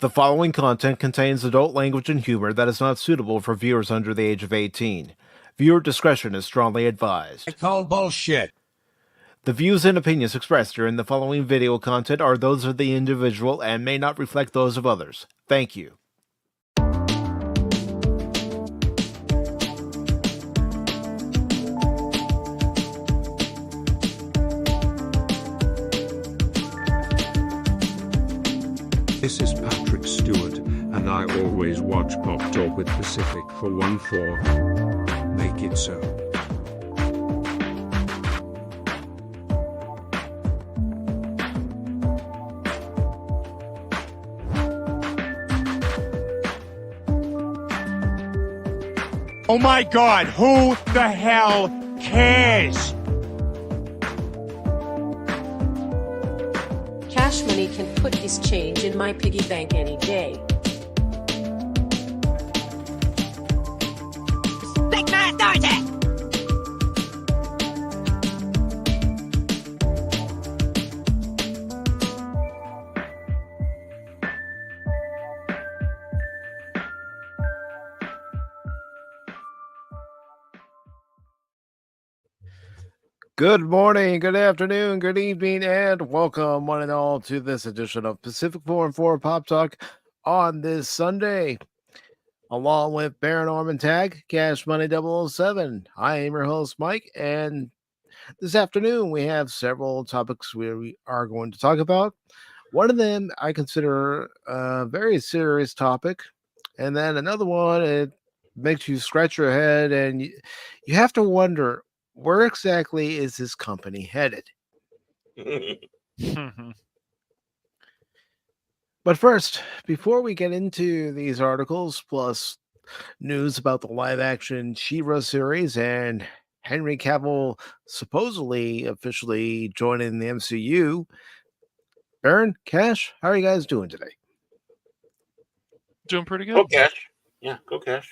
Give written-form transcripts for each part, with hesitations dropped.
The following content contains adult language and humor that is not suitable for viewers under the age of 18. Viewer discretion is strongly advised. I call bullshit. The views and opinions expressed during the following video content are those of the individual and may not reflect those of others. Thank you. This is Patrick Stewart, and I always watch Pop Talk with Pacific414. Make it so. Oh my God, who the hell cares? Cash Money can put his change in my piggy bank any day. Big man Dorothy! Good morning, good afternoon, good evening, and welcome one and all to this edition of Pacific414 Pop Talk on this Sunday. Along with Baron Orman Tag, Cash Money 007. I am your host, Mike, and this afternoon we have several topics we are going to talk about. One of them I consider a very serious topic, and then another one, it makes you scratch your head and you have to wonder, where exactly is this company headed? But first, before we get into these articles, plus news about the live-action She-Ra series and Henry Cavill supposedly officially joining the MCU, Baron, Cash, how are you guys doing today? Doing pretty good. Go Cash. Yeah, go Cash.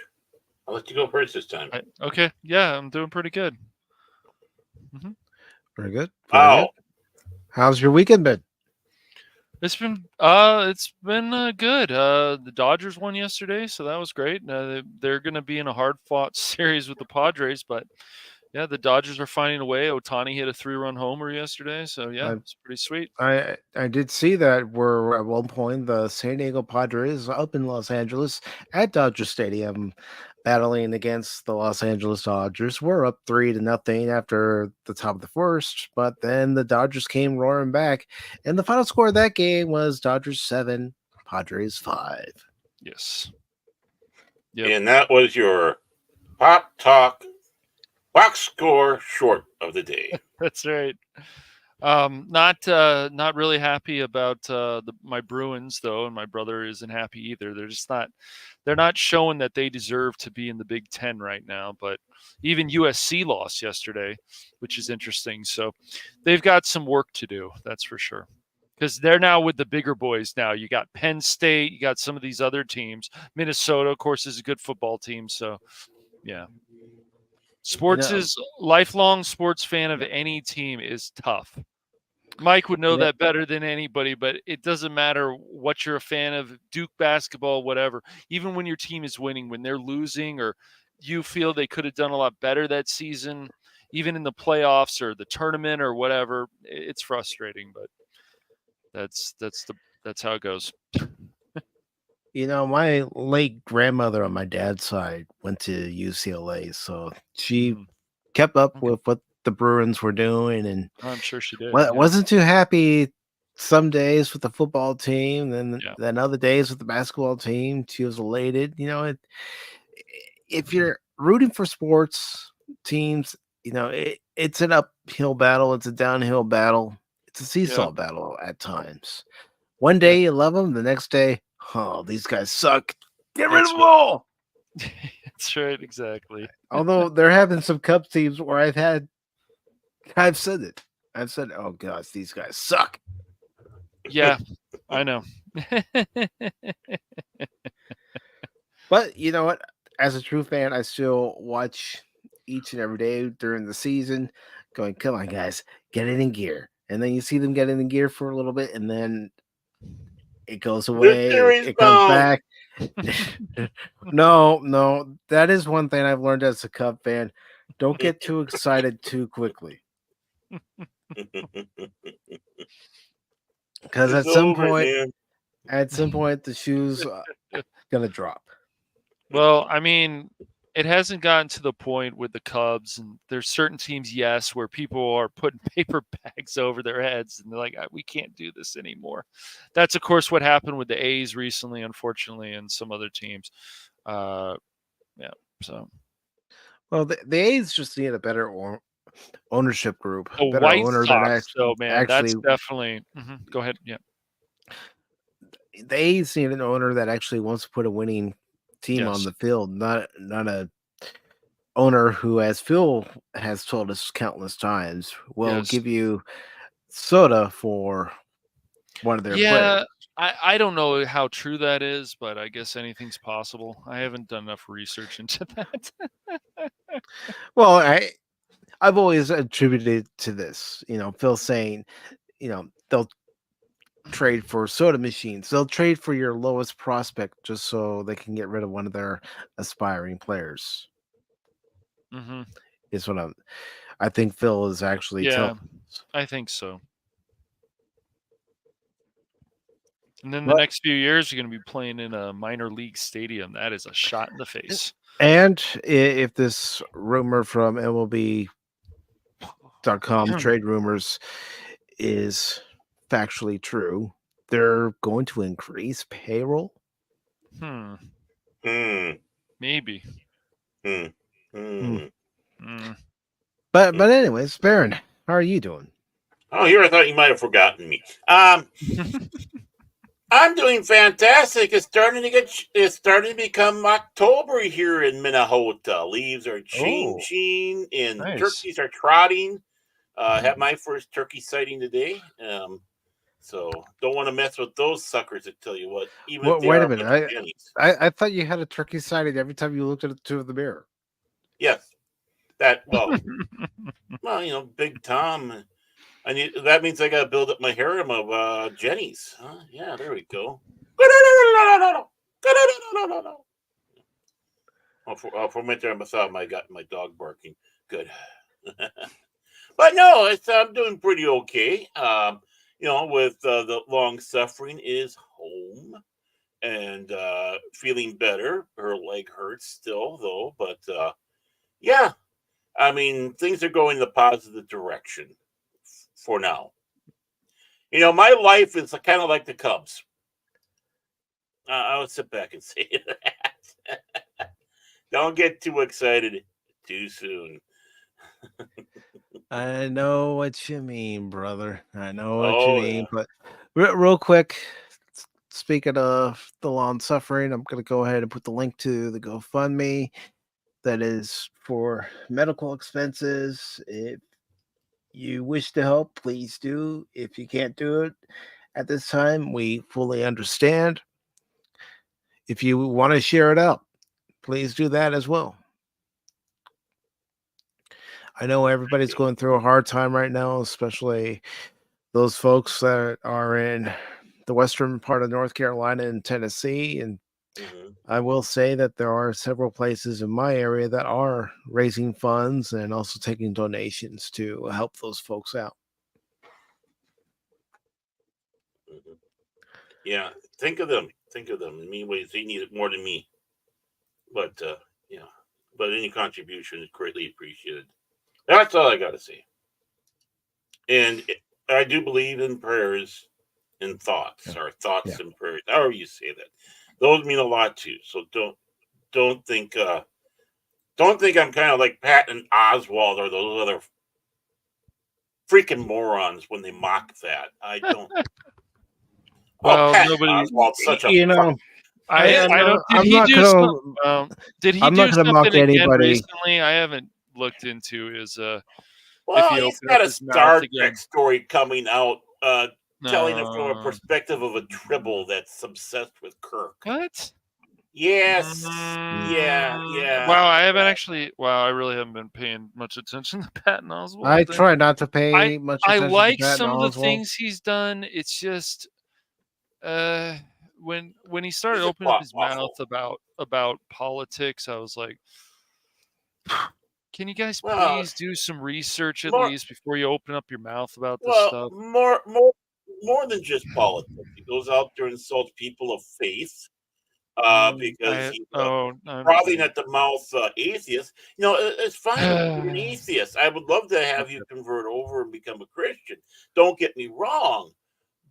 I'll let you go first this time. Okay, yeah, I'm doing pretty good. Very good. Wow. How's your weekend been? It's been good. The Dodgers won yesterday, so that was great. They're going to be in a hard-fought series with the Padres, but yeah, the Dodgers are finding a way. Ohtani hit a 3-run homer yesterday, so yeah, it's pretty sweet. I did see that we're at one point the San Diego Padres up in Los Angeles at Dodger Stadium battling against the Los Angeles Dodgers. We're up 3-0 after the top of the first, but then the Dodgers came roaring back, and the final score of that game was Dodgers 7, Padres 5. Yes. Yep. And that was your Pop Talk box score short of the day. That's right. Not really happy about my Bruins though, and my brother isn't happy either. They're not showing that they deserve to be in the Big Ten right now. But even USC lost yesterday, which is interesting. So they've got some work to do, that's for sure. Because they're now with the bigger boys now. You got Penn State, you got some of these other teams. Minnesota, of course, is a good football team. So yeah. Lifelong sports fan of any team is tough. Mike would know that better than anybody, but it doesn't matter what you're a fan of, Duke basketball, whatever. Even when your team is winning, when they're losing or you feel they could have done a lot better that season, even in the playoffs or the tournament or whatever, it's frustrating, but that's how it goes. You know, my late grandmother on my dad's side went to UCLA, so she kept up with what the Bruins were doing, and I'm sure she did. Wasn't too happy some days with the football team, then other days with the basketball team. She was elated. You know, if you're rooting for sports teams, you know, it's an uphill battle, it's a downhill battle, it's a seesaw battle at times. One day you love them, the next day, oh, these guys suck. Get rid of them all. That's right, exactly. Although there have been some Cubs teams where I've said it. I've said, oh gosh, these guys suck. Yeah, I know. But you know what? As a true fan, I still watch each and every day during the season, going, come on, guys, get it in gear. And then you see them get it in gear for a little bit, and then it goes away, Victory's it comes bound. back. No, that is one thing I've learned as a Cub fan. Don't get too excited too quickly. Because It's over, man. at some point, the shoe's gonna drop. Well, I mean, it hasn't gotten to the point with the Cubs, and there's certain teams, yes, where people are putting paper bags over their heads, and they're like, we can't do this anymore. That's, of course, what happened with the A's recently, unfortunately, and some other teams. Yeah, so. Well, the A's just need a better ownership group, The better White owner Sox, that though, man, that's definitely. Go ahead. Yeah. The A's need an owner that actually wants to put a winning team on Yes. the field, not a owner who, as Phil has told us countless times, will Yes. give you soda for one of their players. I don't know how true that is, but I guess anything's possible. I haven't done enough research into that. Well, I've always attributed to this, Phil saying, they'll trade for soda machines. They'll trade for your lowest prospect just so they can get rid of one of their aspiring players. Is what I think Phil is actually telling. I think so. And then the next few years, you're going to be playing in a minor league stadium. That is a shot in the face. And if this rumor from MLB.com trade rumors is factually true, they're going to increase payroll. Maybe. But anyways, Baron, how are you doing? Oh, here I thought you might have forgotten me. I'm doing fantastic. It's starting to become October here in Minnesota. Leaves are changing and turkeys are trotting. Had my first turkey sighting today. So don't want to mess with those suckers. I tell you what. Wait a minute. I thought you had a turkey sighting every time you looked into the mirror. Yes. Well, Big Tom. That means I got to build up my harem of Jennies. Yeah, there we go. For a minute, I thought I got my dog barking. Good. But no, I'm doing pretty okay. With the long suffering is home and feeling better. Her leg hurts still, though. But yeah, I mean, things are going in the positive direction for now. My life is kind of like the Cubs. I'll sit back and say that. Don't get too excited too soon. I know what you mean, brother. I know what you mean. But real quick, speaking of the long suffering, I'm going to go ahead and put the link to the GoFundMe. That is for medical expenses. If you wish to help, please do. If you can't do it at this time, we fully understand. If you want to share it out, please do that as well. I know everybody's going through a hard time right now, especially those folks that are in the western part of North Carolina and Tennessee. And I will say that there are several places in my area that are raising funds and also taking donations to help those folks out. Yeah, think of them. In many ways, they need it more than me. But but any contribution is greatly appreciated. That's all I got to say. And I do believe in prayers and thoughts, or thoughts and prayers, however you say that. Those mean a lot too. So don't think I'm kind of like Patton Oswalt or those other freaking morons when they mock that. I don't. Well, Patton Oswalt's such a Did he do something again recently? I haven't looked into his. Well, he's got a Star Trek story coming out, telling it from a perspective of a tribble that's obsessed with Kirk. What? Yes. Yeah. Wow, I really haven't been paying much attention to Patton Oswalt. I try not to pay much attention to Patton some Oswalt. of the things he's done. It's just, when he started He's a opening up plot his waffle. mouth about politics, I was like, can you guys Well, please do some research at more least before you open up your mouth about this well stuff? more than just politics. He goes out there and insults people of faith because he's frothing at the mouth atheist. It's fine if you're an atheist. I would love to have you convert over and become a Christian. Don't get me wrong,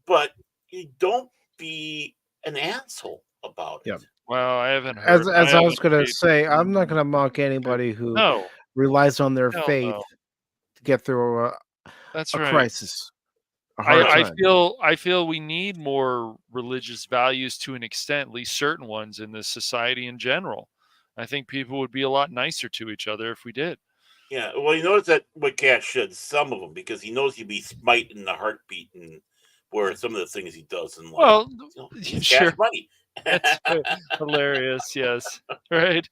but you don't be an asshole about it. Yeah. Well, I haven't heard. As I was going to read- say, I'm not going to mock anybody who No, relies on their hell faith no. to get through That's a right. crisis, a hard I time. feel we need more religious values to an extent, at least certain ones in this society in general. I think people would be a lot nicer to each other if we did. Yeah, well, you notice that what Cat should, some of them, because he knows he'd be smiting the heartbeat and where some of the things he does in life. Well, He's sure. cash money. That's hilarious. Yes, right.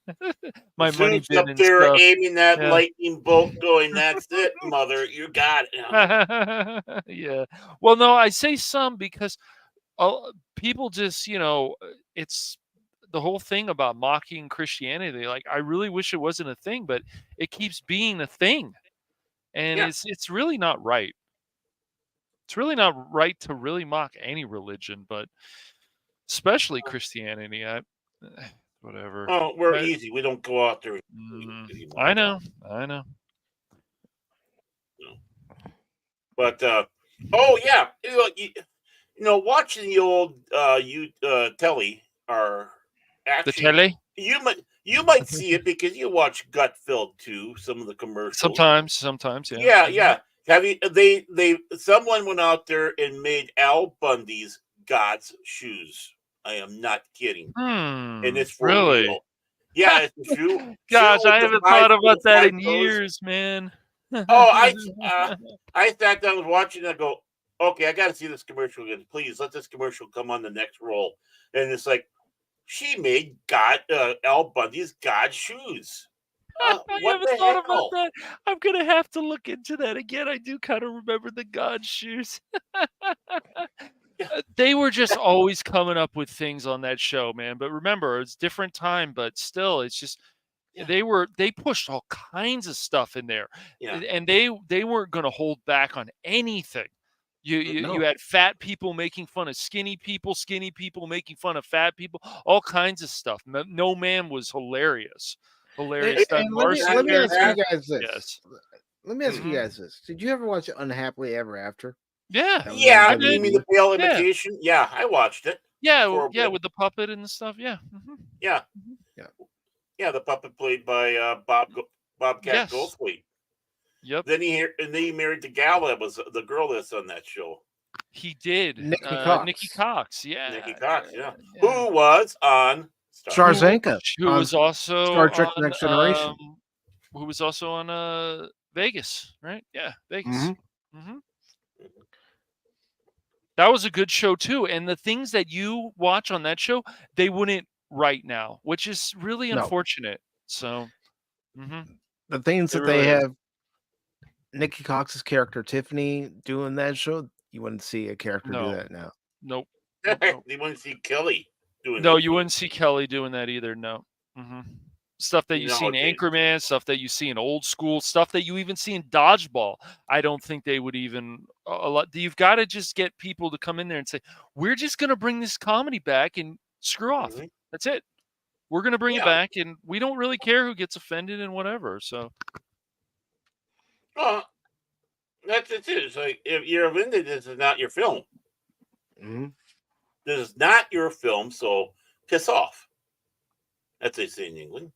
My money Zeus bin up and there stuff. aiming that Yeah. lightning bolt, going, "That's it, mother, you got it." Yeah. Well, no, I say some because people just, it's the whole thing about mocking Christianity. Like, I really wish it wasn't a thing, but it keeps being a thing, and Yeah. it's really not right. It's really not right to really mock any religion, but especially Christianity. Whatever. Oh, we're But- easy. We don't go out there. I know. But oh yeah, watching the old telly or actually The telly. you might see it because you watch Gutfeld too. Some of the commercials. Sometimes, yeah. Yeah. Have you? Someone went out there and made Al Bundy's God's shoes. I am not kidding. And it's for really real. Yeah, it's true. Gosh, I haven't thought about that in toes. years, man. I sat down and was watching and I go, okay, I got to see this commercial again. Please let this commercial come on the next roll. And it's like, she made Al Bundy's God shoes. I What haven't the thought hell? about that. I'm gonna have to look into that again. I do kind of remember the God shoes. They were just always coming up with things on that show, man. But remember, it's different time, but still, it's just they pushed all kinds of stuff in there, and they weren't going to hold back on anything. You had fat people making fun of skinny people making fun of fat people, all kinds of stuff. No Man was hilarious. Hilarious stuff. And let me ask you guys this. Yes. Let me ask you guys this. Did you ever watch Unhappily Ever After? Yeah. Yeah, you mean the Pale Imitation? Yeah, I watched it. Yeah, with the puppet and stuff. Yeah. Mm-hmm. Yeah. Yeah. Yeah, the puppet played by Bobcat Goldthwait. Yep. Then he married the gal that was the girl that's on that show. He did. Nikki Cox. Nikki Cox, yeah. Nikki Cox, yeah. Who was on Starzanka. Who was also Star Trek on, Next Generation. Who was also on Vegas, right? Yeah, Vegas. Mm-hmm. That was a good show too. And the things that you watch on that show, they wouldn't right now, which is really unfortunate. So the things that they have Nikki Cox's character Tiffany doing that show, you wouldn't see a character do that now. Nope. You wouldn't see Kelly doing No, you wouldn't see Kelly doing that either. No. Stuff that you see in Anchorman, stuff that you see in Old School, stuff that you even see in Dodgeball. I don't think they would even you've got to just get people to come in there and say, we're just going to bring this comedy back and screw off. That's it. We're going to bring it back, and we don't really care who gets offended and whatever. So, that's it. It's like, if you're offended, this is not your film. This is not your film, so piss off. That's what they say in England.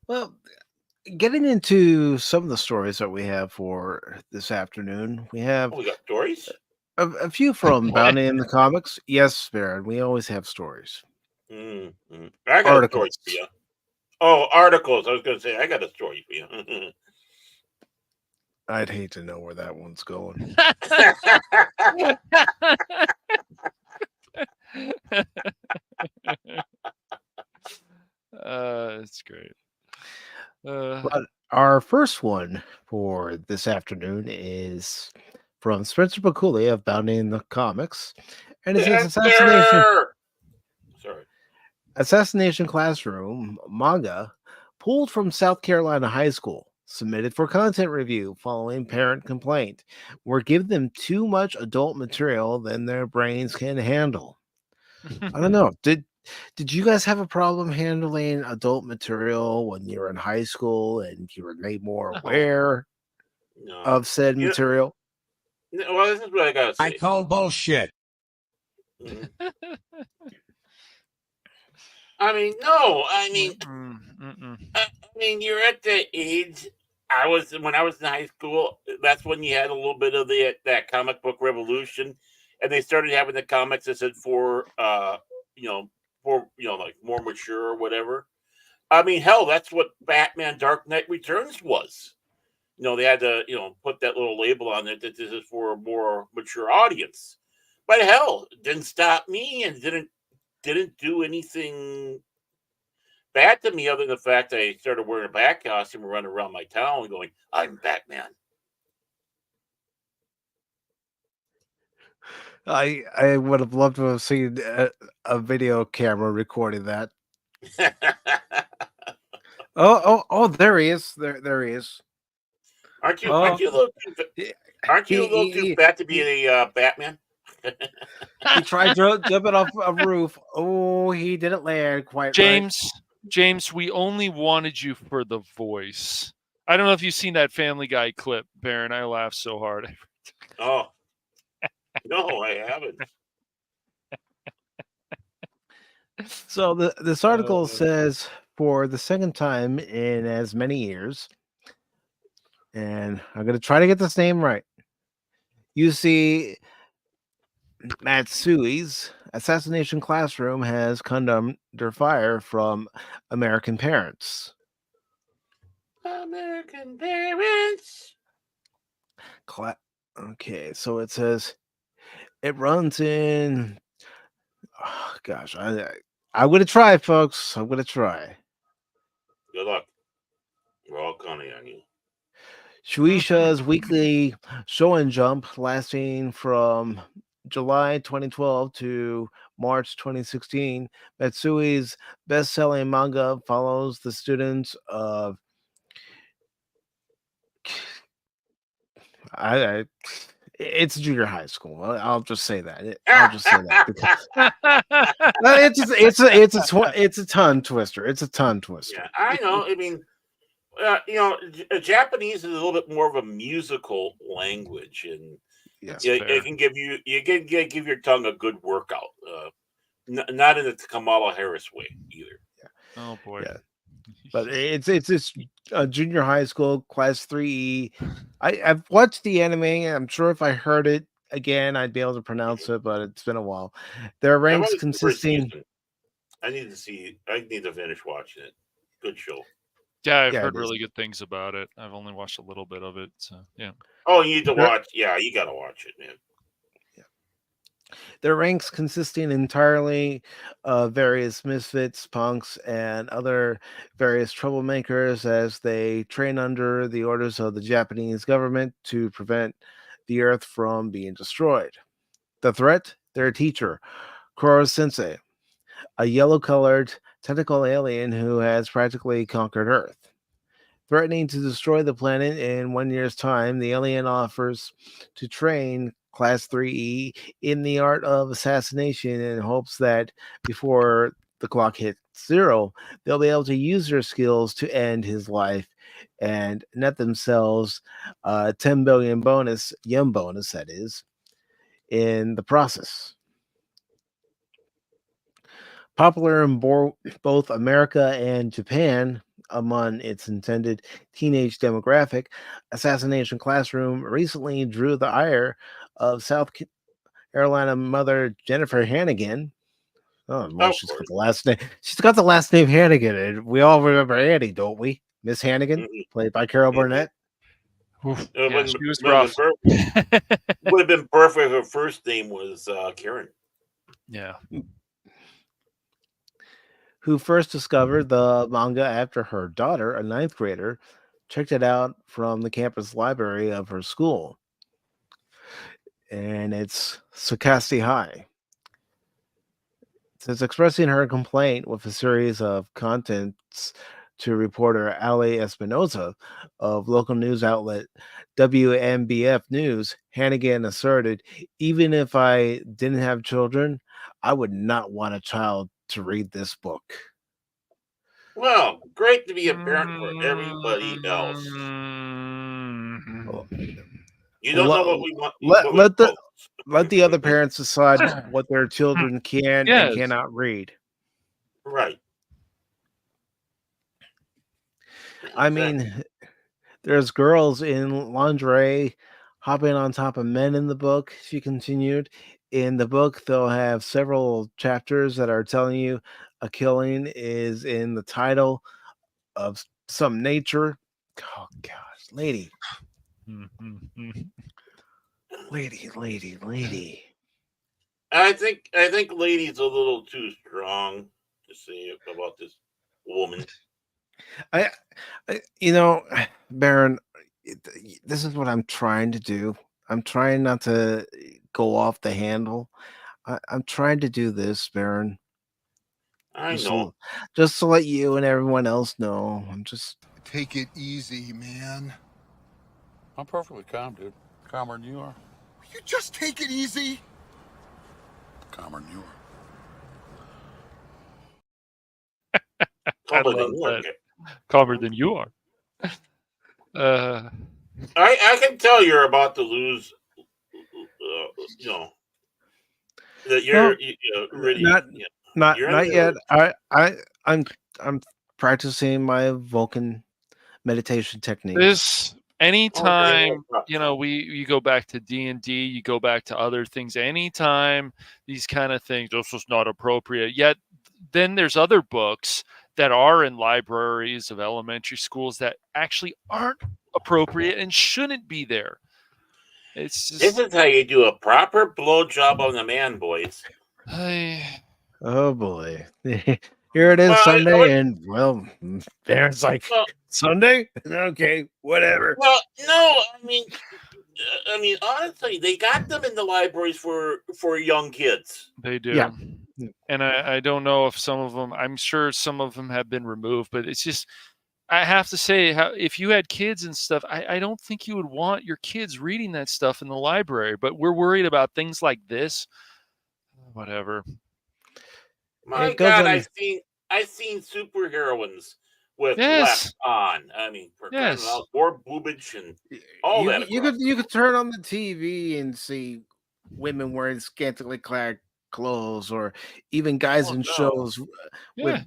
Well, getting into some of the stories that we have for this afternoon, we have we got stories. A few from Bounty in the Comics. Yes, Baron, we always have stories. I got articles. A story for you. Oh, articles. I was going to say, I got a story for you. I'd hate to know where that one's going. It's great. But our first one for this afternoon is from Spencer Bakuli of Bounding the Comics, and it says Spencer! Sorry. Assassination Classroom manga pulled from South Carolina high school, submitted for content review following parent complaint. We're giving them too much adult material than their brains can handle. I don't know. Did you guys have a problem handling adult material when you were in high school and you were made more No. aware No. of said You know- material? Well, this is what I gotta I say. call bullshit. Mhm. I mean, no. I mean, I mean, you're at the age I was when I was in high school. That's when you had a little bit of that comic book revolution, and they started having the comics that said for like more mature or whatever. I mean, hell, that's what Batman: Dark Knight Returns was. They had to put that little label on it that this is for a more mature audience. But hell, it didn't stop me and didn't do anything bad to me other than the fact that I started wearing a bat costume and running around my town going, I'm Batman. I would have loved to have seen a video camera recording that. Oh! There he is. There he is. Aren't you Oh, a little too fat to be a Batman? he tried jumping off a roof. Oh, he didn't land quite James, we only wanted you for the voice. I don't know if you've seen that Family Guy clip, Baron. I laughed so hard. Oh, no, I haven't. So this article says for the second time in as many years, and I'm going to try to get this name right. You see, Matsui's Assassination Classroom has come under fire from American parents. American parents. Okay, so it says it runs in. Oh, gosh, I'm going to try, folks. I'm going to try. Good luck. We're all counting on you. Shueisha's weekly show and jump lasting from July 2012 to March 2016. Matsui's best-selling manga follows the students of it's junior high school. I'll just say that. I'll just say that because it's a tongue twister. It's a tongue twister. Yeah, I know. I mean, Japanese is a little bit more of a musical language, and it can give give your tongue a good workout. Not in the Kamala Harris way either. Yeah. Oh boy. Yeah. But it's junior high school class 3E. I've watched the anime. I'm sure if I heard it again, I'd be able to pronounce it, but it's been a while. Their ranks consisting. I need to finish watching it. Good show. Yeah, I've heard really good things about it. I've only watched a little bit of it, so yeah. Oh, you need to watch. Yeah, you got to watch it, man. Their ranks consisting entirely of various misfits, punks, and other various troublemakers as they train under the orders of the Japanese government to prevent the Earth from being destroyed. The threat? Their teacher, Koro Sensei, a yellow-colored tentacle alien who has practically conquered Earth. Threatening to destroy the planet in 1 year's time, the alien offers to train Class 3E in the art of assassination in hopes that before the clock hits 0, they'll be able to use their skills to end his life and net themselves 10 billion yen bonus, that is, in the process. Popular in both America and Japan, among its intended teenage demographic, Assassination Classroom recently drew the ire of South Carolina mother Jennifer Hannigan. Oh, well, she's got the last name. She's got the last name Hannigan, and we all remember Annie, don't we? Miss Hannigan, played by Carol Burnett. Yeah, she was rough. Would have been perfect if her first name was Karen. Yeah. Who first discovered the manga after her daughter, a 9th grader, checked it out from the campus library of her school. and it's Sarcasti High. Since expressing her complaint with a series of contents to reporter Ali Espinosa of local news outlet WMBF News, Hannigan asserted, "Even if I didn't have children, I would not want a child to read this book." Well, great to be a parent for everybody else. Well, You don't know what we want. What we let vote. the other parents decide what their children can and Yes. cannot read. Right. I mean, there's girls in lingerie hopping on top of men in the book. She continued. In the book, they'll have several chapters that are telling you a killing is in the title of some nature. Oh gosh, lady. I think lady's a little too strong to say about this woman. I you know, Baron, this is what I'm trying to do. I'm trying not to go off the handle. I'm trying to do this, Baron. I Just know. just to let you and everyone else know. I'm just Take it easy, man. I'm perfectly calm, dude. Calmer than you are. You just take it easy. Calmer than you are. Calmer than love you are. that. Calmer than you are. I can tell you're about to lose. That you're really not you're not in yet. there. I'm practicing my Vulcan meditation techniques. This anytime Oh, you go back to D&D, you go back to other things. Anytime these kind of things, this was not appropriate. Yet then there's other books that are in libraries of elementary schools that actually aren't appropriate and shouldn't be there. It's just This is how you do a proper blowjob on the man, boys. Oh boy. Here it is, Well, Sunday, and well, Baron's like, Well, Sunday? Okay, whatever. well, no, I mean, honestly, they got them in the libraries for young kids. They do. Yeah. And I don't know if some of them, I'm sure some of them have been removed, but it's just, I have to say, if you had kids and stuff, I don't think you would want your kids reading that stuff in the library, but we're worried about things like this. Whatever. My It goes God, on- I've seen superheroines with Yes. left on. I mean, for crying Yes. out, more boobage and all that. You could turn on the TV and see women wearing scantily clad clothes, or even guys in shows Yeah, with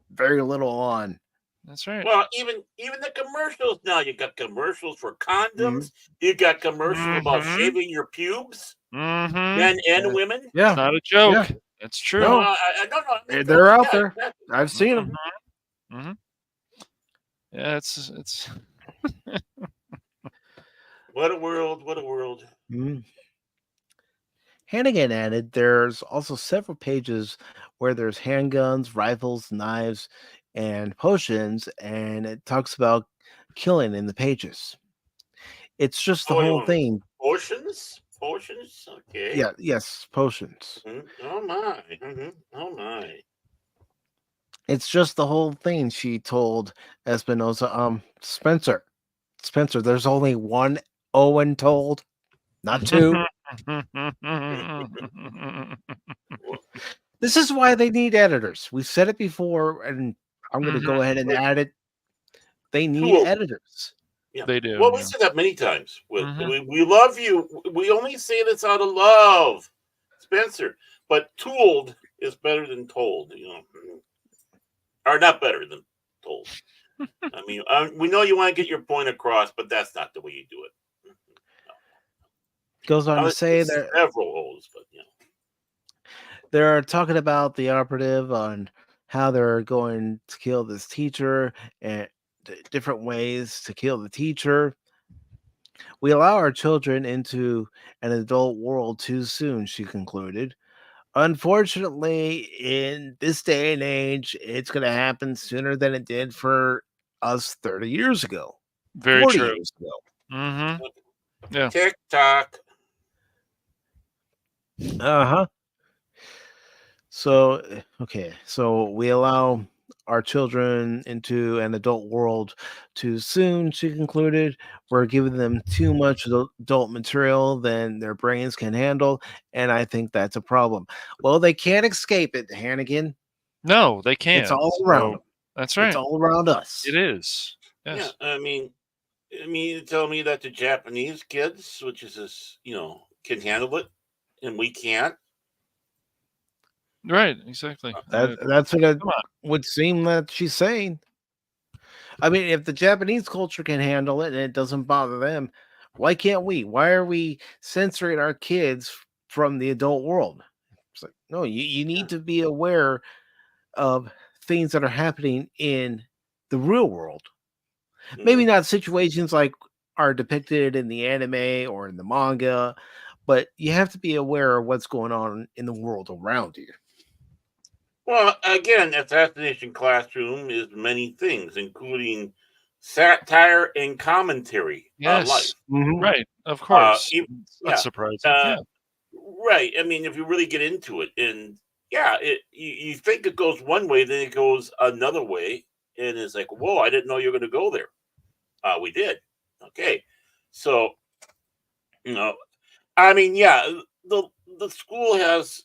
very little on. that's right. Well, even the commercials now. You got commercials for condoms. You got commercials about shaving your pubes, men and women. Yeah, It's not a joke. Yeah. It's true. No. I don't know. They're out Yeah, there. exactly. I've seen them. Yeah, it's What a world! What a world! Hannigan added, there's also several pages where there's handguns, rifles, knives, and potions, and it talks about killing in the pages. It's just the whole thing. Potions? Okay. Yeah, yes, potions. Oh my! Oh my! It's just the whole thing, she told Espinosa. Spencer, there's only one Owen told, not two. This is why they need editors. We've said it before, and I'm going to go ahead and add it. They need editors. Yeah. They do. Well, we said that many times. We love you. We only say this out of love, Spencer. But tooled is better than told, or not better than told. I mean, we know you want to get your point across, but that's not the way you do it. Goes on to say that several holes, but they're talking about the operative on how they're going to kill this teacher and different ways to kill the teacher. We allow our children into an adult world too soon, she concluded. Unfortunately, in this day and age, it's going to happen sooner than it did for us 30 years ago. Very 40 true. years ago. Yeah. TikTok. Uh-huh. So, okay. So we allow our children into an adult world too soon, she concluded. We're giving them too much adult material than their brains can handle, and I think that's a problem. Well, they can't escape it, Hannigan. No, they It's can't. all around So them. that's It's right. all around us. It is. Yeah, Yes. you tell me that the Japanese kids, which is this, can handle it, and we can't. Right. Exactly. That's what it Come on. would seem that she's saying. I mean, if the Japanese culture can handle it and it doesn't bother them, why can't we? Why are we censoring our kids from the adult world? It's like, no, you need to be aware of things that are happening in the real world. Maybe Mhm. not situations like are depicted in the anime or in the manga, but you have to be aware of what's going on in the world around you. Well, again, Assassination Classroom is many things, including satire and commentary on life. Yes. Right. Of course. It's not Yeah, surprising. uh, Yeah. right. I mean, if you really get into it, and yeah, you think it goes one way, then it goes another way, and it's like, whoa, I didn't know you were going to go there. We did. Okay, so you know, yeah, the school has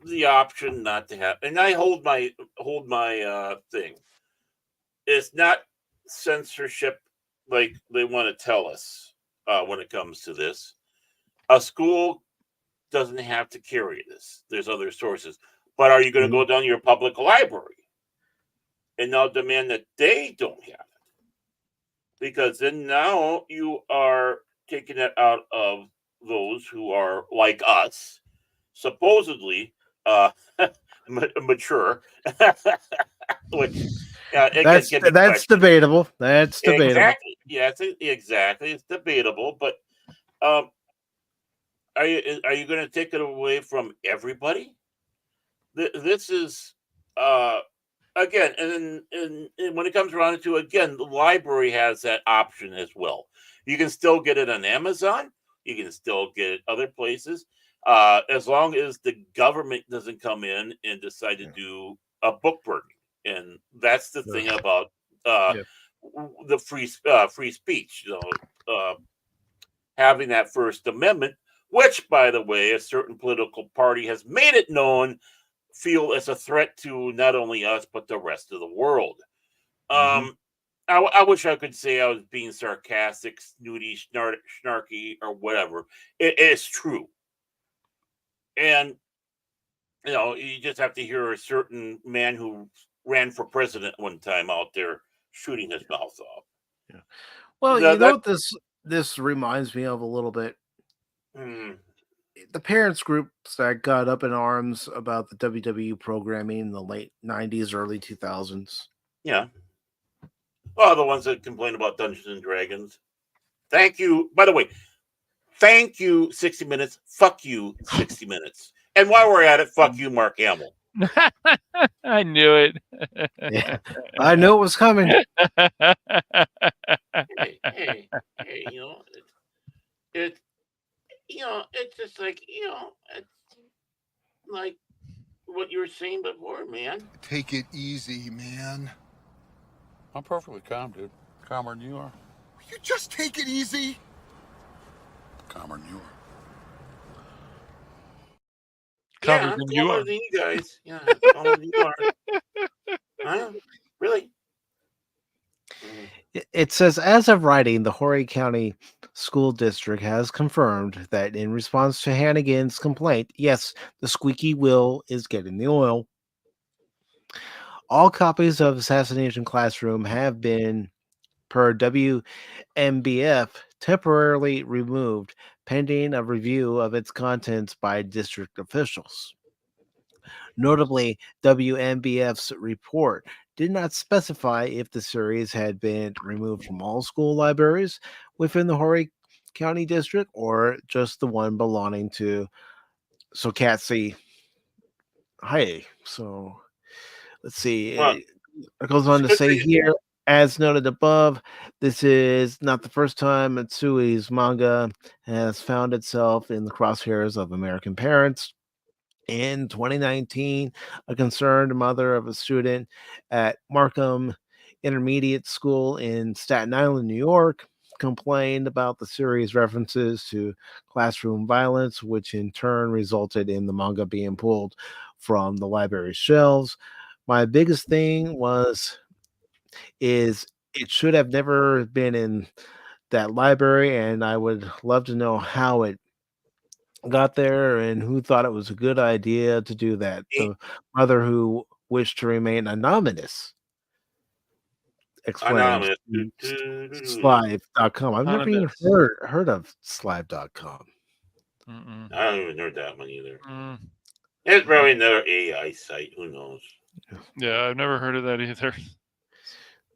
the option not to have, and I hold my thing. It's not censorship like they want to tell us when it comes to this. A school doesn't have to carry this. There's other sources. But are you going to go down to your public library and now demand that they don't have it? Because then now you are taking it out of those who are like us, supposedly mature, which again can be That's questioned. debatable. That's debatable. Exactly. Yeah, exactly. It's debatable, but um, are you going to take it away from everybody? This is again, and when it comes around to again, the library has that option as well. You can still get it on Amazon. You can still get it other places, as long as the government doesn't come in and decide to do a book burning. And that's the thing about uh, Yeah. the free speech. Having that First Amendment, which, by the way, a certain political party has made it known feel as a threat to not only us but the rest of the world. Mhm. I wish I could say I was being sarcastic, snooty, snarky, or whatever. It is true, and you just have to hear a certain man who ran for president one time out there shooting his mouth off. Yeah. Well, you That, know that what this reminds me of a little bit? mm, The parents groups that got up in arms about the WWE programming in the late 90s, early 2000s. yeah. Well, the ones that complain about Dungeons and Dragons. Thank you. By the way, thank you, 60 Minutes. Fuck you, 60 Minutes. And while we're at it, fuck you, Mark Hamill. I knew it. Yeah. I knew it was coming. Hey, it, it's just like, it's like what you were saying before, man. Take it easy, man. I'm perfectly calm, dude. Calmer than you are. You just take it easy. Calmer than you are. Calmer Yeah, than you calmer are. than you guys. Yeah, calmer than you are. Huh? Really? It says, as of writing, the Horry County School District has confirmed that in response to Hannigan's complaint, yes, the squeaky wheel is getting the oil. All copies of Assassination Classroom have been, per WMBF, temporarily removed pending a review of its contents by district officials. Notably, WMBF's report did not specify if the series had been removed from all school libraries within the Horry County District or just the one belonging to Sokatse High. So let's see. Well, It goes on to good say thing. here, as noted above, this is not the first time Matsui's manga has found itself in the crosshairs of American parents. In 2019, a concerned mother of a student at Markham Intermediate School in Staten Island, New York, complained about the series' references to classroom violence, which in turn resulted in the manga being pulled from the library's shelves. My biggest thing is it should have never been in that library, and I would love to know how it got there and who thought it was a good idea to do that. Eh, The mother who wished to remain anonymous explained Anonymous. to Slive.com. I've never even Anonymous. heard of Slive.com. Mm-mm. I don't even heard that one either. Mm. It's probably another AI site. Who knows? Yeah, I've never heard of that either.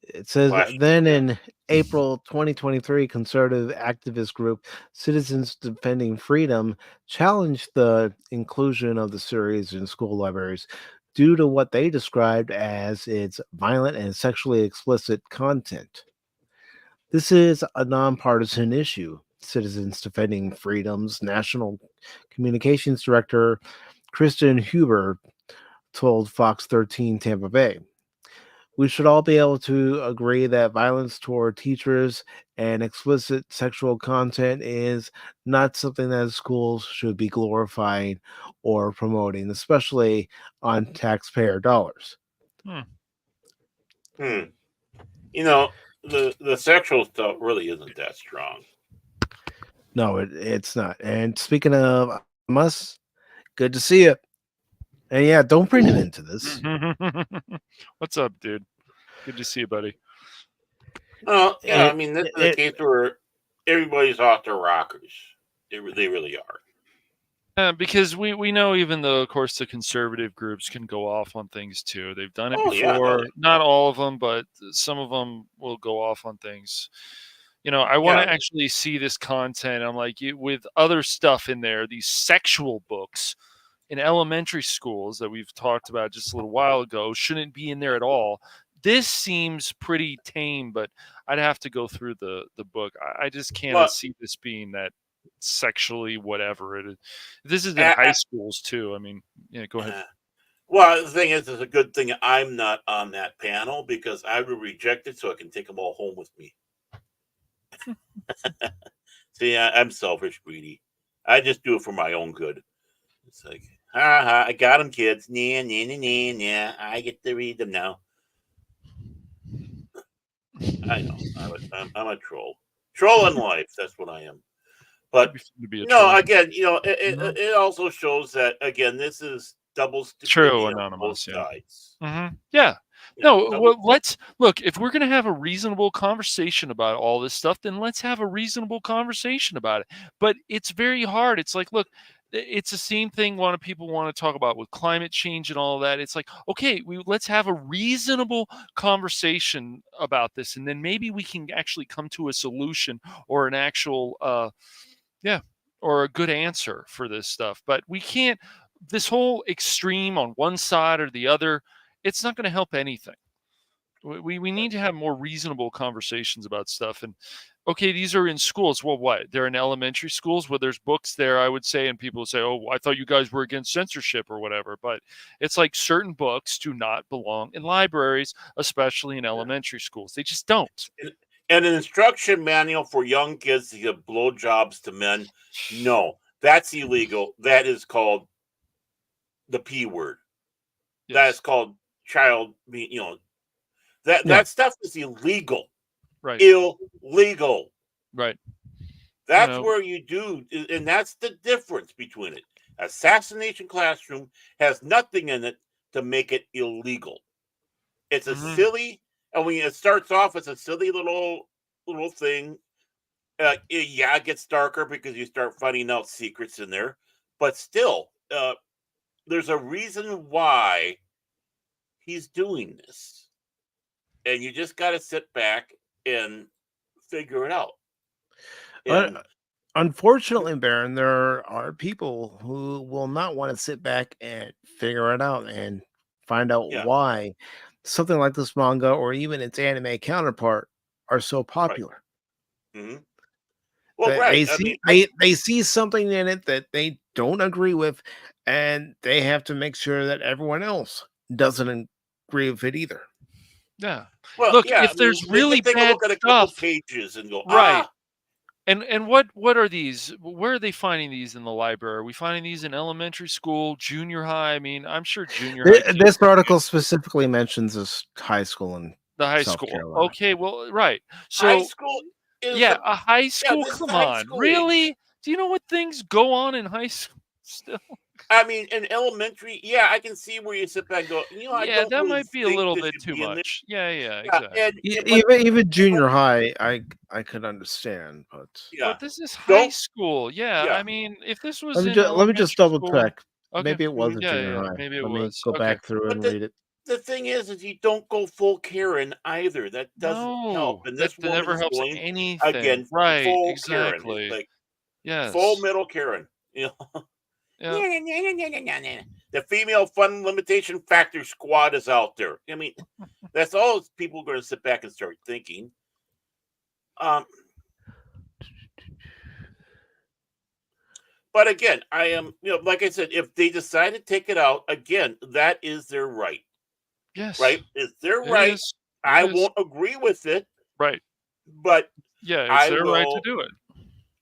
It says Flash. then in April 2023, conservative activist group Citizens Defending Freedom challenged the inclusion of the series in school libraries due to what they described as its violent and sexually explicit content. This is a nonpartisan issue. Citizens Defending Freedom's National Communications Director, Kristen Huber, told Fox 13 Tampa Bay. We should all be able to agree that violence toward teachers and explicit sexual content is not something that schools should be glorifying or promoting, especially on taxpayer dollars. Hmm. You know, the sexual stuff really isn't that strong. No, it's not. And speaking of us, good to see you. And yeah, don't bring it into this. What's up, dude? Good to see you, buddy. Well, yeah, I It, mean, this is a it, case where everybody's off their rockers. They really are. Because we know, even though, of course, the conservative groups can go off on things too. They've done it Oh, yeah, before. no. Not all of them, but some of them will go off on things. I want Yeah. to actually see this content. I'm like, with other stuff in there, these sexual books in elementary schools that we've talked about just a little while ago shouldn't be in there at all. This seems pretty tame, but I'd have to go through the book. I just can't Well, see this being that sexually whatever it is. This is in I- high schools too. I mean, yeah, go ahead. Well, the thing is, it's a good thing I'm not on that panel because I would reject it so I can take them all home with me. See, I'm selfish, greedy. I just do it for my own good. It's like, I got them, kids. Nah, nah, nah, nah, nah. I get to read them now. I know. I'm a troll. Troll in life. That's what I am. But It'd be fun to be a no, troll. again, it also shows that again, this is double True, stupidity on anonymous, both yeah. sides. Yeah. You No, know, double- well, let's look. If we're going to have a reasonable conversation about all this stuff, then let's have a reasonable conversation about it. But it's very hard. It's like, look, it's the same thing. A lot of people want to talk about with climate change and all that. It's like, okay, let's have a reasonable conversation about this, and then maybe we can actually come to a solution or an actual, or a good answer for this stuff. But we can't. This whole extreme on one side or the other, it's not going to help anything. We need to have more reasonable conversations about stuff. And okay, these are in schools. Well, what? They're in elementary schools where there's books there, I would say, and people say, oh, I thought you guys were against censorship or whatever. But it's like certain books do not belong in libraries, especially in elementary schools. They just don't. And an instruction manual for young kids to give blowjobs to men. No, that's illegal. That is called the P word. Yes. That is called child. That stuff is illegal. Right. Illegal. Right. That's where you do, and that's the difference between it. Assassination Classroom has nothing in it to make it illegal. It's a silly, and when it starts off, it's a silly little thing. It gets darker because you start finding out secrets in there, but still, there's a reason why he's doing this, and you just got to sit back and figure it out. And, unfortunately, Baron, there are people who will not want to sit back and figure it out and find out why something like this manga or even its anime counterpart are so popular. Right. Mm-hmm. Well, right. They see something in it that they don't agree with, and they have to make sure that everyone else doesn't agree with it either. Yeah. Well, Look, yeah, if I mean, there's they really can take a bad look at a couple stuff, pages and go, right? And what are these? Where are they finding these in the library? Are we finding these in elementary school, junior high? I mean, I'm sure junior high kids. This article specifically mentions this high school in The high South school. Carolina. Okay, well, right. high So school is yeah, a high school. this is Come the high on, school really? age. Do you know what things go on in high school still? I mean, in elementary, yeah, I can see where you sit back and go, I Yeah, don't that really might be a think little this bit should too be in there. much. Yeah, Yeah, exactly. but Even junior high, I could understand, but yeah, But this is high don't school. Yeah, yeah. I mean, if this was in let me just elementary double school, check. okay, Maybe it was a yeah, junior yeah, high. maybe it Let me was. go Okay, back through But and read it. the thing is you don't go full Karen either. That doesn't help. no, And that this never woman's helps going anything. again Right, full Karen. It's exactly. like full Yes. middle Karen. Yeah. The female fun limitation factor squad is out there. I mean, that's all people are going to sit back and start thinking. But again, I am, like I said, if they decide to take it out, again, that is their right. Yes. Right? It's their It right. is. I It is. won't agree with it. Right. But Yeah, it's I their right to will, do it.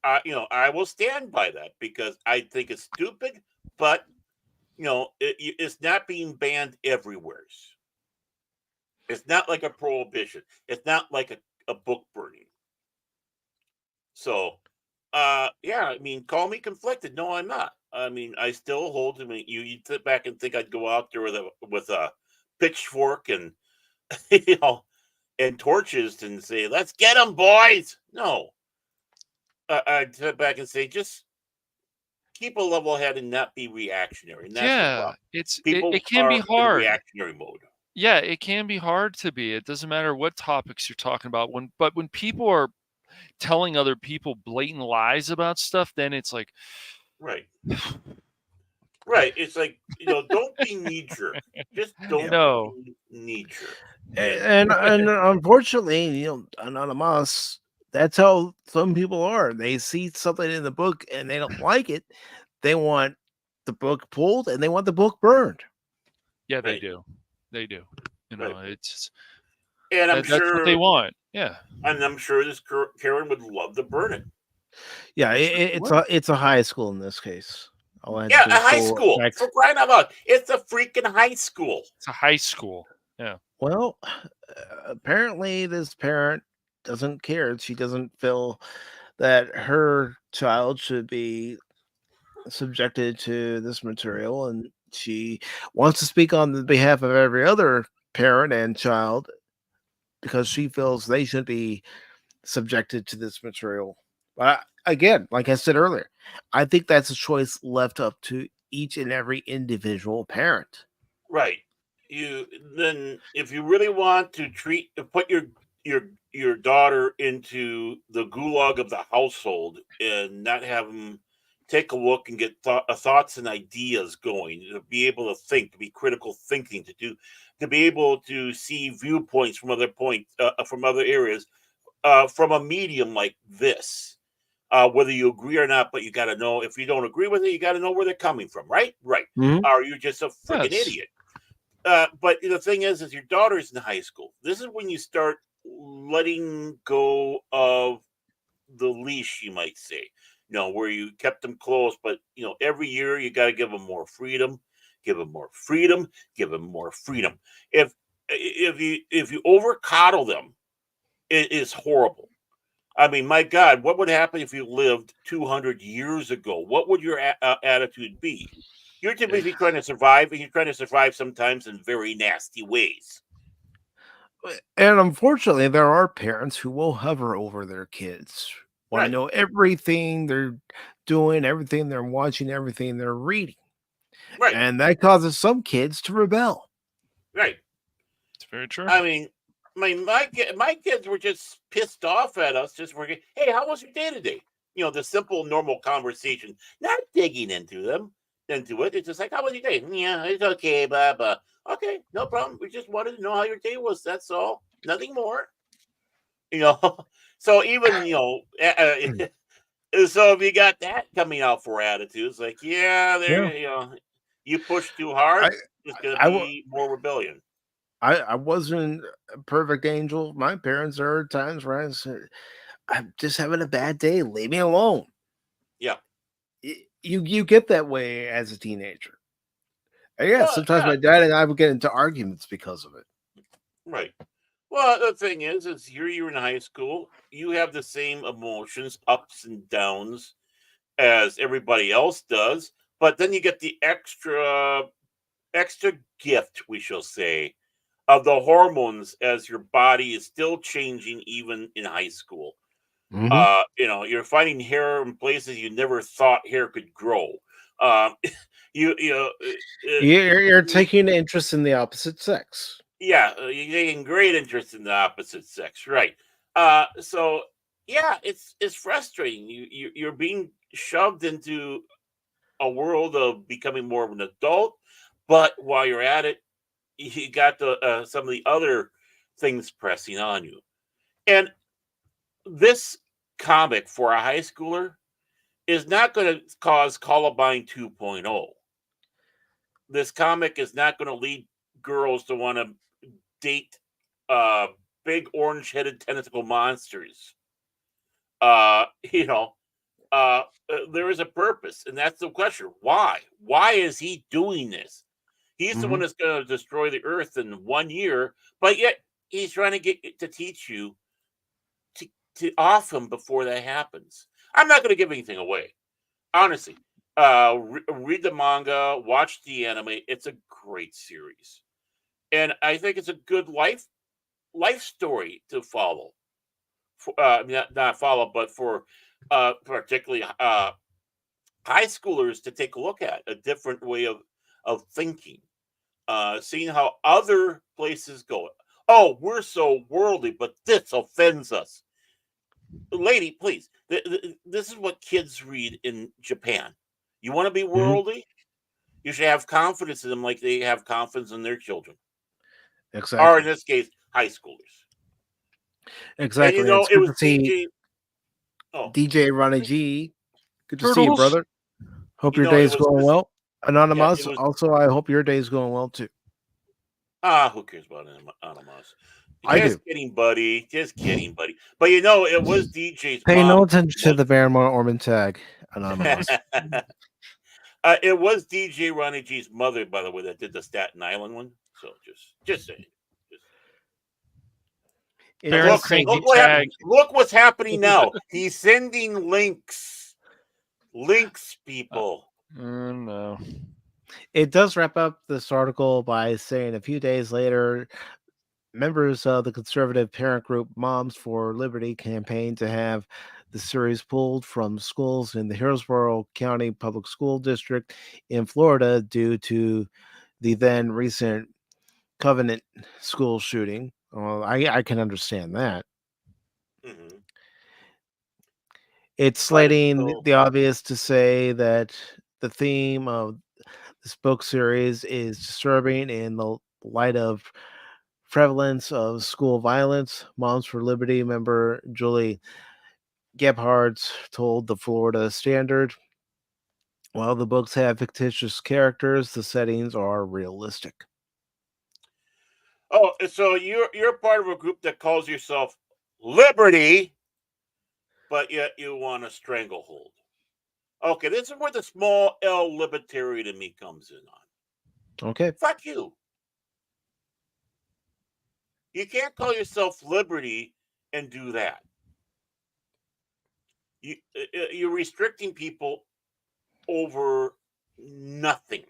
I will stand by that because I think it's stupid, but it's not being banned everywhere. It's not like a prohibition. It's not like a book burning. So, yeah, I mean, call me conflicted. No, I'm not. I mean, I still hold. I mean, you sit back and think I'd go out there with a pitchfork and and torches and say, "Let's get them, boys." No, I'd sit back and say, just keep a level head and not be reactionary. And that's the Yeah, problem. it People can be are in hard. reactionary mode. Yeah, it can be hard to be. It doesn't matter what topics you're talking about. When people are telling other people blatant lies about stuff, then it's like, Right. Right. It's like, don't be knee jerk. Just don't no. be knee jerk. And unfortunately, anonymous. That's how some people are. They see something in the book and they don't like it. They want the book pulled and they want the book burned. Yeah, they Right. do. They do. Right. It's And I'm that's what they sure, want. Yeah. and I'm sure this Karen would love to burn it. Yeah, it's a high school in this case. Yeah, a high school. Back. For crying out loud. It's a freaking high school. It's a high school. Yeah. Well, apparently this parent doesn't care. She doesn't feel that her child should be subjected to this material, and she wants to speak on the behalf of every other parent and child because she feels they should be subjected to this material. But again, like I said earlier, I think that's a choice left up to each and every individual parent. Right. Then if you really want to put your daughter into the gulag of the household and not have them take a look and get thoughts and ideas going, to be able to think, to be critical thinking, to be able to see viewpoints from from other areas, from a medium like this. Whether you agree or not, but you got to know, if you don't agree with it, you got to know where they're coming from, right? Right. Mhm. Or you're just a freaking Yes. idiot. But the thing is your daughter's in high school. This is when you start letting go of the leash, you might say, where you kept them close, but every year you got to give them more freedom, give them more freedom, give them more freedom. If you over coddle them, it is horrible. I mean, my God, what would happen if you lived 200 years ago? What would your attitude be? You're typically trying to survive, and you're trying to survive sometimes in very nasty ways. And unfortunately, there are parents who will hover over their kids, want to Right. know everything they're doing, everything they're watching, everything they're reading. Right. And that causes some kids to rebel. Right. It's very true. I mean, my kids were just pissed off at us just for, hey, how was your day today? The simple, normal conversation, not digging into it. It's just like, how was your day? Yeah, it's okay, blah, blah. Okay, no problem. We just wanted to know how your day was. That's all. Nothing more. So even, so if you got that coming out for attitudes, like, yeah, there, You push too hard, I it's going to I wa- be more rebellion. I wasn't a perfect angel. My parents, there are times where I said, I'm just having a bad day. Leave me alone. Yeah. You get that way as a teenager. And yeah, Well, sometimes yeah, my dad and I would get into arguments because of it. right. Well, the thing is here you're in high school. You have the same emotions, ups and downs, as everybody else does. But then you get the extra gift, we shall say, of the hormones as your body is still changing even in high school. Mhm. You're finding hair in places you never thought hair could grow. Um, you know, You're taking an interest in the opposite sex. yeah, you're taking great interest in the opposite sex, right? So yeah, it's frustrating. You're being shoved into a world of becoming more of an adult, but while you're at it, you got some of the other things pressing on you. And this comic for a high schooler is not going to cause Columbine 2.0. This comic is not going to lead girls to want to date uh, big orange-headed tentacle monsters. Uh, you know, there is a purpose, and that's the question: why? Why is he doing this? He's the one Mhm. that's going to destroy the Earth in 1 year, but yet he's trying to get to teach you to off him before that happens. I'm not going to give anything away, honestly. Read the manga, watch the anime. It's a great series, and I think it's a good life story to follow. Not follow, but for particularly high schoolers to take a look at a different way of thinking, seeing how other places go. Oh, we're so worldly, but this offends us. Lady, please. This is what kids read in Japan. You want to be Mhm. worldly? You should have confidence in them like they have confidence in their children, or in Exactly. this case, high schoolers. And Exactly. It's it good was to see DJ. Oh, DJ Ronnie G. Good to see you, Turtles. brother. Hope your it day's was going this. well. Yeah, it Anonymous, was. also, I hope your day's going well too. Who cares about Animals? I Just do. kidding, buddy. Just kidding, buddy. But it was DJ's Pay mom. no attention to the Barrymore Ormond tag, Anonymous. It was DJ Ronnie G's mother, by the way, that did the Staten Island one. So just saying. Just, It and Parent does look, say crazy look what happened. tag. Look what's happening now. He's sending links, people. No. it does wrap up this article by saying a few days later, members of the conservative parent group Moms for Liberty campaigned to have the series pulled from schools in the Hillsborough County Public School District in Florida due to the then recent Covenant school shooting. Well, I can understand that. Hmm. It's But slating so the obvious to say that the theme of this book series is disturbing in the light of prevalence of school violence. Moms for Liberty member Julie Gebhardt told the Florida Standard, while the books have fictitious characters, the settings are realistic. so you're part of a group that calls yourself Liberty, but yet you want a stranglehold. Okay, this is where the small L libertarian in me comes in on. Okay. Fuck you. You can't call yourself Liberty and do that. You're restricting people over nothing.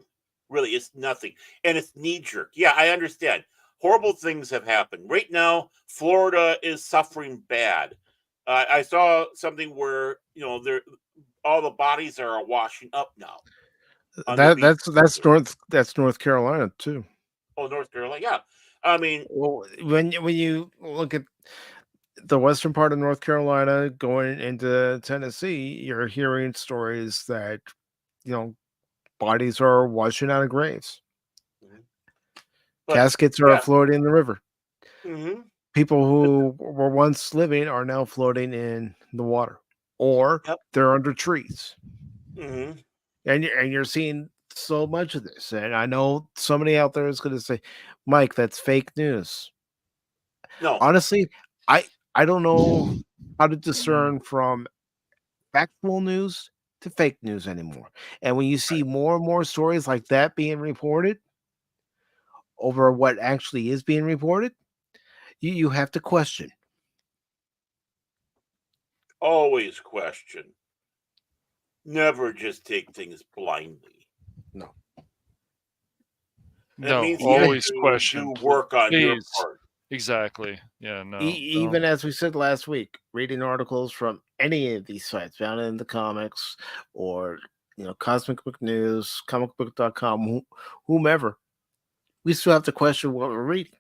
Really, it's nothing, and it's knee jerk. Yeah, I understand. Horrible things have happened. Right now, Florida is suffering bad. I saw something where all the bodies are washing up now on the That beach. that's North Carolina too. Oh, North Carolina. Yeah, I mean, Well, when you look at the western part of North Carolina going into Tennessee, you're hearing stories that you know bodies are washing out of graves. mhm. But Caskets are yeah, floating in the river. hmm People who were once living are now floating in the water, or yep, they're under trees. hmm And you're seeing so much of this, and I know somebody out there is going to say, "Mike, that's fake news." No, Honestly, I I don't know how to discern from factual news to fake news anymore. And when you see more and more stories like that being reported over what actually is being reported, you have to question. always question. Never just take things blindly. No. That No, means you have always to question. do work on your Please. part. Exactly. Yeah, no. Even as we said last week, reading articles from any of these sites found in the comics or Cosmic Book News, comicbook.com, whomever, we still have to question what we're reading.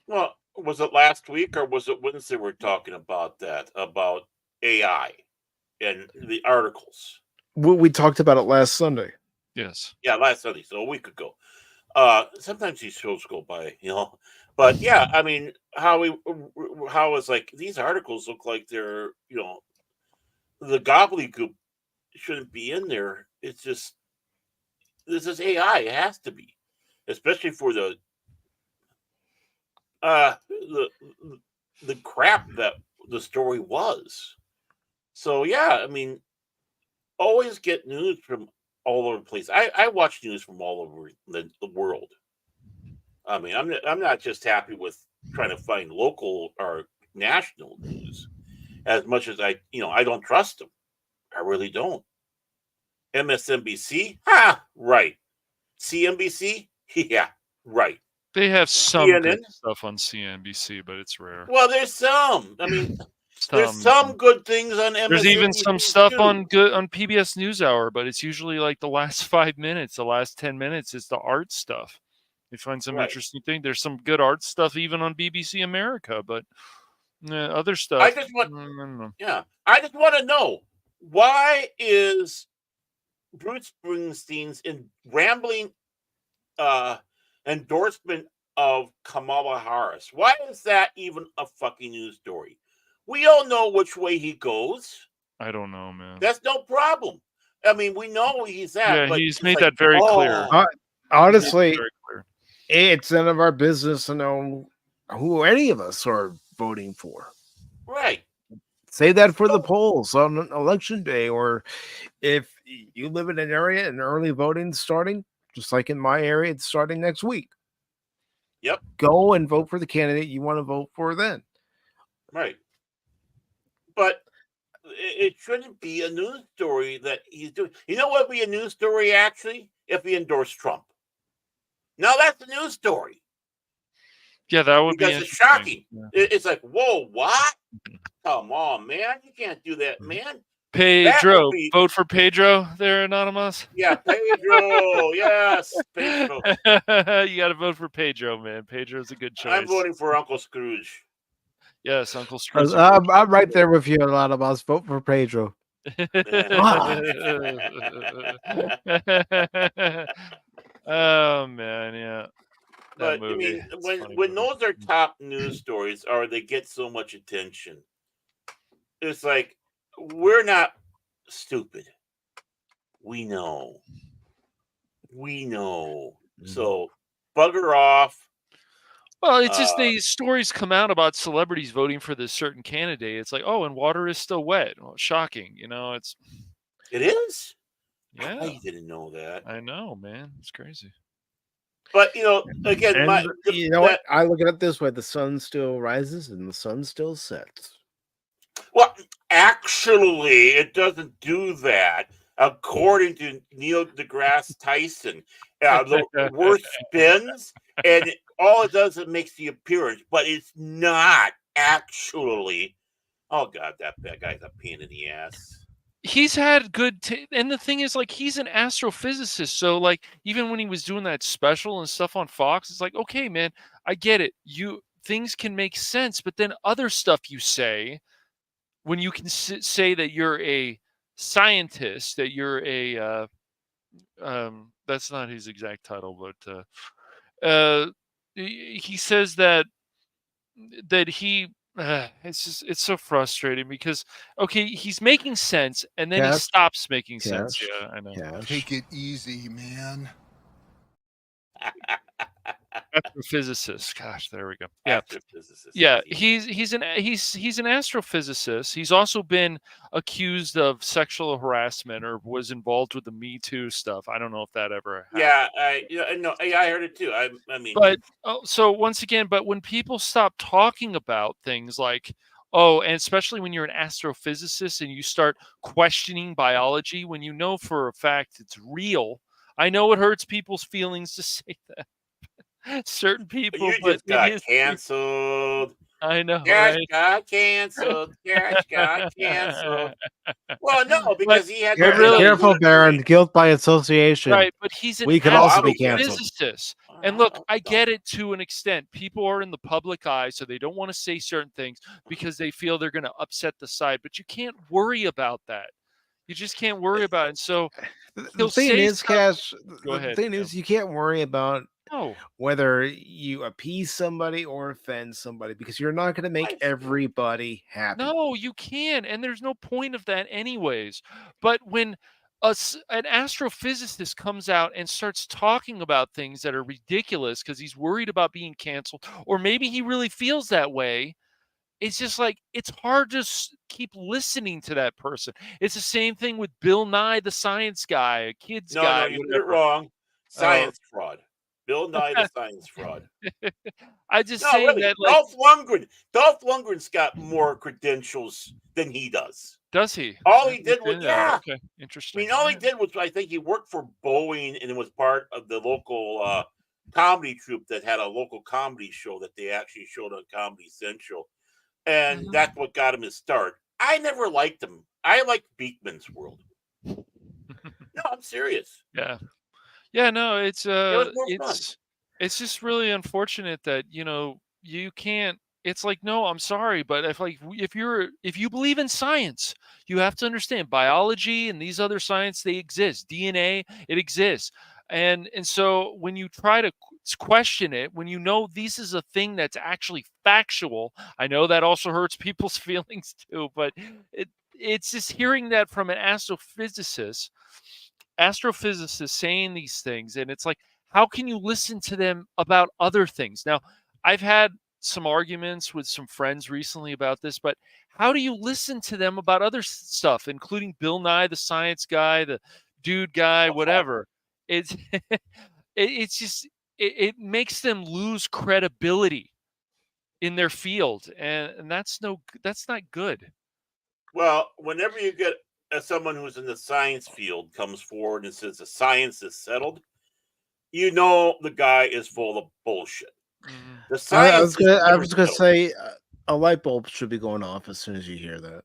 Well, was it last week or was it Wednesday we're talking about that, about AI and the articles? We talked about it last Sunday. Yes. Yeah, last Sunday, so a week ago. Sometimes these shows go by, but yeah, I mean, how is like these articles look like they're, the gobbledygook shouldn't be in there. It's just, this is AI. It has to be, especially for the crap that the story was. So yeah, I mean, always get news from all over the place. I watch news from all over the world. I mean, I'm not just happy with trying to find local or national news as much as I don't trust them. I really don't. MSNBC, right. CNBC, yeah, right. They have some CNN? good stuff on CNBC, but it's rare. Well, there's some. I mean, there's some good things on MSNBC. There's even some stuff too. on PBS NewsHour, but it's usually like the last 5 minutes, the last 10 minutes is the art stuff. You find some interesting thing. There's some good art stuff even on BBC America, but other stuff. I just want to know, why is Bruce Springsteen's rambling endorsement of Kamala Harris, why is that even a fucking news story? We all know which way he goes. I don't know, man. That's no problem. I mean, we know where he's at. Yeah, but he's made that very clear. Honestly, it's none of our business to know who any of us are voting for. Right. Say that for the polls on election day, or if you live in an area and early voting starting, just like in my area, it's starting next week. Yep. Go and vote for the candidate you want to vote for then. Right. But it shouldn't be a news story that he's doing. You know what would be a news story, actually? If he endorsed Trump. Now that's a news story. Yeah, that would be because it's shocking. Yeah. It's like, whoa, what? Come on, man. You can't do that, man. Pedro. Vote for Pedro there, Anonymous. Yeah, Pedro. Yes, Pedro. You got to vote for Pedro, man. Pedro's a good choice. I'm voting for Uncle Scrooge. Yes, Uncle Scrooge. I'm right there with you, Anonymous. Vote for Pedro. Oh, man, yeah. But I mean, when those are top news stories or they get so much attention, it's like, we're not stupid. We know. So bugger off. Well, it's just these stories come out about celebrities voting for this certain candidate. It's like, oh, and water is still wet. Well, shocking, It is. Yeah, I didn't know that. I know, man. It's crazy. But again, what? I look at it this way: the sun still rises and the sun still sets. Well, actually, it doesn't do that. According to Neil deGrasse Tyson, the Earth spins, and all it does is makes the appearance, but it's not actually. Oh God, that guy's a pain in the ass. He's had good, and the thing is, like, he's an astrophysicist, so like, even when he was doing that special and stuff on Fox, it's like, okay, man, I get it. Things can make sense, but then other stuff you say, when you can say that you're a scientist, that you're a that's not his exact title, but he says that he It's so frustrating because okay, he's making sense and then he Cash, stops making sense. cash, Yeah, I know. cash. Take it easy, man. Astrophysicist. Gosh, there we go. Yeah. Astrophysicist. Yeah, Easy. he's an astrophysicist. He's also been accused of sexual harassment or was involved with the Me Too stuff. I don't know if that ever happened. I heard it too. I mean, But so once again, but when people stop talking about things like, oh, and especially when you're an astrophysicist and you start questioning biology when you know for a fact it's real, I know it hurts people's feelings to say that. Certain people, you but just it got is. canceled. I know, Cash right? got canceled. Cash got canceled. Well, no, But because he had but really, Careful, Baron. Guilt by association. right? But he's an We could Oh, also I be don't get it. canceled. astrophysicist. And look, I No. get it to an extent. People are in the public eye, so they don't want to say certain things because they feel they're going to upset the side. But you can't worry about that. You just can't worry about it. And so The he'll thing say is, stuff. Cash, Go the ahead. thing is, you can't worry about No, whether you appease somebody or offend somebody because you're not going to make Right. everybody happy. no, you can, and there's no point of that, anyways. But when an astrophysicist comes out and starts talking about things that are ridiculous because he's worried about being canceled, or maybe he really feels that way, it's just like it's hard to keep listening to that person. It's the same thing with Bill Nye, the science guy, a kids No, guy, you said it whatever. wrong. Oh, Science fraud. Bill Nye the science fraud. I just No, saying really. that, like, Dolph Lundgren's got more credentials than he does. does he? All I he did was, didn't know that. yeah. Okay, I interesting. mean, all he did was, I think he worked for Boeing and it was part of the local comedy troupe that had a local comedy show that they actually showed on Comedy Central. And Mhm. that's what got him his start. I never liked him. I liked Beekman's World. No, I'm serious. Yeah. Yeah, no, It was more fun. it's just really unfortunate that, you can't it's like, no, I'm sorry, but if you believe in science, you have to understand biology and these other science, they exist. DNA, it exists. And so when you try to question it, when you know this is a thing that's actually factual, I know that also hurts people's feelings too, but it's just hearing that from an astrophysicists saying these things, and it's like, how can you listen to them about other things? Now, I've had some arguments with some friends recently about this, but how do you listen to them about other stuff, including Bill Nye the science guy, the dude guy, whatever? It's it's just it makes them lose credibility in their field, and that's not good. Well, whenever you get someone who's in the science field comes forward and says the science is settled, you know the guy is full of bullshit. Mhm. The I science is I never was gonna settled. say a light bulb should be going off as soon as you hear that.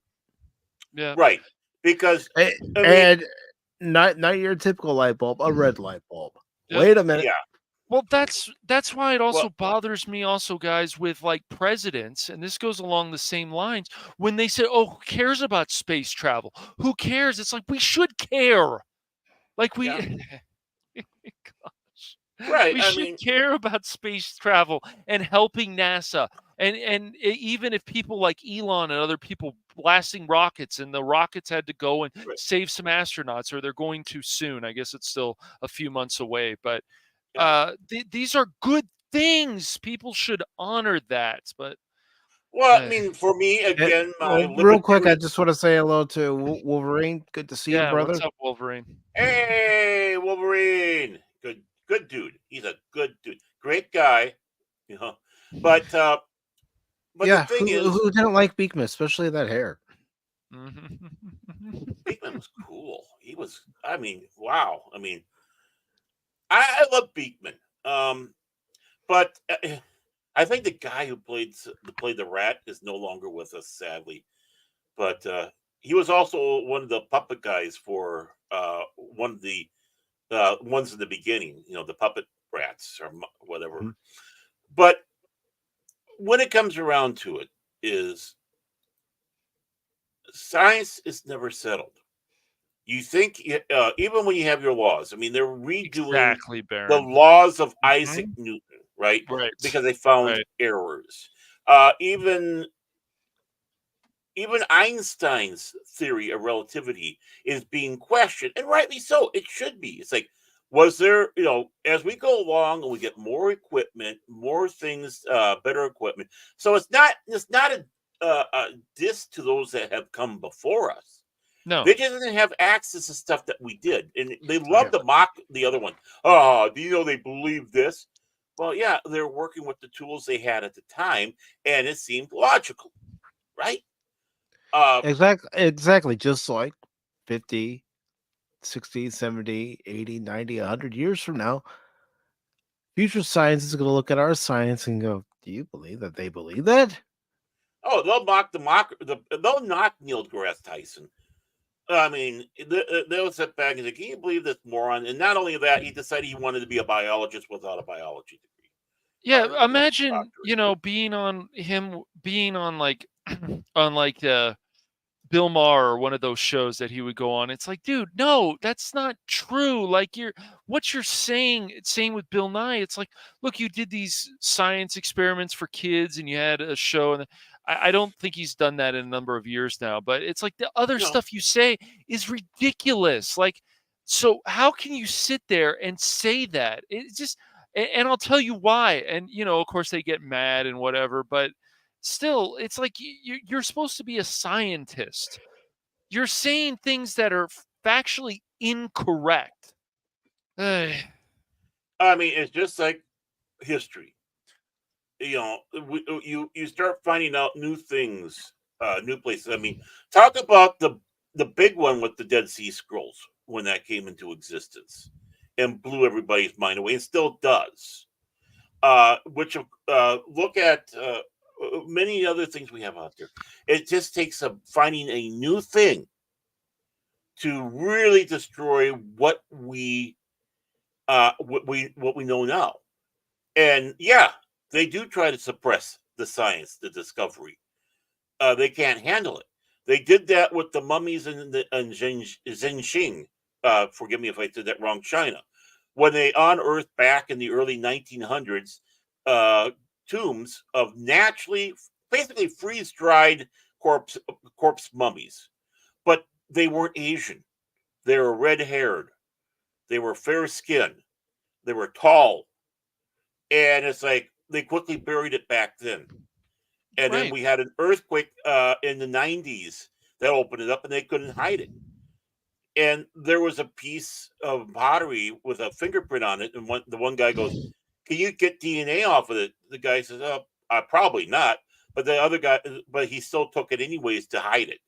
Yeah. Right. Because, I mean, And not your typical light bulb, a red light bulb. Yeah. Wait a minute. yeah. Well, that's why it also Well, bothers me also, guys, with like presidents, and this goes along the same lines, when they say, "Oh, who cares about space travel? Who cares?" It's like we should care. Like we yeah. gosh. Right. We I should mean, care about space travel and helping NASA. And even if people like Elon and other people blasting rockets and the rockets had to go and right. save some astronauts, or they're going to soon. I guess it's still a few months away, but Yeah. these are good things. People should honor that. But Well, I mean, for me, Eh, again, my well, real quick, I libertarian. just want to say hello to Wolverine. Good to see you, yeah, what's brother. up, Wolverine? Hey, Wolverine. Good dude. He's a good dude. Great guy. You know. But Yeah, the thing is, who didn't like Beekman, especially that hair? Beekman was cool. He was, I mean, wow. I mean, I love Beekman. But I think the guy who played the rat is no longer with us, sadly. But he was also one of the puppet guys for one of the ones in the beginning. You know, the puppet rats or whatever. Mhm. But when it comes around to it, is science is never settled. You think even when you have your laws, I mean, they're redoing Exactly, the Baron. laws of Mhm. Isaac Newton, right? Right, Because they found right. errors. Even even Einstein's theory of relativity is being questioned, and rightly so. It should be. It's like, was there, as we go along and we get more equipment, more things, better equipment. So it's not a diss to those that have come before us. No, They just didn't have access to stuff that we did, and they love to mock the other one. Oh, do you know they believe this? Well, yeah, they're working with the tools they had at the time, and it seemed logical, right? Exactly. Just like 50, 60, 70, 80, 90, 100 years from now, future science is going to look at our science and go, do you believe that they believe that? Oh, they'll they'll knock Neil deGrasse Tyson. I mean, they'll sit back and say, "Can you believe this moron?" And not only that, he decided he wanted to be a biologist without a biology degree. yeah. Imagine, being on like on like Bill Maher or one of those shows that he would go on. It's like, dude, no, that's not true. Like what you're saying with Bill Nye, it's like, look, you did these science experiments for kids and you had a show, and I don't think he's done that in a number of years now, but it's like the other stuff you say is ridiculous. Like, so how can you sit there and say that? It's just, and I'll tell you why. And, of course they get mad and whatever, but still, it's like you're supposed to be a scientist. You're saying things that are factually incorrect. I mean, it's just like history. You start finding out new things, new places. I mean, talk about the big one with the Dead Sea Scrolls when that came into existence and blew everybody's mind away, and still does. Look at many other things we have out there. It just takes finding a new thing to really destroy what we know now. And yeah, they do try to suppress the science, the discovery. They can't handle it. They did that with the mummies in Xinjiang. Forgive me if I said that wrong. China, when they unearthed back in the early 1900s tombs of naturally, basically freeze-dried corpse mummies, but they weren't Asian. They were red-haired. They were fair-skinned. They were tall, and it's like they quickly buried it back then. And then we had an earthquake in the 90s that opened it up, and they couldn't hide it. And there was a piece of pottery with a fingerprint on it, and the one guy goes, "Can you get DNA off of it?" The guy says, "Probably not." But the other guy, but he still took it anyways to hide it,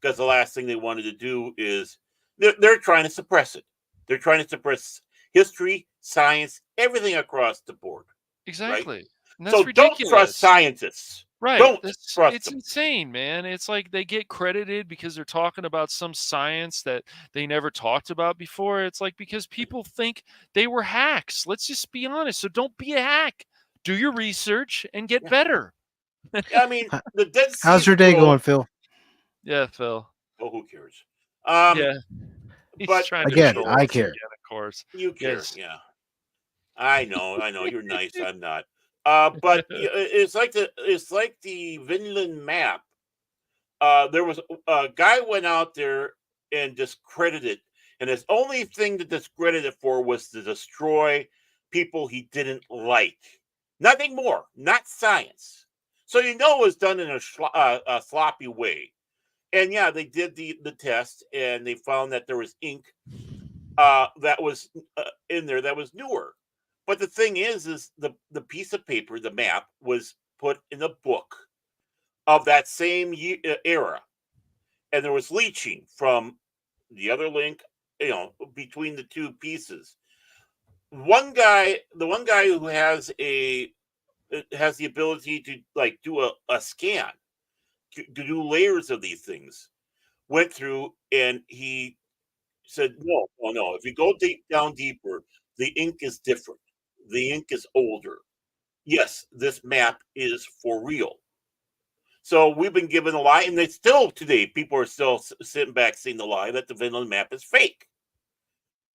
because the last thing they wanted to do is they're trying to suppress it. They're trying to suppress history, science, everything across the board. Exactly. Right? And that's So ridiculous. don't trust scientists. Right. Don't trust It's them. insane, man. It's like they get credited because they're talking about some science that they never talked about before. It's like because people think they were hacks. Let's just be honest. So don't be a hack. Do your research and get better. I mean, the Dead Sea How's your day Scroll- going, Phil? Yeah, Phil. Oh, who cares? Yeah. He's but trying to Again, troll I us care. again, of course. You care, Yes. yeah. I know. You're nice. I'm not. But it's like the Vinland map. There was a guy went out there and discredited, and his only thing to discredit it for was to destroy people he didn't like. Nothing more. Not science. So it was done in a sloppy way. And yeah, they did the test, and they found that there was ink that was in there that was newer. But the thing is the piece of paper, the map, was put in a book of that same era, and there was leaching from the other link, between the two pieces. The one guy who has the ability to like do a scan, to do layers of these things, went through and he said, no. If you go down deeper, the ink is different. The ink is older. Yes, this map is for real. So we've been given a lie, and today, people are still sitting back seeing the lie that the Vinland map is fake.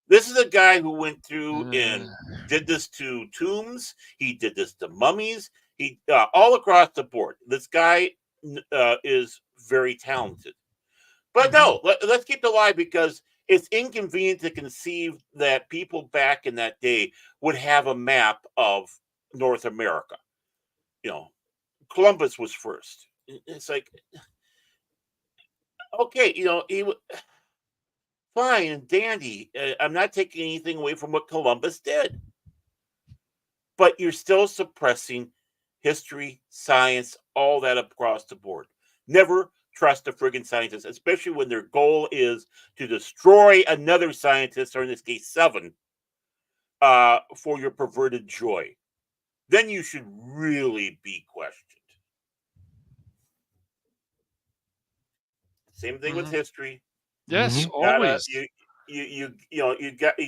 This is a guy who went through and did this to tombs. He did this to mummies. He all across the board. This guy is very talented. But no, let's keep it alive because it's inconvenient to conceive that people back in that day would have a map of North America. Columbus was first. It's like, okay, fine and dandy. I'm not taking anything away from what Columbus did. But you're still suppressing history, science, all that across the board. Never trust a friggin' scientist, especially when their goal is to destroy another scientist, or in this case, 7, for your perverted joy. Then you should really be questioned. Same thing with history. Yes, always. You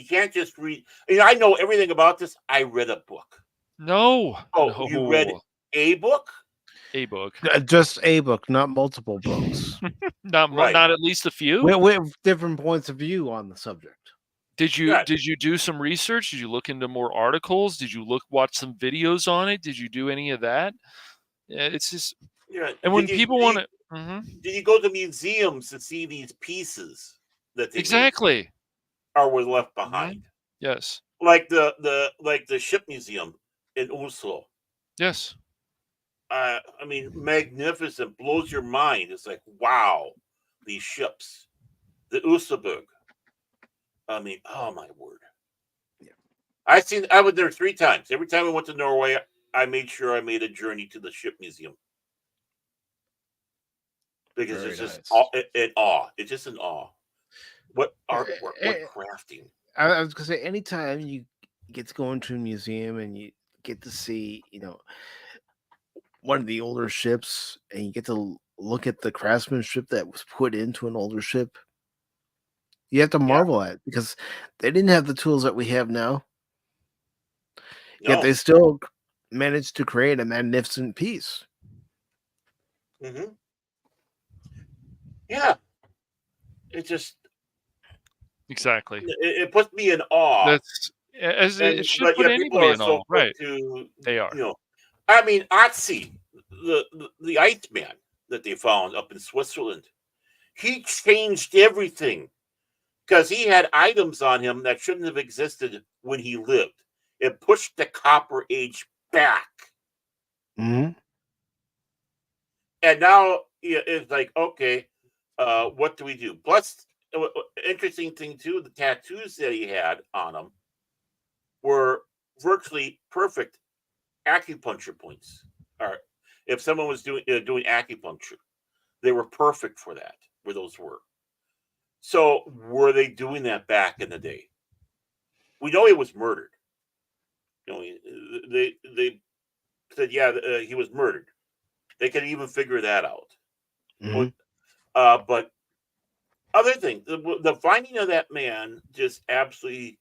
can't just read. I know everything about this. I read a book. No. Oh, you read a book? A book. Just a book, not multiple books. Not at least a few? We have different points of view on the subject. Did you do some research? Did you look into more articles? Did you watch some videos on it? Did you do any of that? Yeah, it's just and when people want to Did you go to museums to see these pieces that they exactly or was left behind? Yes. Like the ship museum in Oslo. Yes. I mean, magnificent, blows your mind. It's like, wow, these ships. The Usaberg. I mean, oh my word. Yeah. I was there 3 times. Every time I went to Norway, I made sure I made a journey to the ship museum. Because Very it's just nice. in awe. It's just in awe. What artwork, what crafting. I was going to say, anytime you get to go into a museum and you get to see, one of the older ships, and you get to look at the craftsmanship that was put into an older ship, you have to marvel at it because they didn't have the tools that we have now. Yet they still managed to create a magnificent piece. Mm-hmm. Yeah. It just exactly. It puts me in awe. That's as it should put anybody in awe, right? They are. I mean, Otzi, the Iceman that they found up in Switzerland, he changed everything because he had items on him that shouldn't have existed when he lived. It pushed the Copper Age back. Mm-hmm. And now it's like, okay, what do we do? Plus, interesting thing too, the tattoos that he had on him were virtually perfect acupuncture points. Or if someone was doing acupuncture, they were perfect for that. Where those were. So were they doing that back in the day? We know he was murdered. They said, he was murdered. They could even figure that out. Mm-hmm. But other thing, the finding of that man just absolutely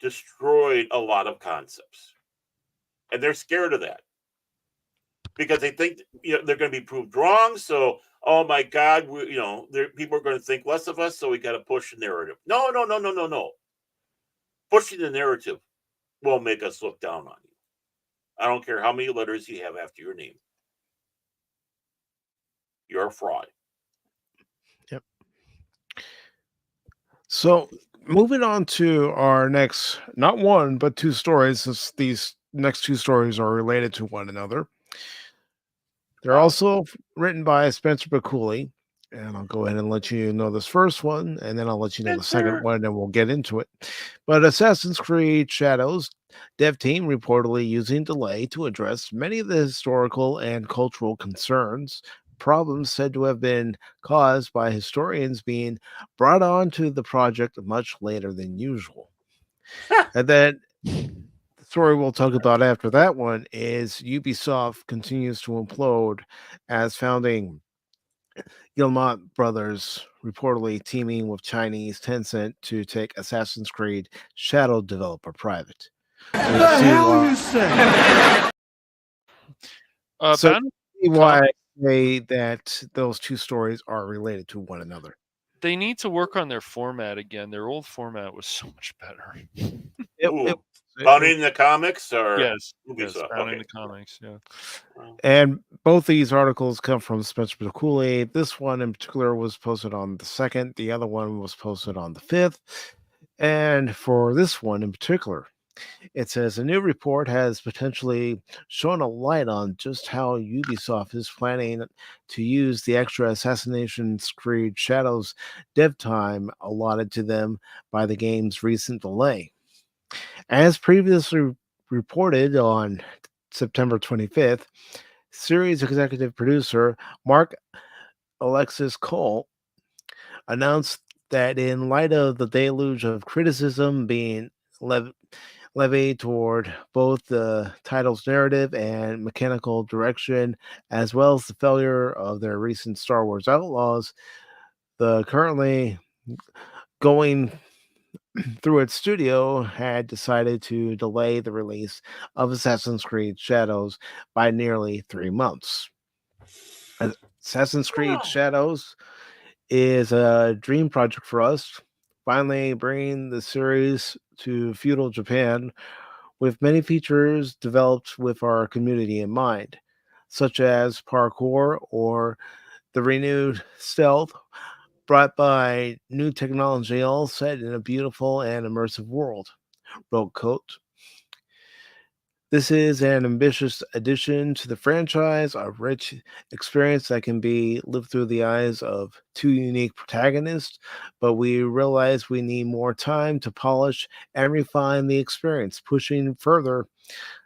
destroyed a lot of concepts. And they're scared of that because they think they're going to be proved wrong. So, oh my God, people are going to think less of us. So we got to push the narrative. No. Pushing the narrative will make us look down on you. I don't care how many letters you have after your name. You're a fraud. Yep. So moving on to our next, not one, but 2 stories, since these next 2 stories are related to one another. They're also written by Spencer Bacouli, and I'll go ahead and let you know this first one, and then I'll let you know the second one, and we'll get into it. But Assassin's Creed Shadows dev team reportedly using delay to address many of the historical and cultural problems said to have been caused by historians being brought on to the project much later than usual. And then the story we'll talk about after that one is Ubisoft continues to implode as founding Guillemot brothers reportedly teaming with Chinese Tencent to take Assassin's Creed Shadow developer private. What the hell you say? So why I say that those 2 stories are related to one another. They need to work on their format again. Their old format was so much better. It was Found in the comics or Yes, Ubisoft? found Okay. in the comics. Yeah. And both these articles come from Spencer the Kool-Aid. This one in particular was posted on the 2nd. The other one was posted on the 5th. And for this one in particular, it says a new report has potentially shown a light on just how Ubisoft is planning to use the extra Assassination Creed Shadows dev time allotted to them by the game's recent delay. As previously reported on September 25th, series executive producer Mark Alexis Cole announced that in light of the deluge of criticism being levied toward both the title's narrative and mechanical direction, as well as the failure of their recent Star Wars Outlaws, the currently going through its studio had decided to delay the release of Assassin's Creed Shadows by nearly 3 months. Assassin's Creed Shadows is a dream project for us, finally bringing the series to feudal Japan with many features developed with our community in mind, such as parkour or the renewed stealth brought by new technology, all set in a beautiful and immersive world, wrote Coates. This is an ambitious addition to the franchise, a rich experience that can be lived through the eyes of two unique protagonists, but we realize we need more time to polish and refine the experience, pushing further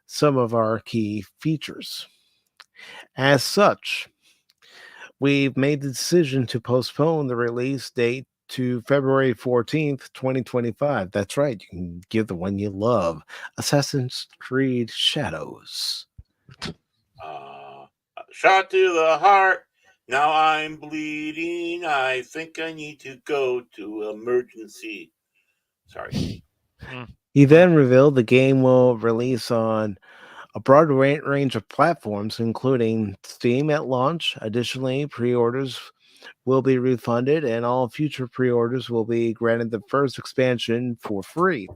some of our key features. As such, we've made the decision to postpone the release date to February 14th, 2025. That's right, you can give the one you love, Assassin's Creed Shadows. Shot to the heart. Now I'm bleeding. I think I need to go to emergency. Sorry. He then revealed the game will release on a broad range of platforms, including Steam at launch. Additionally, pre-orders will be refunded, and all future pre-orders will be granted the first expansion for free.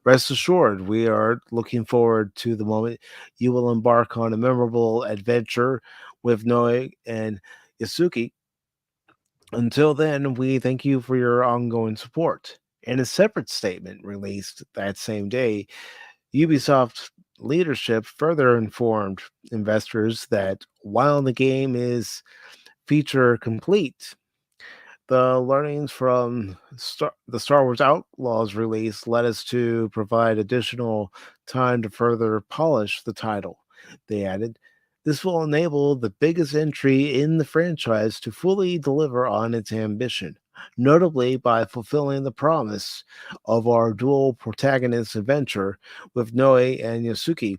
Rest assured, we are looking forward to the moment you will embark on a memorable adventure with Noe and Yasuki. Until then, we thank you for your ongoing support. In a separate statement released that same day, Ubisoft leadership further informed investors that while the game is feature complete, the learnings from the Star Wars Outlaws release led us to provide additional time to further polish the title. They added, this will enable the biggest entry in the franchise to fully deliver on its ambition, notably by fulfilling the promise of our dual protagonist adventure with Noe and Yasuki,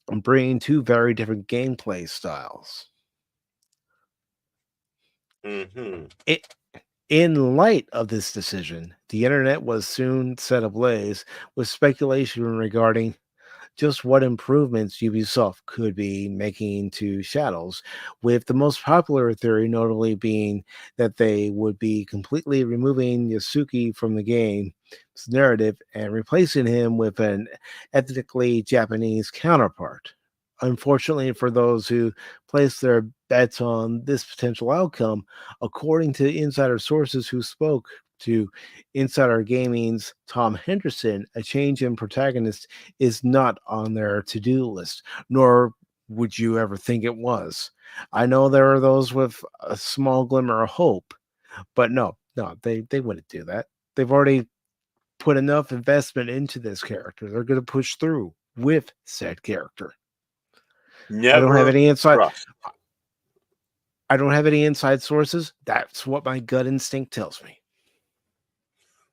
and bringing two very different gameplay styles. In light of this decision, the internet was soon set ablaze with speculation regarding just what improvements Ubisoft could be making to Shadows, with the most popular theory notably being that they would be completely removing Yasuki from the game's narrative and replacing him with an ethnically Japanese counterpart. Unfortunately, for those who place their bets on this potential outcome, according to insider sources who spoke to Insider Gaming's Tom Henderson, a change in protagonist is not on their to-do list, nor would you ever think it was. I know there are those with a small glimmer of hope, but no, they wouldn't do that. They've already put enough investment into this character. They're going to push through with said character. I don't have any inside. I don't have any inside sources. That's what my gut instinct tells me.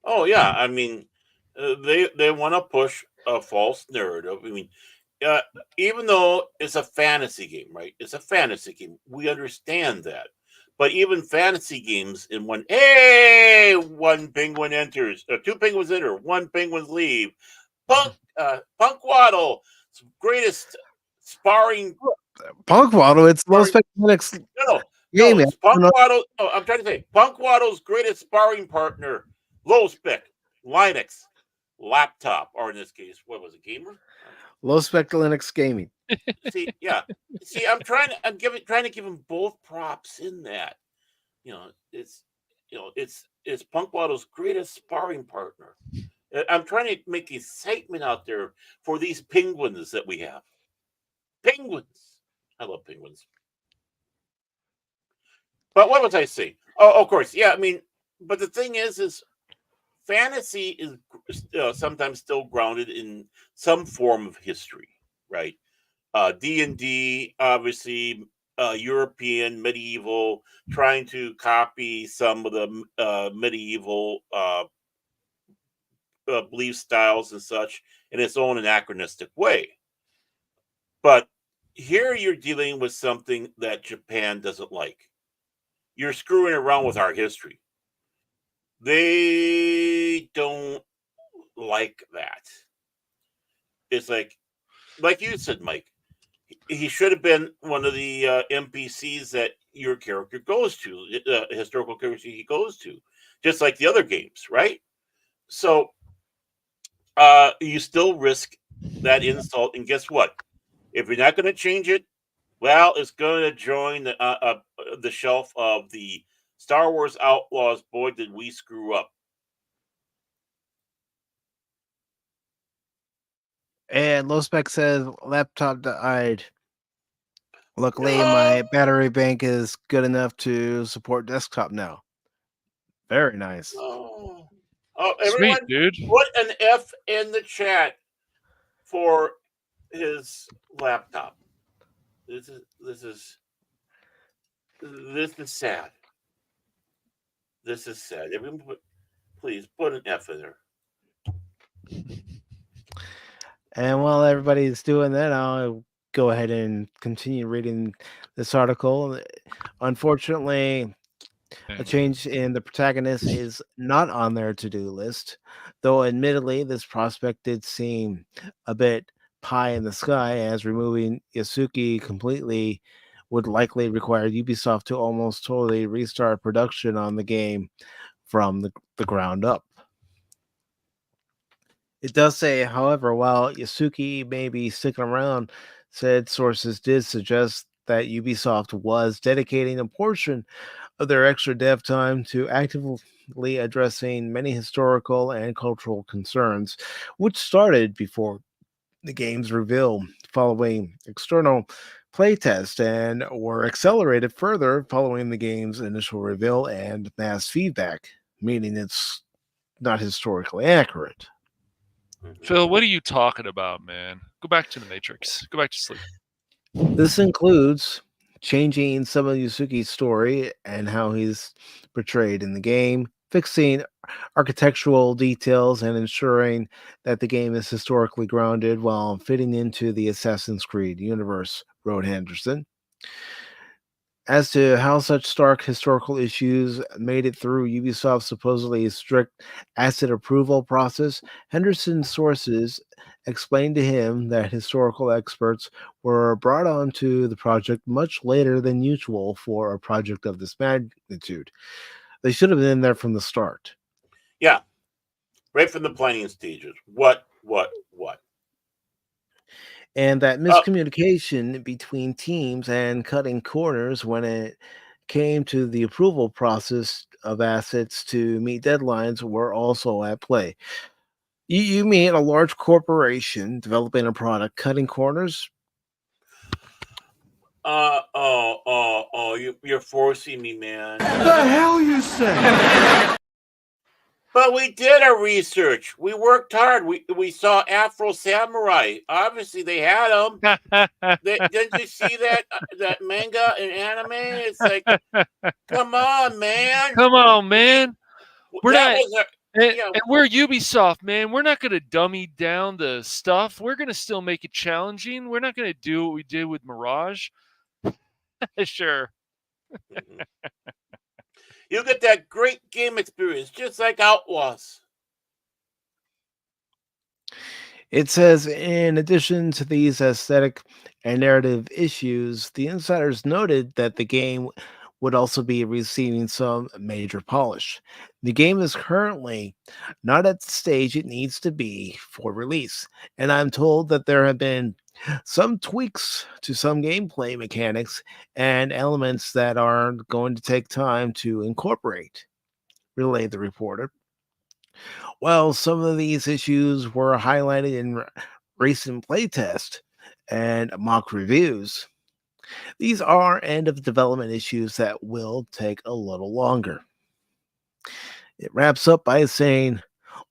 Oh yeah, I mean, they want to push a false narrative. I mean, even though it's a fantasy game, right? It's a fantasy game. We understand that, but even fantasy games in one penguin enters, two penguins enter, one penguins leave. Punk Waddle, greatest sparring. Punk Waddle, it's the most fantastic game. It's Punk Waddle. No, I'm trying to say Punk Waddle's greatest sparring partner, Low Spec, Linux. laptop, or in this case, what was it, gamer? Low spec Linux gaming. See, yeah. See, trying to give him both props in that. You know, it's Punk Waddle's greatest sparring partner. I'm trying to make excitement out there for these penguins that we have. Penguins. I love penguins. But what was I saying? Oh, of course, yeah. I mean, but the thing is fantasy is sometimes still grounded in some form of history, right? D&D, obviously, European, medieval, trying to copy some of the medieval belief styles and such in its own anachronistic way. But here you're dealing with something that Japan doesn't like. You're screwing around with our history. They don't like that. It's like you said, Mike, he should have been one of the NPCs that your character goes to, historical character he goes to, just like the other games, right? So you still risk that insult, and guess what? If you're not going to change it, well, it's going to join the shelf of the Star Wars Outlaws. Boy, did we screw up! And low spec says laptop died. Luckily, No! my battery bank is good enough to support desktop now. Very nice. Oh, everyone, Sweet, dude. put an F in the chat for his laptop. This is sad. This is sad. Everyone, please put an F in there. And while everybody's doing that, I'll go ahead and continue reading this article. Unfortunately, a change in the protagonist is not on their to-do list, though admittedly this prospect did seem a bit pie in the sky, as removing Yasuki completely would likely require Ubisoft to almost totally restart production on the game from the ground up. It does say, however, while Yasuki may be sticking around, said sources did suggest that Ubisoft was dedicating a portion of their extra dev time to actively addressing many historical and cultural concerns, which started before the game's reveal following external playtest and were accelerated further following the game's initial reveal and mass feedback, meaning it's not historically accurate. Phil, what are you talking about, man? Go back to the Matrix. Go back to sleep. This includes changing some of Yusuke's story and how he's portrayed in the game, fixing architectural details, and ensuring that the game is historically grounded while fitting into the Assassin's Creed universe, wrote Henderson. As to how such stark historical issues made it through Ubisoft's supposedly strict asset approval process, Henderson's sources explained to him that historical experts were brought onto the project much later than usual for a project of this magnitude. They should have been there from the start. Yeah, right from the planning stages. What? And that miscommunication between teams and cutting corners when it came to the approval process of assets to meet deadlines were also at play. You mean a large corporation developing a product cutting corners? You're forcing me, man. What the hell you say? But we did our research. We worked hard. We saw Afro Samurai. Obviously, they had them. Didn't you see that manga and anime? It's like, come on, man. Come on, man. We're That not. was And we're Ubisoft, man. We're not going to dummy down the stuff. We're going to still make it challenging. We're not going to do what we did with Mirage. Sure. You get that great game experience, just like Outlaws. It says, in addition to these aesthetic and narrative issues, the insiders noted that the game would also be receiving some major polish. The game is currently not at the stage it needs to be for release, and I'm told that there have been some tweaks to some gameplay mechanics and elements that are going to take time to incorporate, relayed the reporter. Well, some of these issues were highlighted in recent playtest and mock reviews. These are end of development issues that will take a little longer. It wraps up by saying,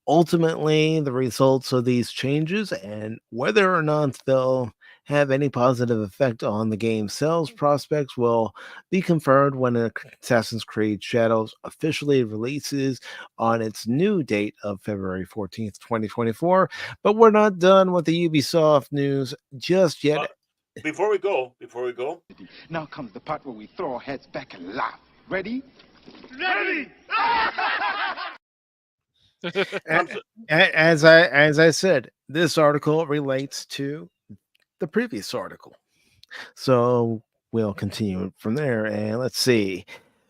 ultimately, the results of these changes and whether or not they'll have any positive effect on the game's sales prospects will be confirmed when Assassin's Creed Shadows officially releases on its new date of February 14th, 2024. But we're not done with the Ubisoft news just yet. Before we go, Now comes the part where we throw our heads back and laugh. Ready? Ready! As I said, this article relates to the previous article. So we'll continue from there. And let's see.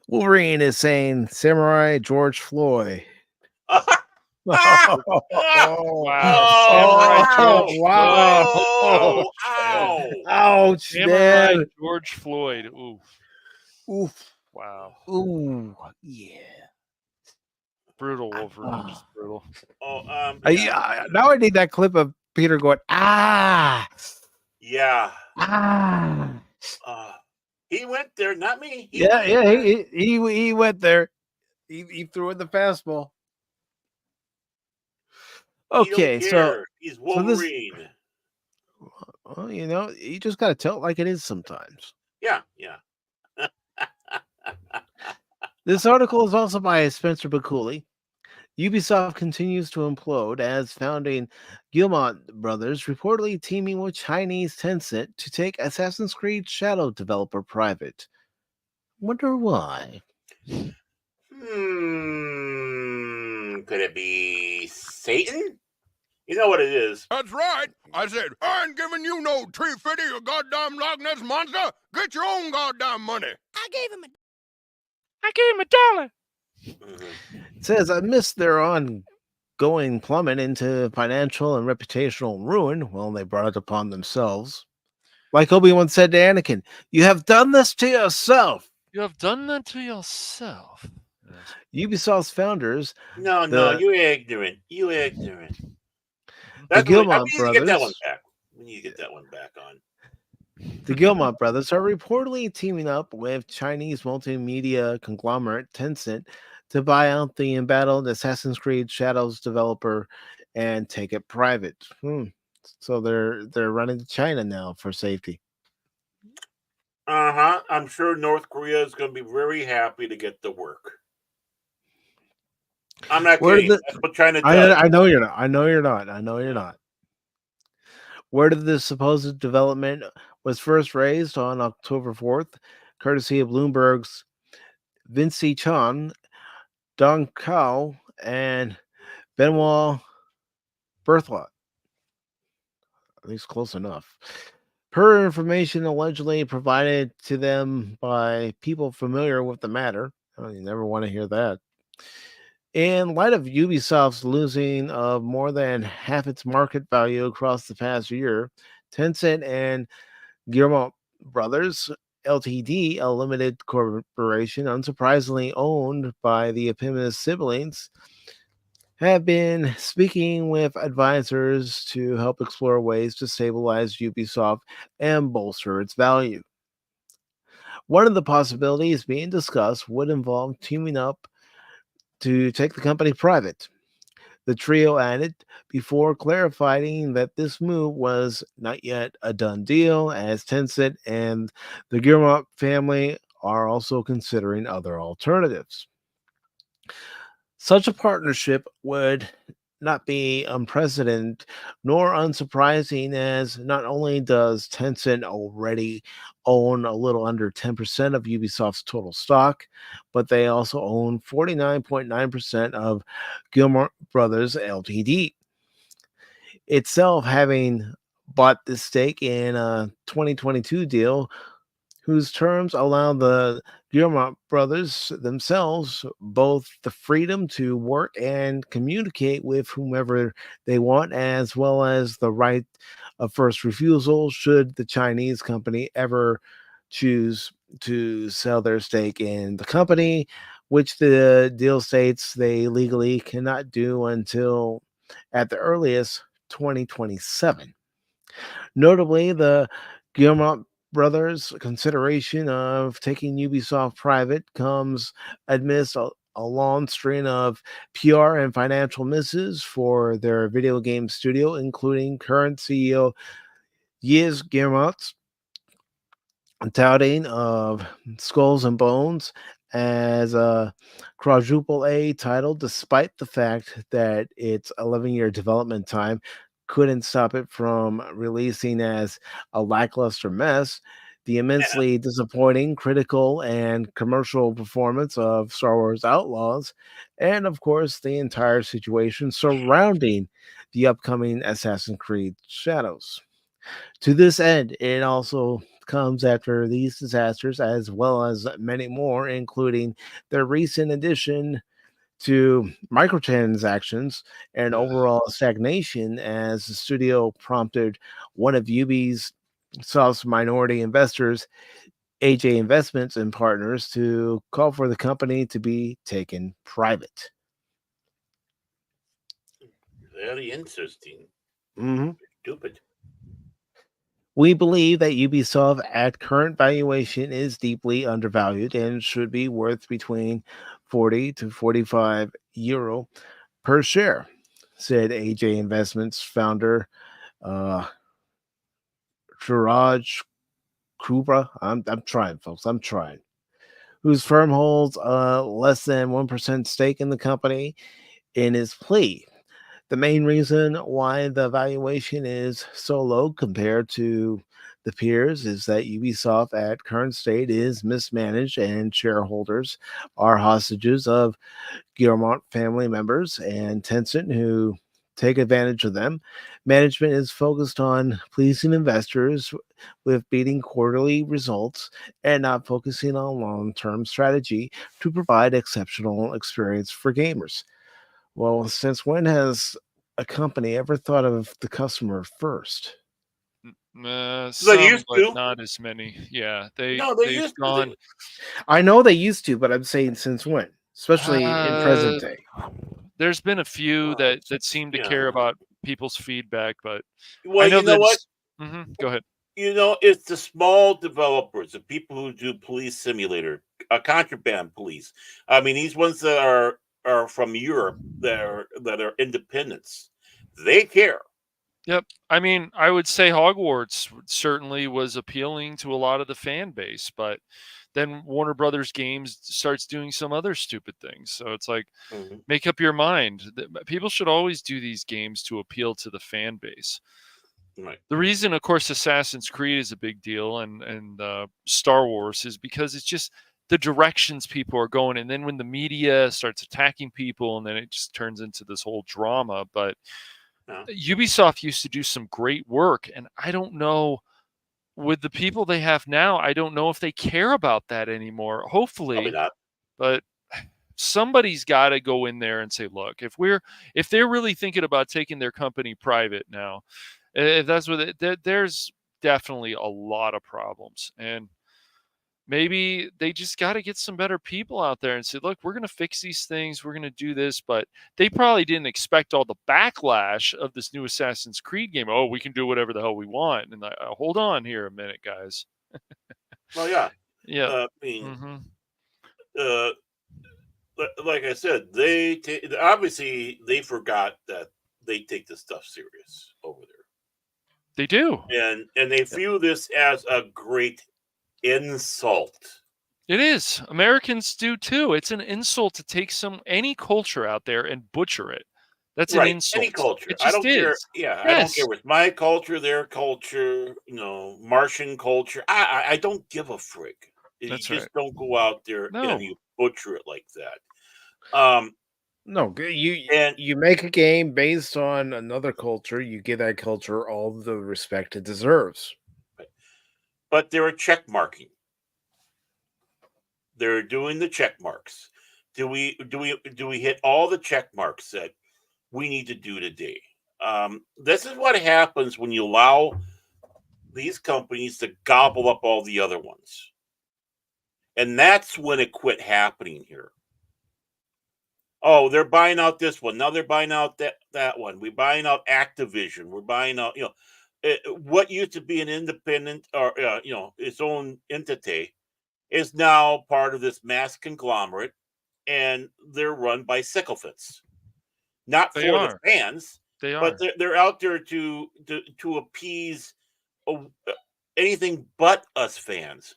Wolverine is saying Samurai George Floyd. Wow. Samurai George wow. Oh, ow. Ouch, Samurai man. George Floyd. Oof. Oof. Wow. Ooh, yeah. Brutal Wolverine. Just brutal. Oh, Now I need that clip of Peter going, ah. yeah. Ah. He went there, not me. He went there. He threw in the fastball. Okay, so he's Wolverine. Well, you just got to tell it like it is sometimes. Yeah. This article is also by Spencer Bakuli. Ubisoft continues to implode as founding Guillemot brothers reportedly teaming with Chinese Tencent to take Assassin's Creed Shadow developer private. Wonder why? Could it be Satan? You know what it is. That's right. I said, I ain't giving you no tree fitty, you goddamn Loch Ness monster. Get your own goddamn money. I gave him $1. It says, amidst their ongoing plummet into financial and reputational ruin, well, they brought it upon themselves. Like Obi-Wan said to Anakin, you have done this to yourself. You have done that to yourself. Ubisoft's founders. No, you're ignorant. The Guillemot we need to get that one brothers. back. We need to get that one back on. The Guillemot brothers are reportedly teaming up with Chinese multimedia conglomerate Tencent to buy out the embattled Assassin's Creed Shadows developer and take it private. So they're running to China now for safety. I'm sure North Korea is going to be very happy to get the work. I'm not kidding. That's what China does. I know you're not. Word of this supposed development was first raised on October 4th, courtesy of Bloomberg's Vinci Chan, Dong Kao, and Benoit Berthelot. At least close enough. Per information allegedly provided to them by people familiar with the matter. Oh, you never want to hear that. In light of Ubisoft's losing of more than half its market value across the past year, Tencent and Guillemot Brothers Ltd, a limited corporation unsurprisingly owned by the eponymous siblings, have been speaking with advisors to help explore ways to stabilize Ubisoft and bolster its value. One of the possibilities being discussed would involve teaming up to take the company private. The trio added, before clarifying that this move was not yet a done deal, as Tencent and the Guillemot family are also considering other alternatives. Such a partnership would not be unprecedented nor unsurprising, as not only does Tencent already own a little under 10% of Ubisoft's total stock, but they also own 49.9% of Guillemot Brothers Ltd. Itself, having bought this stake in a 2022 deal whose terms allow the Guillemot brothers themselves both the freedom to work and communicate with whomever they want, as well as the right of first refusal should the Chinese company ever choose to sell their stake in the company, which the deal states they legally cannot do until at the earliest 2027. Notably, the Guillemot brothers' consideration of taking Ubisoft private comes amidst a long string of PR and financial misses for their video game studio, including current CEO Yves Guillemot's touting of Skulls and Bones as a quadruple A title, despite the fact that its 11-year development time couldn't stop it from releasing as a lackluster mess. The immensely disappointing critical and commercial performance of Star Wars Outlaws, and of course, the entire situation surrounding the upcoming Assassin's Creed Shadows. To this end, it also comes after these disasters, as well as many more, including their recent addition to microtransactions and overall stagnation, as the studio prompted one of Ubisoft's minority investors, AJ Investments and Partners, to call for the company to be taken private. Very interesting. Mhm. Stupid. We believe that Ubisoft at current valuation is deeply undervalued and should be worth between 40 to 45 euro per share, said AJ Investments founder uh, Shiraj Kubra. I'm trying, folks. I'm trying. Whose firm holds less than 1% stake in the company. In his plea, the main reason why the valuation is so low compared to the peers is that Ubisoft at current state is mismanaged and shareholders are hostages of Guillemot family members and Tencent who take advantage of them. Management is focused on pleasing investors with beating quarterly results and not focusing on long-term strategy to provide exceptional experience for gamers. Well, since when has a company ever thought of the customer first? They Some, used but to. not as many. Yeah, No, they they've used to. gone. I know they used to, but I'm saying since when? Especially in present Uh, day. there's been a few that seem to care Yeah. about people's feedback, but I Well, know you know that what? it's. Go ahead. It's the small developers, the people who do police simulator, contraband police. I mean, these ones that are from Europe that are independents. They care. Yep. I mean, I would say Hogwarts certainly was appealing to a lot of the fan base, but then Warner Brothers Games starts doing some other stupid things. So it's like, Mhm. make up your mind. People should always do these games to appeal to the fan base. Right. The reason, of course, Assassin's Creed is a big deal and Star Wars is because it's just the directions people are going. And then when the media starts attacking people, and then it just turns into this whole drama. But No, Ubisoft used to do some great work, and I don't know with the people they have now. I don't know if they care about that anymore. probably Hopefully, not. but somebody's got to go in there and say, look, if they're really thinking about taking their company private now, if that's what there's definitely a lot of problems, and maybe they just got to get some better people out there and say, look, we're going to fix these things, we're going to do this. But they probably didn't expect all the backlash of this new Assassin's Creed game. Oh, we can do whatever the hell we want. And hold on here a minute, guys. Well, yeah. Yeah. I mean, Hmm. uh, like I said, obviously they forgot that they take this stuff serious over They do. there, and they view this as a great insult. It is. Americans do too. It's an insult to take any culture out there and butcher it. That's an Right. Any insult. culture. It I just don't care. is. Yeah, I don't care Yes. with my culture, their culture, Martian culture. I don't give a frig. You That's right. just don't go out there and No. you butcher it like that. No, And you make a game based on another culture, you give that culture all the respect it deserves. but they're a check marking. They're doing the check marks. Do we hit all the check marks that we need to do today? This is what happens when you allow these companies to gobble up all the other ones. And that's when it quit happening here. Oh, they're buying out this one. Now they're buying out that one. We're buying out Activision. We're buying out, what used to be an independent or, its own entity is now part of this mass conglomerate, and they're run by sycophants. Not They for are. the fans, They but are. they're out there to appease anything but us fans.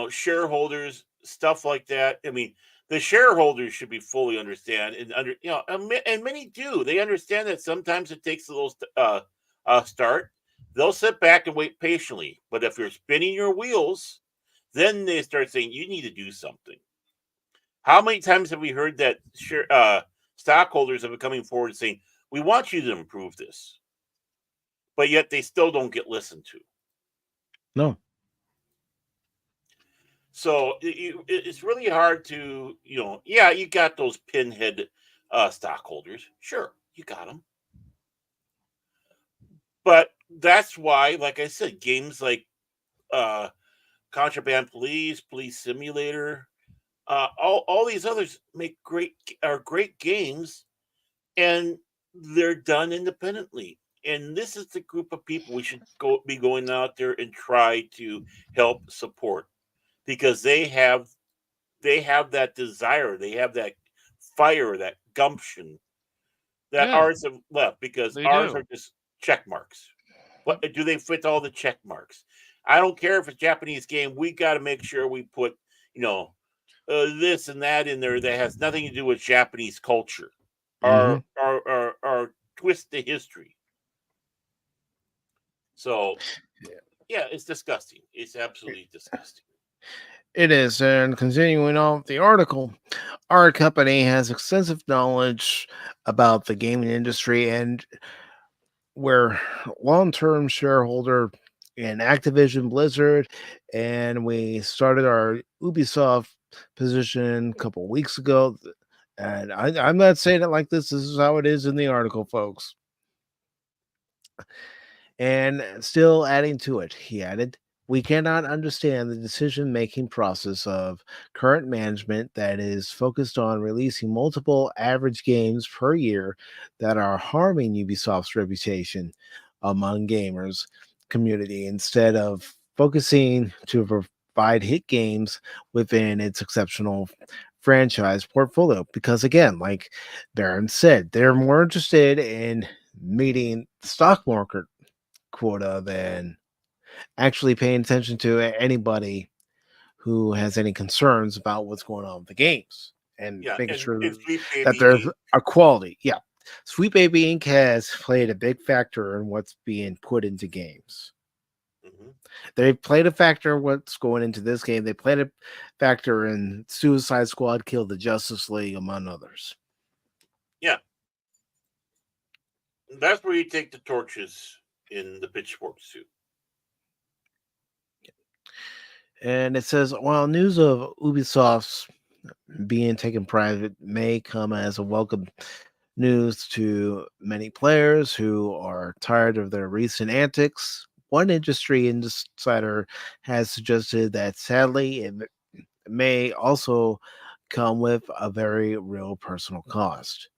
Shareholders, stuff like that. I mean, the shareholders should be fully understand and many do. They understand that sometimes it takes a little start. They'll sit back and wait patiently. But if you're spinning your wheels, then they start saying you need to do something. How many times have we heard that stockholders have been coming forward saying we want you to improve this, but yet they still don't get listened to? No. So it's really hard to, you got those pinhead stockholders. Sure, you got them. But that's why, like I said, games like Contraband Police, Police Simulator, all these others are great games, and they're done independently. And this is the group of people we should be going out there and try to help support. Because they have that desire, they have that fire, that gumption that ours have left, because ours are just check marks. What do they fit all the check marks? I don't care if it's a Japanese game. We got to make sure we put this and that in there that has nothing to do with Japanese culture or twist the history. So yeah, it's disgusting. It's absolutely disgusting. It is, and continuing on with the article, our company has extensive knowledge about the gaming industry, and we're long-term shareholder in Activision Blizzard, and we started our Ubisoft position a couple weeks ago. And I'm not saying it like this. This is how it is in the article, folks. And still adding to it, he added, we cannot understand the decision-making process of current management that is focused on releasing multiple average games per year that are harming Ubisoft's reputation among gamers community instead of focusing to provide hit games within its exceptional franchise portfolio. Because again, like Baron said, they're more interested in meeting the stock market quota than actually paying attention to anybody who has any concerns about what's going on with the games and making sure that there's a quality. Yeah. Sweet Baby Inc. has played a big factor in what's being put into games. They played a factor in what's going into this game. They played a factor in Suicide Squad, Kill the Justice League, among others. Yeah. That's where you take the torches in the pitchfork suit. And it says, while news of Ubisoft's being taken private may come as a welcome news to many players who are tired of their recent antics, one industry insider has suggested that sadly it may also come with a very real personal cost.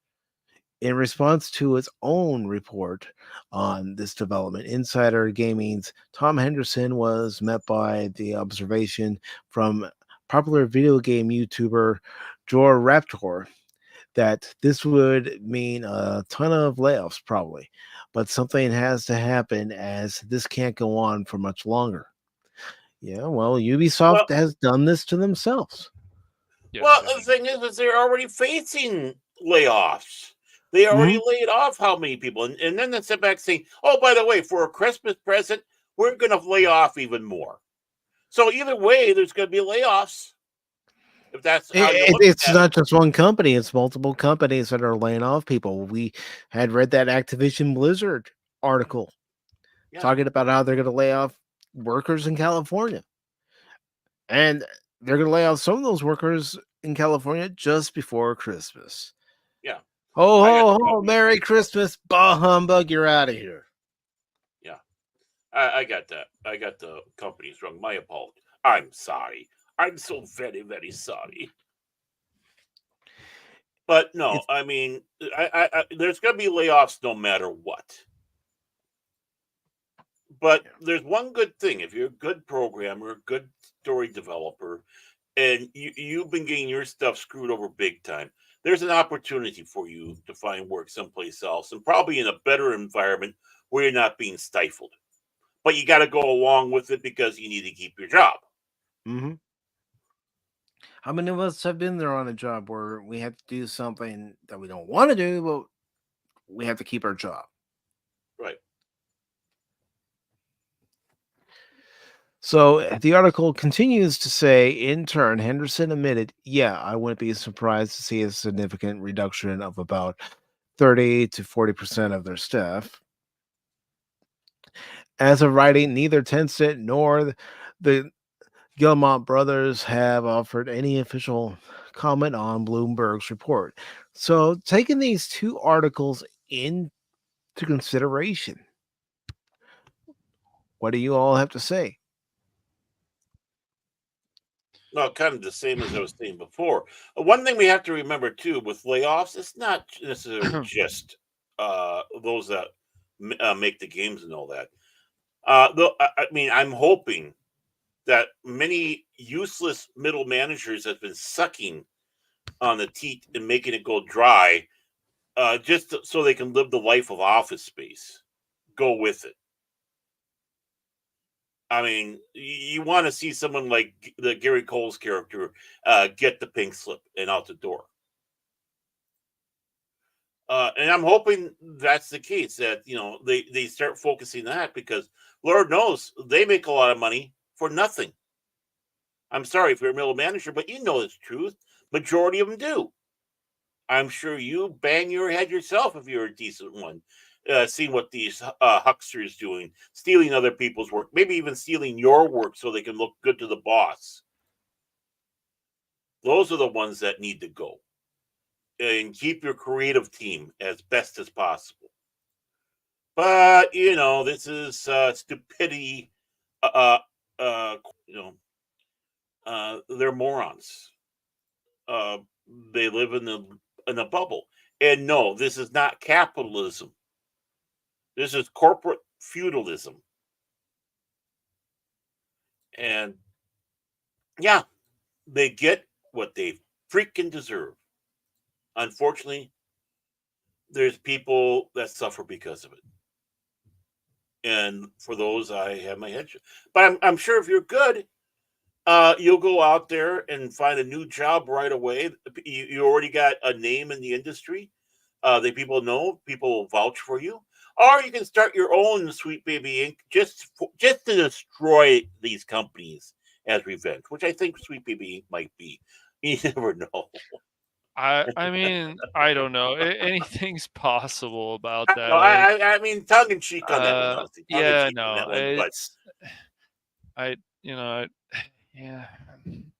In response to its own report on this development, Insider Gaming's Tom Henderson was met by the observation from popular video game YouTuber Jor Raptor that this would mean a ton of layoffs probably, but something has to happen as this can't go on for much longer. Yeah, well, Ubisoft has done this to themselves. Well, the thing is they're already facing layoffs. They already laid off how many people? And then they sit back saying, oh, by the way, for a Christmas present, we're going to lay off even more. So either way, there's going to be layoffs. If that's how you look It's at not just one company, it's multiple companies that are laying off people. We had read that Activision Blizzard article talking about how they're going to lay off workers in California. And they're going to lay off some of those workers in California just before Christmas. Yeah. Ho, I got ho, the ho, Merry Christmas, bah humbug, you're out of here. Yeah. I got that. I got the companies wrong. My apologies. I'm sorry. I'm so very, very sorry. But no, It's, I mean, there's going to be layoffs no matter what. But there's one good thing: if you're a good programmer, a good story developer, and you've been getting your stuff screwed over big time, there's an opportunity for you to find work someplace else, and probably in a better environment where you're not being stifled. But you got to go along with it because you need to keep your job. mm-hmm. How many of us have been there on a job where we have to do something that we don't want to do, but we have to keep our job? Right. So the article continues to say, in turn, Henderson admitted, yeah, I wouldn't be surprised to see a significant reduction of about 30 to 40% of their staff. As of writing, neither Tencent nor the Gilmont brothers have offered any official comment on Bloomberg's report. So, taking these two articles into consideration, what do you all have to say? No, kind of the same as I was saying before. One thing we have to remember too with layoffs, it's not necessarily just those that make the games and all that. Though I mean, I'm hoping that many useless middle managers have been sucking on the teat and making it go dry, so they can live the life of Office Space. Go with it. I mean, you want to see someone like the Gary Cole's character get the pink slip and out the door. And I'm hoping that's the case, that they start focusing on that, because Lord knows they make a lot of money for nothing. I'm sorry if you're a middle manager, but you know it's truth. Majority of them do. I'm sure you bang your head yourself if you're a decent one. Seeing what these hucksters doing, stealing other people's work, maybe even stealing your work so they can look good to the boss. Those are the ones that need to go. And keep your creative team as best as possible. But this is stupidity. Uh, uh, you know, they're morons. Uh, they live in a bubble. And no, this is not capitalism. This is corporate feudalism. And yeah, they get what they freaking deserve. Unfortunately, there's people that suffer because of it. And for those, I have my head. But I'm sure if you're good, you'll go out there and find a new job right away. You already got a name in the industry. That people know, people will vouch for you. Or you can start your own Sweet Baby Inc. just to destroy these companies as revenge, which I think Sweet Baby Inc. might be. You never know. I mean, I don't know. Anything's possible about that. No, Like, I mean, tongue in cheek on that one, honestly. Tongue in yeah, cheek on no, that one, but it's I, you know, yeah. I mean,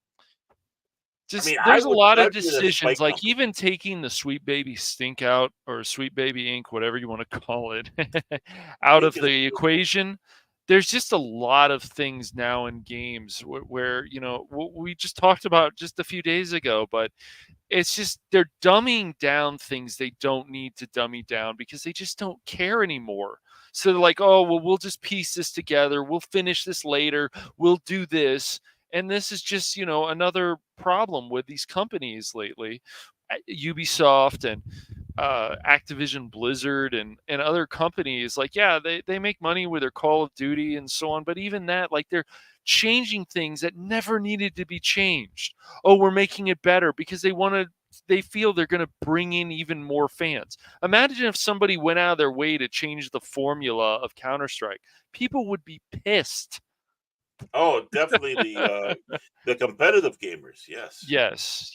Just I there's a would lot of love to the decisions, spike like company. even taking the Sweet Baby Stink out, or Sweet Baby Inc., whatever you want to call it, out Ink of is the equation. There's just a lot of things now in games where we just talked about just a few days ago, but it's just they're dumbing down things they don't need to dummy down because they just don't care anymore. So they're like, oh, well, we'll just piece this together. We'll finish this later. We'll do this. And this is just, another problem with these companies lately. Ubisoft and Activision Blizzard and other companies, like, yeah, they make money with their Call of Duty and so on, but even that, like, they're changing things that never needed to be changed. Oh, we're making it better because they feel they're going to bring in even more fans. Imagine if somebody went out of their way to change the formula of Counter-Strike. People would be pissed. Oh, definitely the competitive gamers. Yes.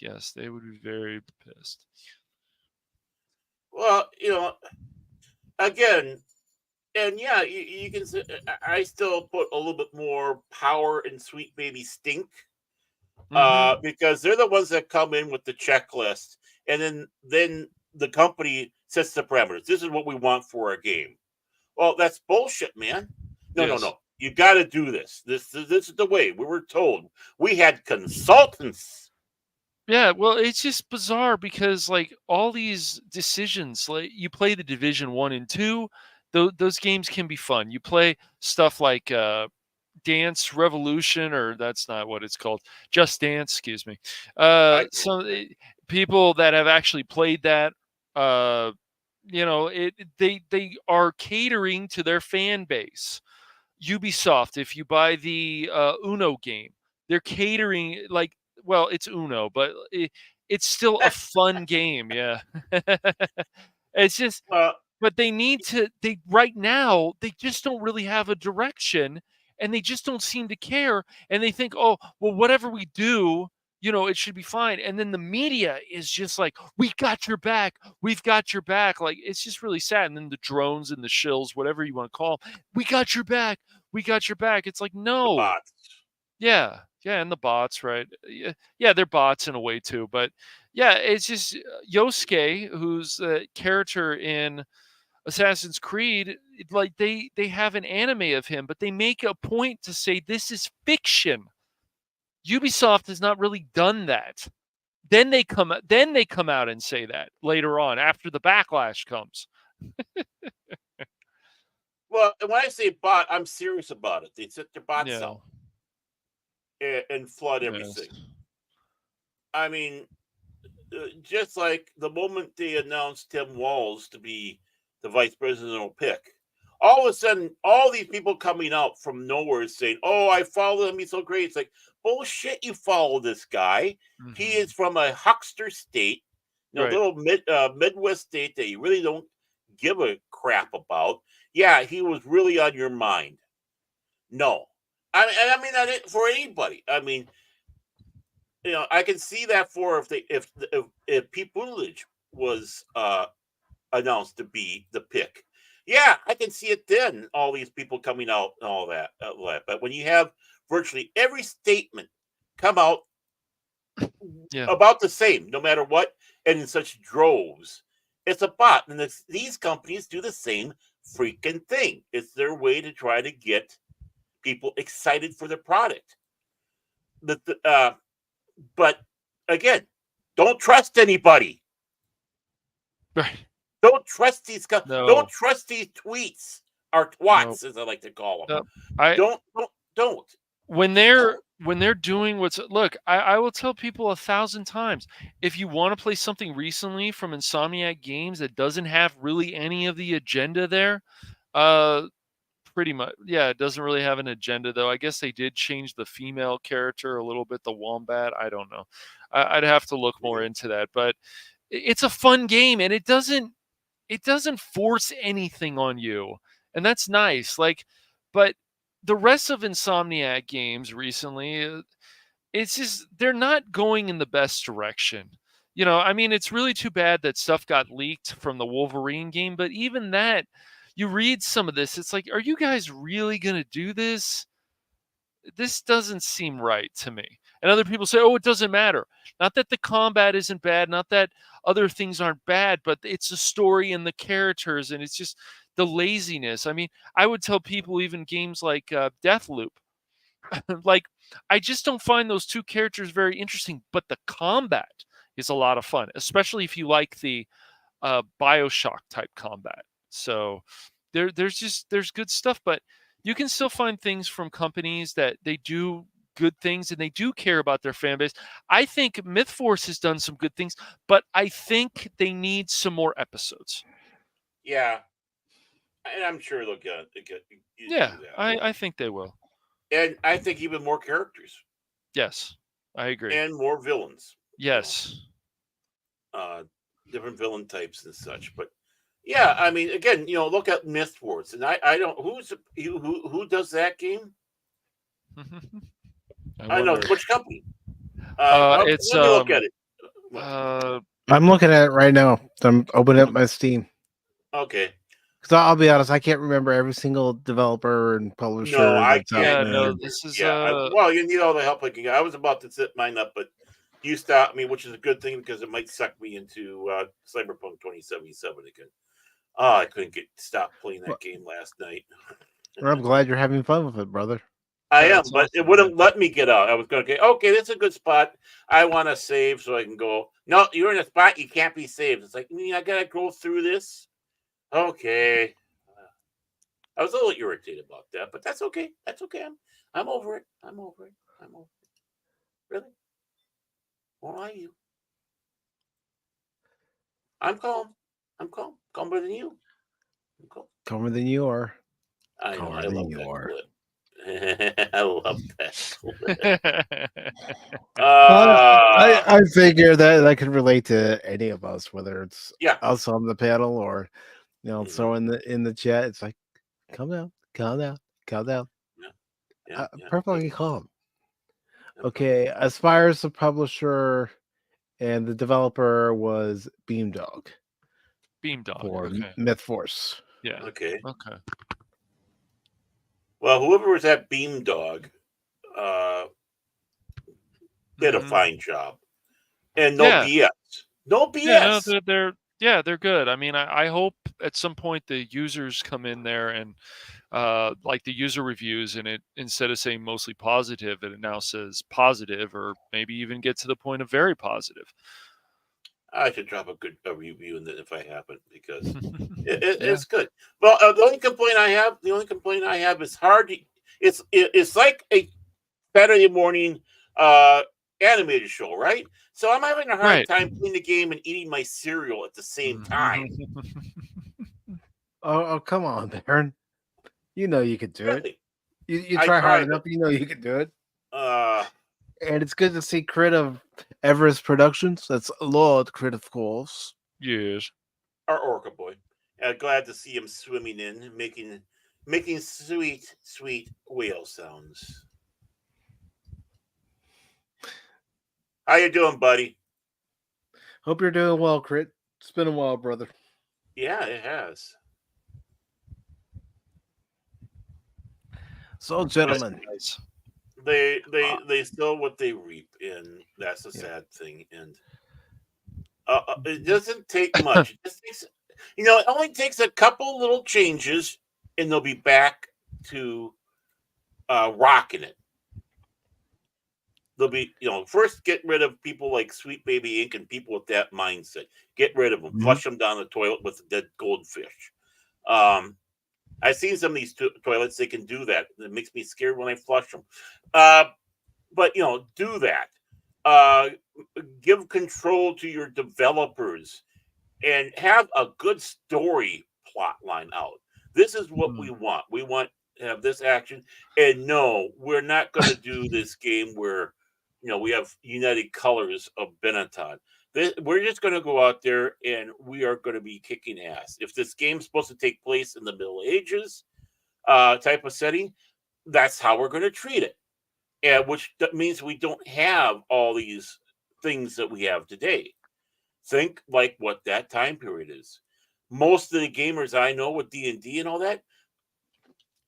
Yes, they would be very pissed. Well, again, and yeah, you can. I still put a little bit more power in Sweet Baby Stink because they're the ones that come in with the checklist, and then the company sets the parameters. This is what we want for our game. Well, that's bullshit, man. No. You got to do this. This is the way we were told. We had consultants. Yeah, well, it's just bizarre because like all these decisions, like you play the Division 1 and 2, those games can be fun. You play stuff like Dance Revolution, or that's not what it's called, Just Dance, excuse me. People that have actually played that, they are catering to their fan base. Ubisoft, if you buy the Uno game, they're catering like, well, it's Uno, but it's still a fun game. Yeah. It's just, but they need to, right now, they just don't really have a direction and they just don't seem to care. And they think, oh, well, whatever we do, it should be fine. And then the media is just like, we got your back. We've got your back. Like, it's just really sad. And then the drones and the shills, whatever you want to call them, we got your back. We got your back. It's like, no. The bots. Yeah. Yeah. And the bots, right? Yeah. They're bots in a way too. But yeah, it's just Yosuke, who's a character in Assassin's Creed, like they have an anime of him, but they make a point to say this is fiction. Ubisoft has not really done that. Then they come out and say that later on after the backlash comes. Well, when I say bot, I'm serious about it. They set their bots out and flood everything. Yes. I mean, just like the moment they announced Tim Walz to be the vice presidential pick, all of a sudden, all these people coming out from nowhere saying, "Oh, I follow him. He's so great." It's like, bullshit. You follow this guy. Mm-hmm. He is from a huckster state, right. Little Midwest state that you really don't give a crap about. Yeah, he was really on your mind. No, I mean, for anybody. I mean, I can see that for if Pete Buttigieg was announced to be the pick. Yeah, I can see it then. All these people coming out and all that. But when you have virtually every statement come out about the same, no matter what, and in such droves, it's a bot. And these companies do the same freaking thing. It's their way to try to get people excited for their product. But again, don't trust anybody. Right. Don't trust these guys. No. Don't trust these tweets or twats, as I like to call them. Don't. When they're doing I will tell people 1,000 times, if you want to play something recently from Insomniac Games that doesn't have really any of the agenda there, pretty much, yeah, it doesn't really have an agenda though. I guess they did change the female character a little bit, the wombat. I don't know. I'd have to look more into that, but it's a fun game and it doesn't force anything on you, and that's nice. But the rest of Insomniac Games recently, it's just they're not going in the best direction. I mean, it's really too bad that stuff got leaked from the Wolverine game, but even that, you read some of this, it's like, are you guys really going to do this? This doesn't seem right to me. And other people say, oh, it doesn't matter. Not that the combat isn't bad, not that other things aren't bad, but it's the story and the characters, and it's just the laziness. I mean, I would tell people even games like Deathloop, like, I just don't find those two characters very interesting, but the combat is a lot of fun, especially if you like the BioShock type combat. So there's good stuff, but you can still find things from companies that they do good things and they do care about their fan base. I think MythForce has done some good things, but I think they need some more episodes. Yeah, and I'm sure they'll get yeah, I think they will. And I think even more characters. Yes, I agree. And more villains. Yes. Different villain types and such. But yeah, I mean, again, look at MythForce, and I don't who does that game? I know which company. It's let me look at it. I'm looking at it right now. I'm opening up my Steam. Okay. Because I'll be honest, I can't remember every single developer and No, publisher I that's out Yeah, can't there. no, either. this is Well, you need all the help I can get. I was about to set mine up, but you stopped me, which is a good thing because it might suck me into Cyberpunk 2077 again. Oh, I couldn't stop playing Well, that game last night. I'm glad you're having fun with it, brother. I yeah, am, it's but it awesome, man. wouldn't let me get out. I was going to get, okay, that's a good spot. I want to save so I can go. No, you're in a spot you can't be saved. It's like, I got to go through this. Okay. I was a little irritated about that, but that's okay. That's okay. I'm over it. I'm over it. I'm over it. Really? Why are you? I'm calm. I'm calm. Calmer than you. I'm calm. Calmer than you are. I know. Calmer I than love you that are. clip. I love that clip. I figure that could relate to any of us, whether it's Yeah. us on the panel or Mhm. so in the chat. It's like, calm down, calm down, calm down. Yeah. Perfectly calm. I'm Okay, as far as the publisher and the developer was Beamdog Beamdog. for Okay. Myth Force. Yeah. Okay. Okay. Well, whoever was at Beamdog did a Mhm. fine job, and no Yeah. BS. No Yeah, no, BS. they're good. I mean, I hope at some point the users come in there and like the user reviews, and it, instead of saying mostly positive, it now says positive, or maybe even get to the point of very positive. I should drop a review in that if I haven't, because Yeah. it's good. Well, the only complaint I have is hard. It's like a Saturday morning animated show, right? So I'm having a hard Right. time playing the game and eating my cereal at the same time. Oh, come on, Baron. You know you could do it. Really, You I try hard tried enough, it. you know you can do it. Uh, And it's good to see Crit of Everest Productions. That's Lord Crit, of course. Yes. our Orca boy. Glad to see him swimming in, making sweet whale sounds. How you doing, buddy? Hope you're doing well, Crit. It's been a while, brother. Yeah, it has. So, gentlemen, Nice. They sow what they reap, and that's a sad thing. And it doesn't take much. It just takes, it only takes a couple little changes, and they'll be back to rocking it. They'll be, first get rid of people like Sweet Baby Inc. and people with that mindset. Get rid of them. Flush them down the toilet with a dead goldfish. I've seen some of these toilets. They can do that. It makes me scared when I flush them. But do that. Give control to your developers and have a good story plot line out. This is what we want. We want to have this action. And no, we're not going to do this game where we have United Colors of Benetton. We're just going to go out there and we are going to be kicking ass. If this game's supposed to take place in the Middle Ages type of setting, that's how we're going to treat it. And which means we don't have all these things that we have today. Think like what that time period is. Most of the gamers I know with D&D and all that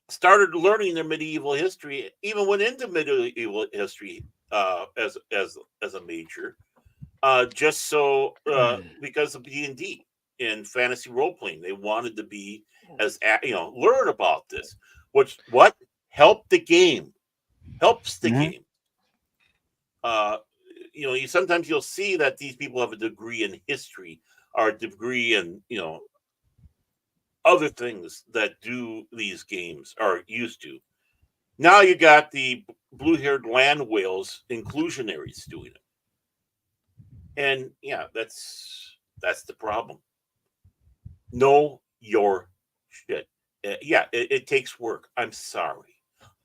started learning their medieval history, even went into medieval history as a major, just so because of D&D and fantasy role playing, they wanted to be learn about this, which helped the game, helps the game. Sometimes you'll see that these people have a degree in history or a degree in other things that do these games are used to. Now you got the blue-haired land whales inclusionaries doing it. And yeah, that's the problem. Know your shit. It takes work. I'm sorry.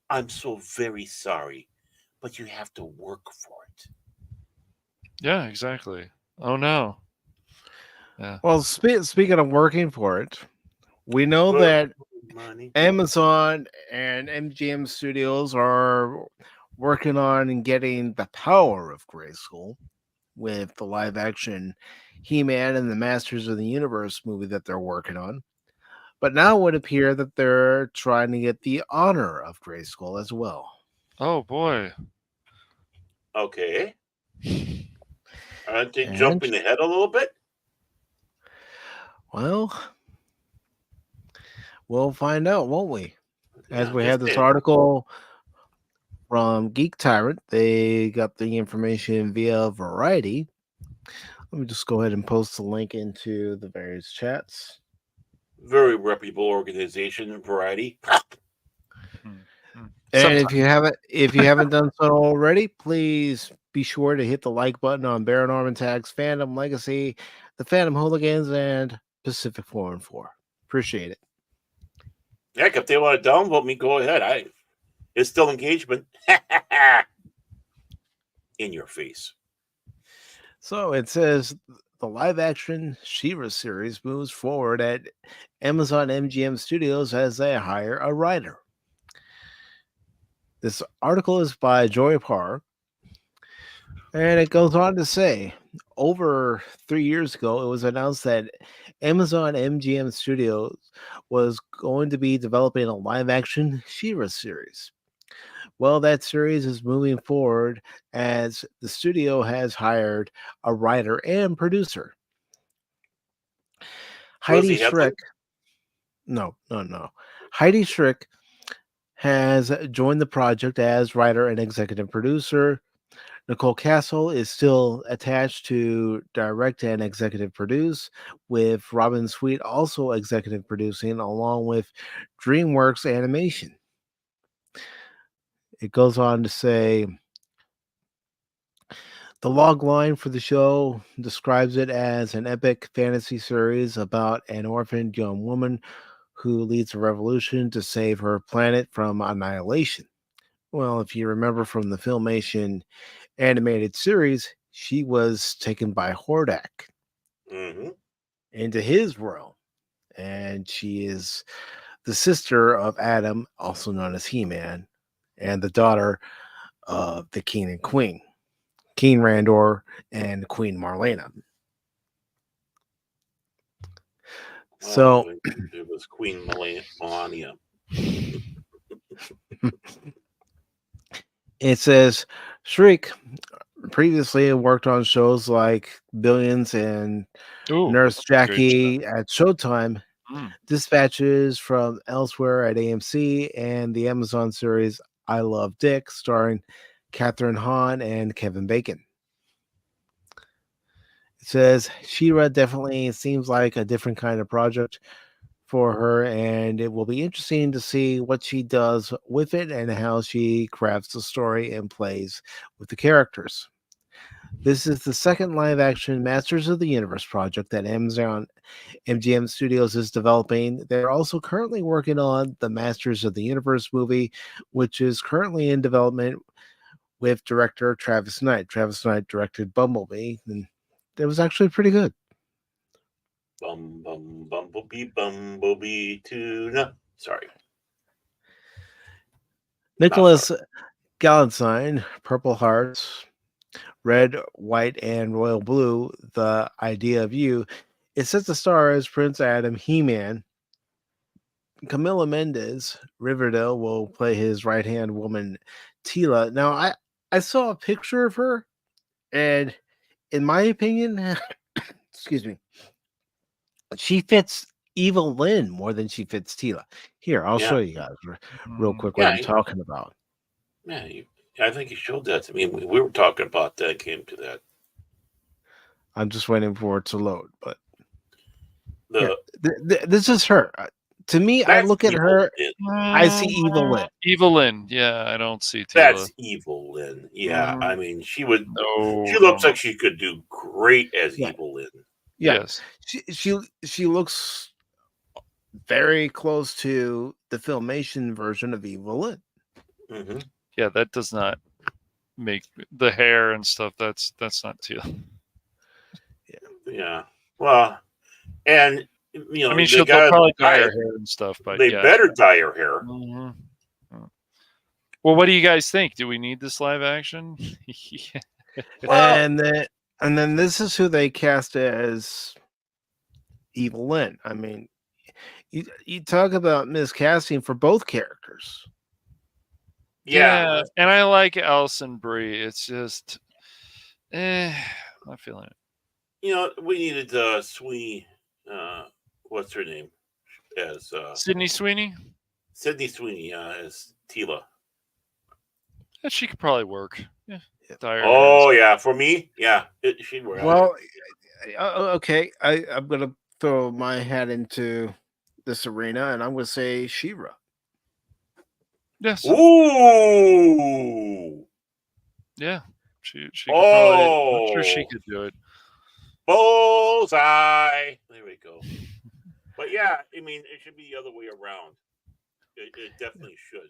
I'm so very sorry. But you have to work for it. Yeah, exactly. Oh no. Yeah. Well, speaking of working for it, we know that Amazon and MGM Studios are working on getting the power of Grayskull with the live action He-Man and the Masters of the Universe movie that they're working on. But now it would appear that they're trying to get the honor of Grayskull as well. Oh boy. Okay. Aren't they And- jumping ahead a little bit? Well, we'll find out, won't we? As Yeah, we just have this saying. article from Geek Tyrant, they got the information via Variety. Let me just go ahead and post the link into the various chats. Very reputable organization, Variety. And if you haven't done so already, please be sure to hit the like button on Baron Armentag's Fandom Legacy, the Phantom Hooligans, and Pacific414. Appreciate it. Heck, if they want to downvote me, go ahead. It's still engagement. In your face. So it says the live-action She-Ra series moves forward at Amazon MGM Studios as they hire a writer. This article is by Joy Parr, and it goes on to say, over 3 years ago, it was announced that Amazon MGM Studios was going to be developing a live-action She-Ra series. Well, that series is moving forward as the studio has hired a writer and producer. Heidi Schreck. No. Heidi Schreck has joined the project as writer and executive producer. Nicole Castle is still attached to direct and executive produce, with Robin Sweet also executive producing along with DreamWorks Animation. It goes on to say, the log line for the show describes it as an epic fantasy series about an orphaned young woman who leads a revolution to save her planet from annihilation. Well, if you remember from the Filmation animated series, she was taken by Hordak into his realm, and she is the sister of Adam, also known as He-Man, and the daughter of the king and queen, King Randor and Queen Marlena. So it was Queen Melania. It says Shriek previously worked on shows like Billions and Nurse Jackie at Showtime, Dispatches from Elsewhere at AMC, and the Amazon series I Love Dick, starring Catherine Hahn and Kevin Bacon. It says She-Ra definitely seems like a different kind of project for her, and it will be interesting to see what she does with it and how she crafts the story and plays with the characters. This is the second live-action Masters of the Universe project that Amazon MGM Studios is developing. They're also currently working on the Masters of the Universe movie, which is currently in development with director Travis Knight. Travis Knight directed Bumblebee, and it was actually pretty good. Bumblebee tuna. Sorry. Nicholas Gallenstein, Purple Hearts, Red, White, and Royal Blue, The Idea of You. It set to star as Prince Adam, He-Man. Camila Mendes, Riverdale, will play his right-hand woman, Tila. Now, I saw a picture of her, and in my opinion, excuse me, she fits Evil Lynn more than she fits Tila. Here, I'll show you guys real quick what I'm talking about. Yeah, I think you showed that to me. We were talking about that. Came to that. I'm just waiting for it to load, but this is her. To me, I look at her, I see Evil Lynn. Evil Lynn, yeah, I don't see Tila. That's Evil Lynn. Yeah, I mean, she would. She looks like she could do great as Evil Lynn. Yes, she looks very close to the Filmation version of Evil Lynn. Mm-hmm. Yeah, that does not make the hair and stuff. That's not Tila. Yeah. Well, and you know, I mean, they'll probably dye her hair and stuff, but they better dye her hair. Mm-hmm. Well, what do you guys think? Do we need this live action? And then this is who they cast as Evil Lynn. I mean, You talk about miscasting for both characters. Yeah, and I like Alison Brie. It's just, I'm not feeling it. You know, we needed Sweeney. What's her name? As Sydney Sweeney. Sydney Sweeney as Tila. Yeah, she could probably work. Yeah. Oh yeah, for me, yeah, she'd work. Well, okay, I'm gonna throw my hat into this arena, and I'm gonna say She-Ra. Yes. Ooh. Yeah. She could probably. I'm sure she could do it. Bullseye. There we go. But yeah, I mean, it should be the other way around. It definitely should.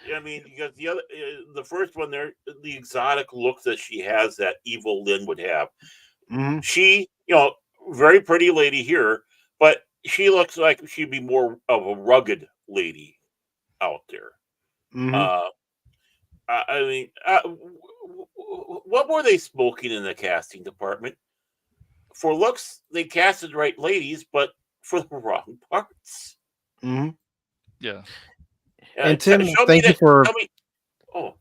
Yeah, I mean, because the first one there, the exotic look that she has, that evil Lynn would have. Mm-hmm. She, very pretty lady here, but she looks like she'd be more of a rugged lady out there. Mm-hmm. I mean, what were they smoking in the casting department? For looks, they casted right ladies, but for the wrong parts. Mm-hmm. Yeah. And Tim, thank you for. Oh,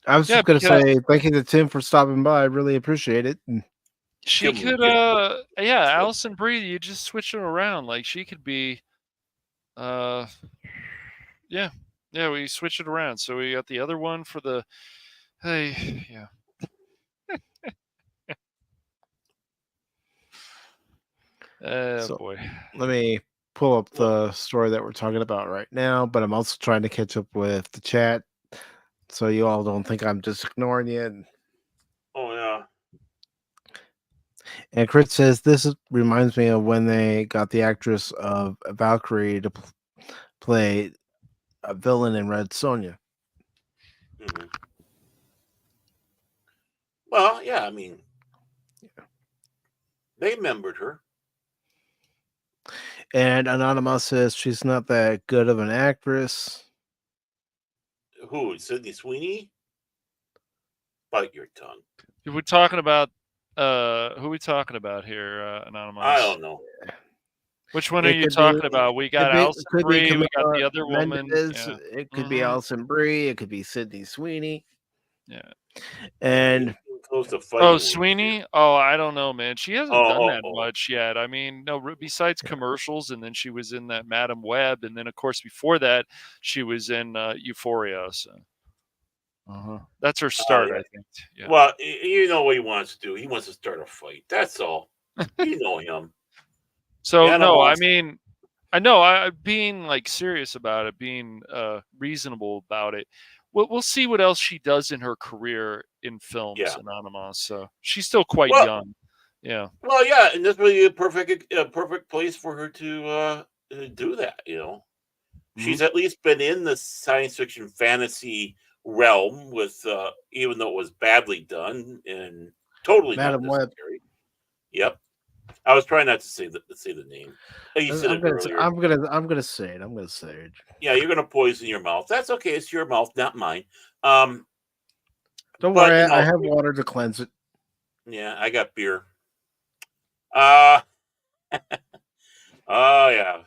I was just going to say thank you to Tim for stopping by. I really appreciate it. She could, Alison Brie. You just switch it around. Like she could be, yeah, we switch it around. So we got the other one for the, hey, yeah. So, boy. Let me pull up the story that we're talking about right now, but I'm also trying to catch up with the chat so you all don't think I'm just ignoring you. Oh, yeah. And Chris says this reminds me of when they got the actress of Valkyrie to play a villain in Red Sonja. Mm-hmm. Well, yeah, I mean, they remembered her. And Anonymous says she's not that good of an actress. Who? Sydney Sweeney? Bite your tongue. We're talking about who are we talking about here, Anonymous? I don't know. Which one are you talking about? We got Alison Brie, we got the other woman. Yeah. It could be Alison Brie, it could be Sydney Sweeney. Yeah. And Sweeney? Oh, I don't know, man. She hasn't done that much yet. I mean, no, besides commercials, and then she was in that Madam Web, and then of course before that she was in Euphoria. So that's her start, I think. Yeah. Well, you know what he wants to do. He wants to start a fight. That's all. You know him. So no, I mean, I know. I being like serious about it, being reasonable about it. We'll see what else she does in her career in films, Anonymous. So she's still quite young. Yeah. Well, yeah, and this would be a perfect place for her to do that. She's at least been in the science fiction fantasy realm with, even though it was badly done and totally Madam Web. Yep. I was trying not to say the name. You said it earlier. I'm gonna say it. I'm gonna say it. Yeah, you're gonna poison your mouth. That's okay. It's your mouth, not mine. Don't worry. I have water to cleanse it. Yeah, I got beer. Oh yeah.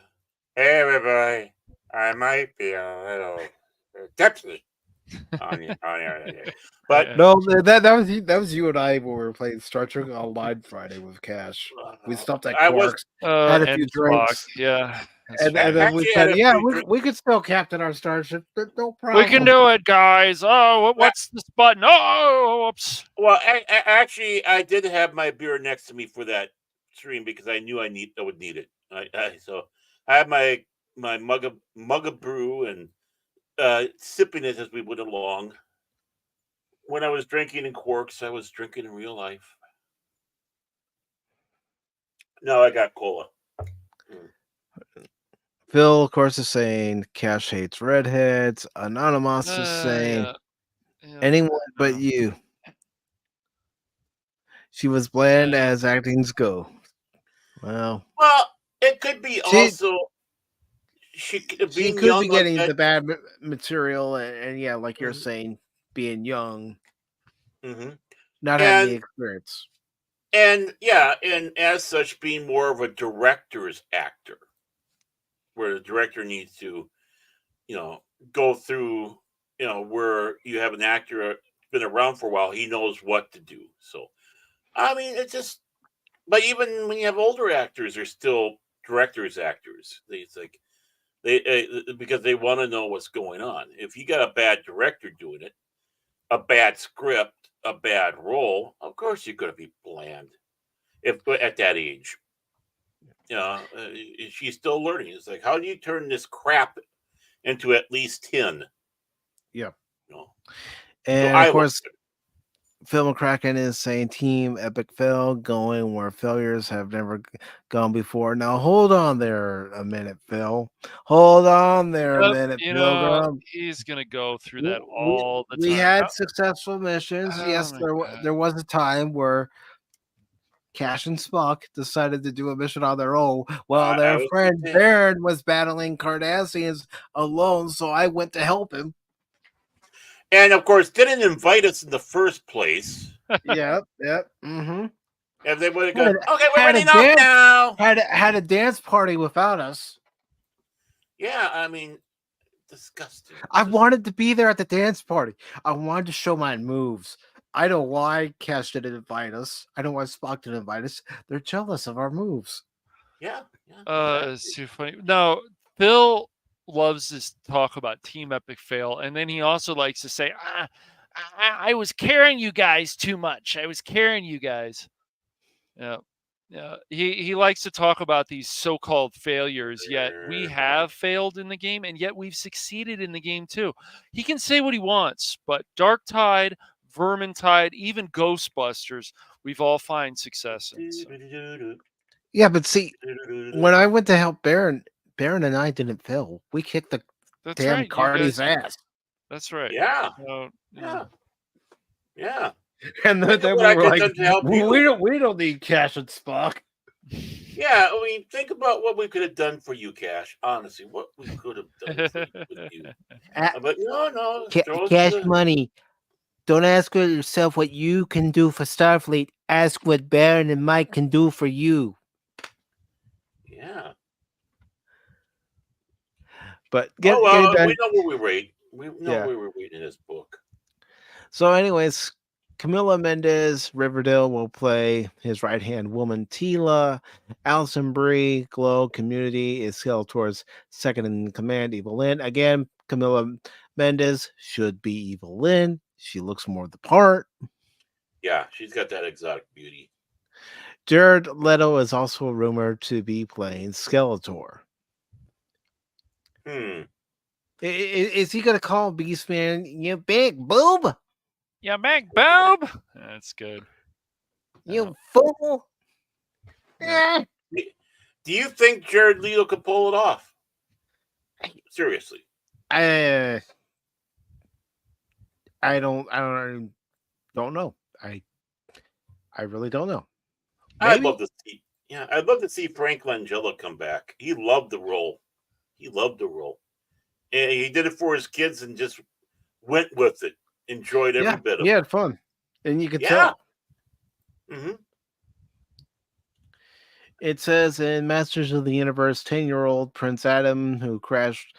Hey everybody. I might be a little tipsy. But no, that was you and I when we were playing Star Trek Online Friday with Cash. We stopped at Quarks, had a few drinks, and then we said, we could still captain our starship. No problem. We can do it, guys. Oh, what's this button? Oh, oops. Well, actually, I did have my beer next to me for that stream because I knew I would need it. So I had my mug of brew and sipping it as we went along. When I was drinking in Quarks, I was drinking in real life. No, I got cola. Phil, of course, is saying Cash hates redheads. Anonymous is saying anyone but you. She was bland as actings go. Well, it could be also. She could be getting the bad material, and like you're saying, being young, not having the experience, and as such, being more of a director's actor. where the director needs to, go through, where you have an actor been around for a while, he knows what to do. So, I mean, it's just, but even when you have older actors, they're still directors, actors. It's like because they want to know what's going on. If you got a bad director doing it, a bad script, a bad role, of course you're going to be bland. If at that age, she's still learning. It's like, how do you turn this crap into at least 10? Yeah. So And I of course, Phil McCracken is saying Team Epic Fail, going where failures have never gone before. Now, hold on there a minute, Phil. Hold on there a minute, Pilgrim. He's going to go through that all the We time. had successful missions. Oh Yes, my there was a time where Cash and Spock decided to do a mission on their own while their friend Baron was battling Cardassians alone, so I went to help him. And of course, didn't invite us in the first place. Yep. Mm-hmm. If they would have gone, okay, we're ready now. Had a dance party without us. Yeah, I mean, disgusting. I wanted to be there at the dance party. I wanted to show my moves. I know why Cash didn't invite us. I know why Spock didn't invite us. They're jealous of our moves. Yeah. It's too funny. No, Phil loves to talk about Team Epic Fail, and then he also likes to say, I was carrying you guys too much. I was carrying you guys. Yeah. He likes to talk about these so-called failures, yet we have failed in the game, and yet we've succeeded in the game too. He can say what he wants, but Dark Tide, Vermintide, even Ghostbusters, we've all found success in. So. Yeah, but see, when I went to help Baron and I didn't fail. We kicked the damn Cardi's ass. That's right. Yeah. And then we were like, we don't need Cash and Spock. Yeah, I mean, think about what we could have done for you, Cash. Honestly, what we could have done for you. But no. Cash money. Don't ask yourself what you can do for Starfleet. Ask what Baron and Mike can do for you. Yeah. But we know where we rate. We know where we're rating this book. So, anyways, Camila Mendez Riverdale will play his right-hand woman, Tila. Allison Brie, Glow Community, is Skeletor's second in command, Evelyn. Again, Camila Mendez should be Evelyn. She looks more the part. Yeah, she's got that exotic beauty. Jared Leto is also rumored to be playing Skeletor. Is he going to call Beastman, you big boob? You big boob? That's good. You fool. Do you think Jared Leto could pull it off? Seriously. I don't know. I really don't know. Maybe? I'd love to see Frank Langella come back. He loved the role. And he did it for his kids and just went with it. Enjoyed every bit of it. He had fun. And you could tell. Mm-hmm. It says in Masters of the Universe, 10-year-old Prince Adam, who crashed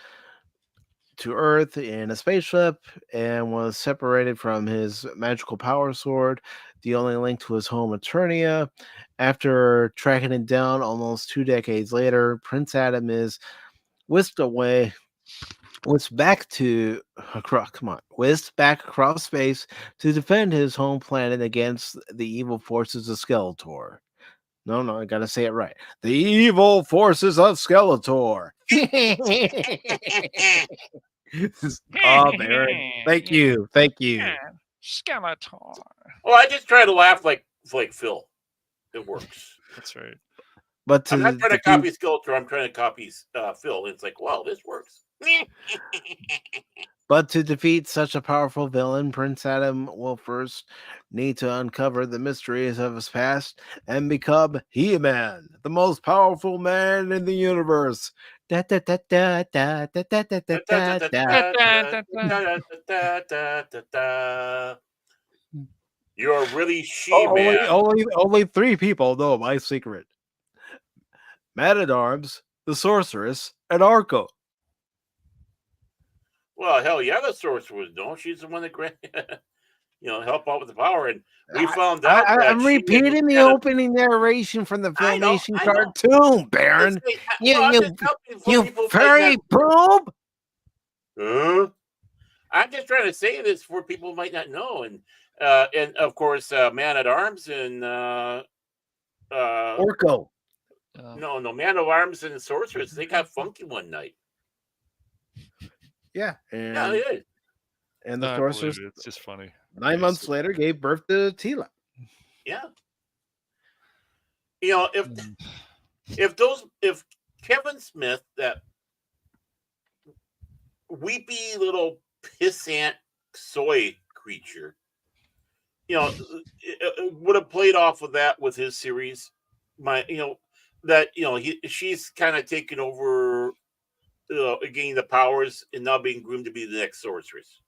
to Earth in a spaceship and was separated from his magical power sword, the only link to his home Eternia. After tracking it down almost 2 decades later, Prince Adam is whisked back across space to defend his home planet against the evil forces of Skeletor. No, I gotta say it right. The evil forces of Skeletor. Oh, Baron. Thank you. Skeletor. Well, I just try to laugh like Phil. It works. That's right. But I'm not trying to copy Skeletor. I'm trying to copy Phil. It's like, wow, this works. But to defeat such a powerful villain, Prince Adam will first need to uncover the mysteries of his past and become He-Man, the most powerful man in the universe. You are really She-Man. Only 3 people know my secret. Man-at-Arms, the Sorceress, and Arco. Well, hell yeah, the sorceress. No, she's the one that help out with the power. And we found out that I'm she had repeating the had a- opening narration from the I know, Filmation I know. cartoon, Baron. I'm just helping for You people who might furry boob. Huh? I'm just trying to say this for people who might not know, and of course, Man at Arms and Orko. no, Man at Arms and Sorceress. They got funky one night. Yeah, Yeah, they did. And the I believe sorceress, it. It's just funny. 9 months later, gave birth to Tila. Yeah. If Kevin Smith, that weepy little pissant soy creature, would have played off of that with his series, she's kind of taken over, gaining the powers and now being groomed to be the next sorceress.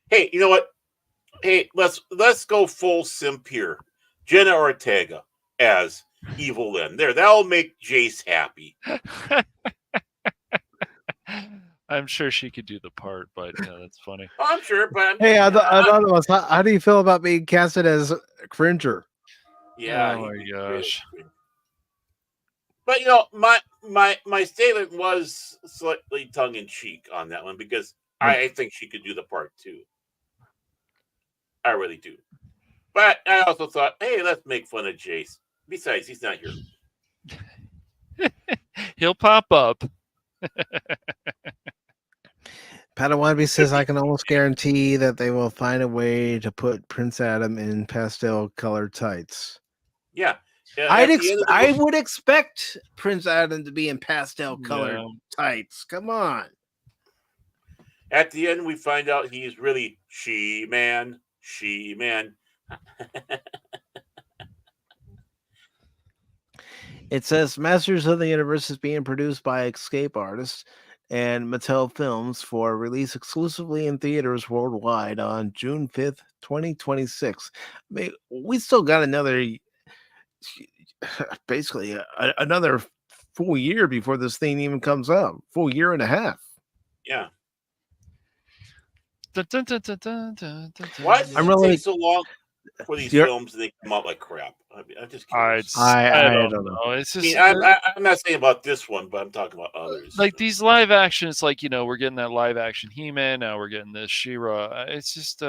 Hey, you know what? Hey, let's go full simp here. Jenna Ortega as Evil Lynn. That'll make Jace happy. I'm sure she could do the part, but that's funny. Oh, I'm sure, but Hey, Anonymous, how do you feel about being casted as Cringer? Yeah. Oh my gosh. But my statement was slightly tongue in cheek on that one because I think she could do the part too. I really do. But I also thought, hey, let's make fun of Jace. Besides, he's not here. He'll pop up. Padawanby says, I can almost guarantee that they will find a way to put Prince Adam in pastel colored tights. Yeah. I would expect Prince Adam to be in pastel colored tights. Come on. At the end, we find out he's really She-Man. It says Masters of the Universe is being produced by Escape Artists and Mattel Films for release exclusively in theaters worldwide on June 5th, 2026. I mean, we still got basically another full year before this thing even comes out. Full year and a half. Yeah. Dun, dun, dun, dun, dun, dun, dun, Why does I'm it really take so long for these films and they come out like crap? I'm just curious. I don't know. It's just I'm not saying about this one, but I'm talking about others. like these live action. It's like we're getting that live action He-Man. Now we're getting this She-Ra. It's just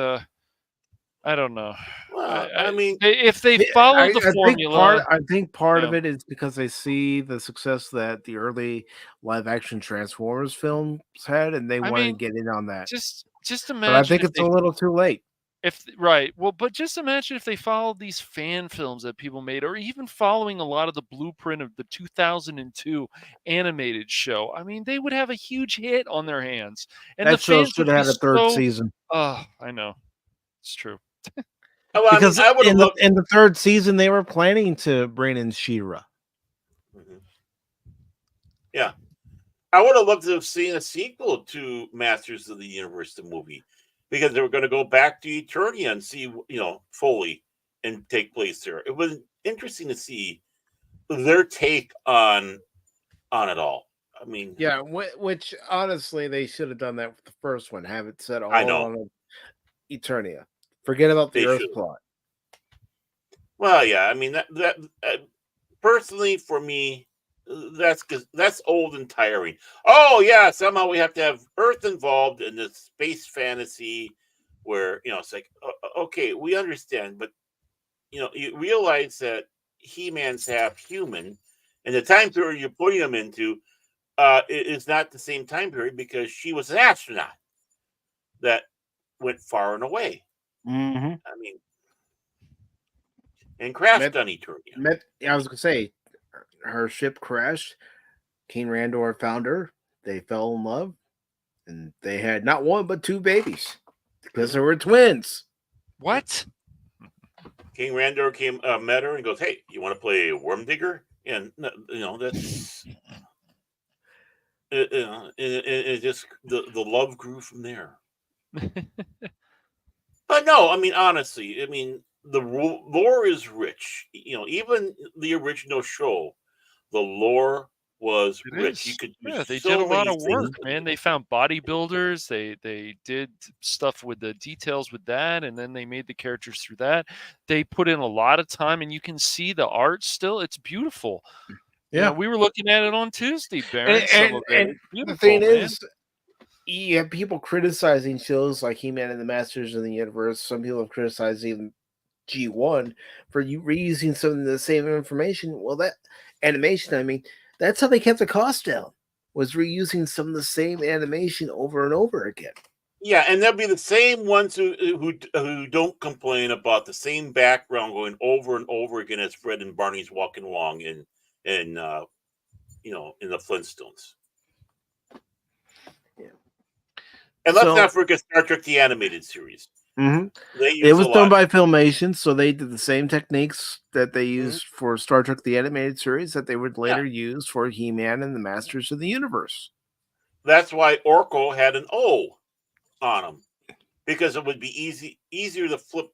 I don't know. Well, I mean, if they follow the formula, I think part of it is because they see the success that the early live action Transformers films had, and they want to get in on that. Just imagine. But I think it's a little too late. But just imagine if they followed these fan films that people made, or even following a lot of the blueprint of the 2002 animated show. I mean, they would have a huge hit on their hands, and that the show fans should would have had be a third season. Oh, I know, it's true. Because in the third season, they were planning to bring in She-Ra. Mm-hmm. Yeah. I would have loved to have seen a sequel to Masters of the Universe, the movie, because they were going to go back to Eternia and see, Foley and take place there. It was interesting to see their take on it all. I mean, yeah, which honestly, they should have done that with the first one. Have it set all on Eternia. Forget about the Earth plot. Well, yeah, I mean that personally for me, that's old and tiring. Oh yeah, somehow we have to have Earth involved in this space fantasy where it's like okay, we understand, but you realize that He-Man's half human, and the time period you're putting him into is not the same time period because she was an astronaut that went far and away. Mm-hmm. I mean, and crashed on Eternia. I was gonna say, her ship crashed. King Randor found her. They fell in love, and they had not one but two babies because they were twins. What? King Randor met her and goes, "Hey, you want to play Worm Digger?" And that's it just the love grew from there. But no, I mean honestly, the lore is rich. Even the original show The lore was It rich. is. You could do Yeah, they so did a lot many of work, things. man. They found bodybuilders. They did stuff with the details with that, and then they made the characters through that. They put in a lot of time, and you can see the art still. It's beautiful. You know, Yeah. we were looking at it on Tuesday, And, Baron. Some of it. and It's the beautiful, thing man. is, you have people criticizing shows like He-Man and the Masters of the Universe. Some people have criticized even G1 for reusing some of the same information. Well, that animation, I mean, that's how they kept the cost down, was reusing some of the same animation over and over again. Yeah, and there'll be the same ones who don't complain about the same background going over and over again as Fred and Barney's walking along in in the Flintstones. Yeah. And let's not forget Star Trek the Animated Series. It was done by Filmation, so they did the same techniques that they used for Star Trek the Animated Series that they would later use for He-Man and the Masters of the Universe. That's why Orko had an O on him, because it would be easier to flip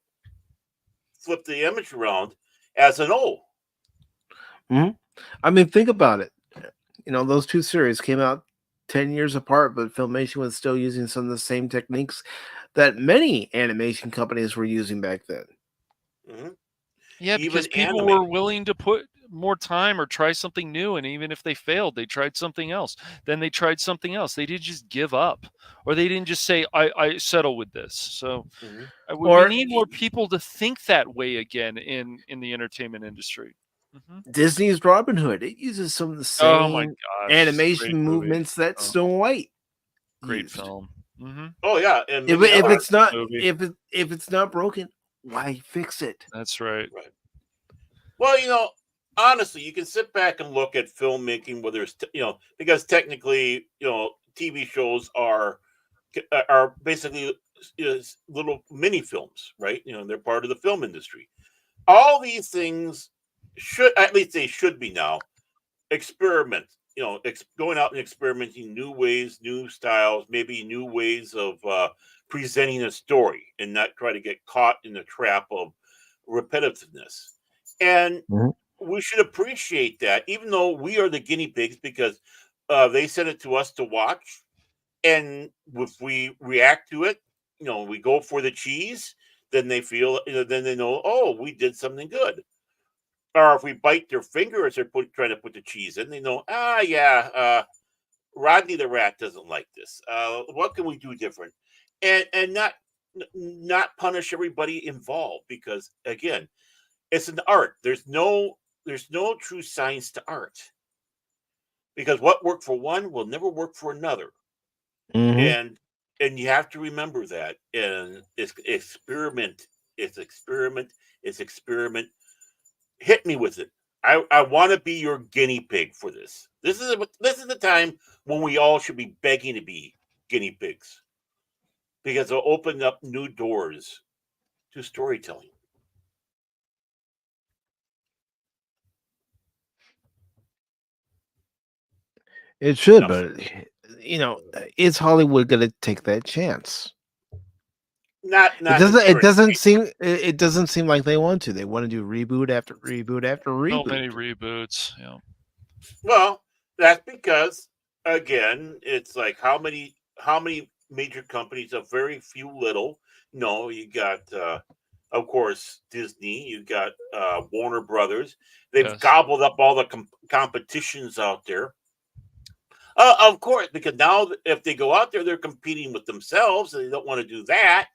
the image around as an O. I mean, think about it. You know, those two series came out 10 years apart, but Filmation was still using some of the same techniques that many animation companies were using back then. Yeah, because people were willing to put more time or try something new, and even if they failed, they tried something else. Then they tried something else. They didn't just give up, or they didn't just say, I settle with this. So we need more people to think that way again in the entertainment industry. Disney's Robin Hood, it uses some of the same animation movements that Snow White Great film. Oh yeah, and if it's not broken, why fix it? That's right. Well, honestly, you can sit back and look at filmmaking, whether it's because technically, TV shows are basically little mini films, right? They're part of the film industry. All these things they should be now experiment. Going out and experimenting new ways, new styles, maybe new ways of presenting a story, and not try to get caught in the trap of repetitiveness. And we should appreciate that, even though we are the guinea pigs, because they sent it to us to watch, and if we react to it, we go for the cheese, then they feel, then they know, oh, we did something good. Or if we bite their finger as they're trying to put the cheese in, they know, Rodney the rat doesn't like this. What can we do different? And not punish everybody involved, because again, it's an art. There's no true science to art, because what worked for one will never work for another. And you have to remember that. And it's experiment. Hit me with it. I want to be your guinea pig for this. This is the time when we all should be begging to be guinea pigs, because it'll open up new doors to storytelling. It should, but is Hollywood going to take that chance? It doesn't seem like they want to. They want to do reboot after reboot after reboot. So many reboots. Yeah. Well, that's because, again, it's like how many major companies of very few little. No, you got of course Disney. You got Warner Brothers. They've gobbled up all the competitions out there. Of course, because now if they go out there, they're competing with themselves, and they don't want to do that.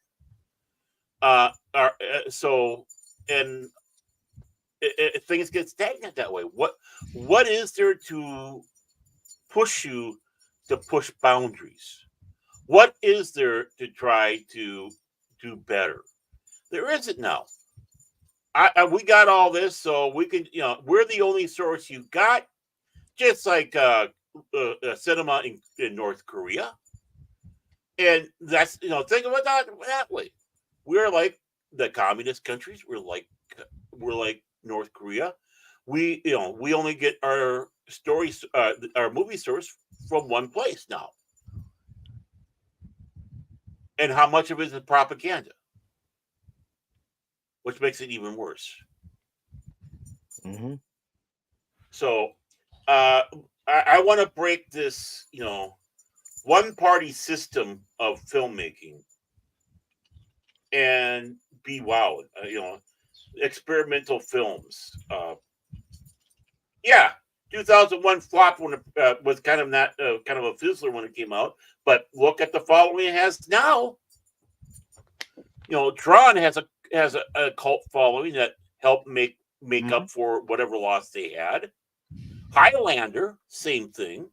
Things get stagnant that way. What is there to push you to push boundaries? What is there to try to do better? There isn't now. We got all this, so we can. We're the only source you got, just like cinema in North Korea, and that's think about that way. We're like the communist countries. We're like North Korea. We only get our stories, our movie source from one place now. And how much of it is propaganda, which makes it even worse. So I want to break this, one-party system of filmmaking and be wowed. Experimental films. 2001 flopped when it was kind of not kind of a fizzler when it came out. But look at the following it has now. Tron has a cult following that helped make up for whatever loss they had. Highlander, same thing.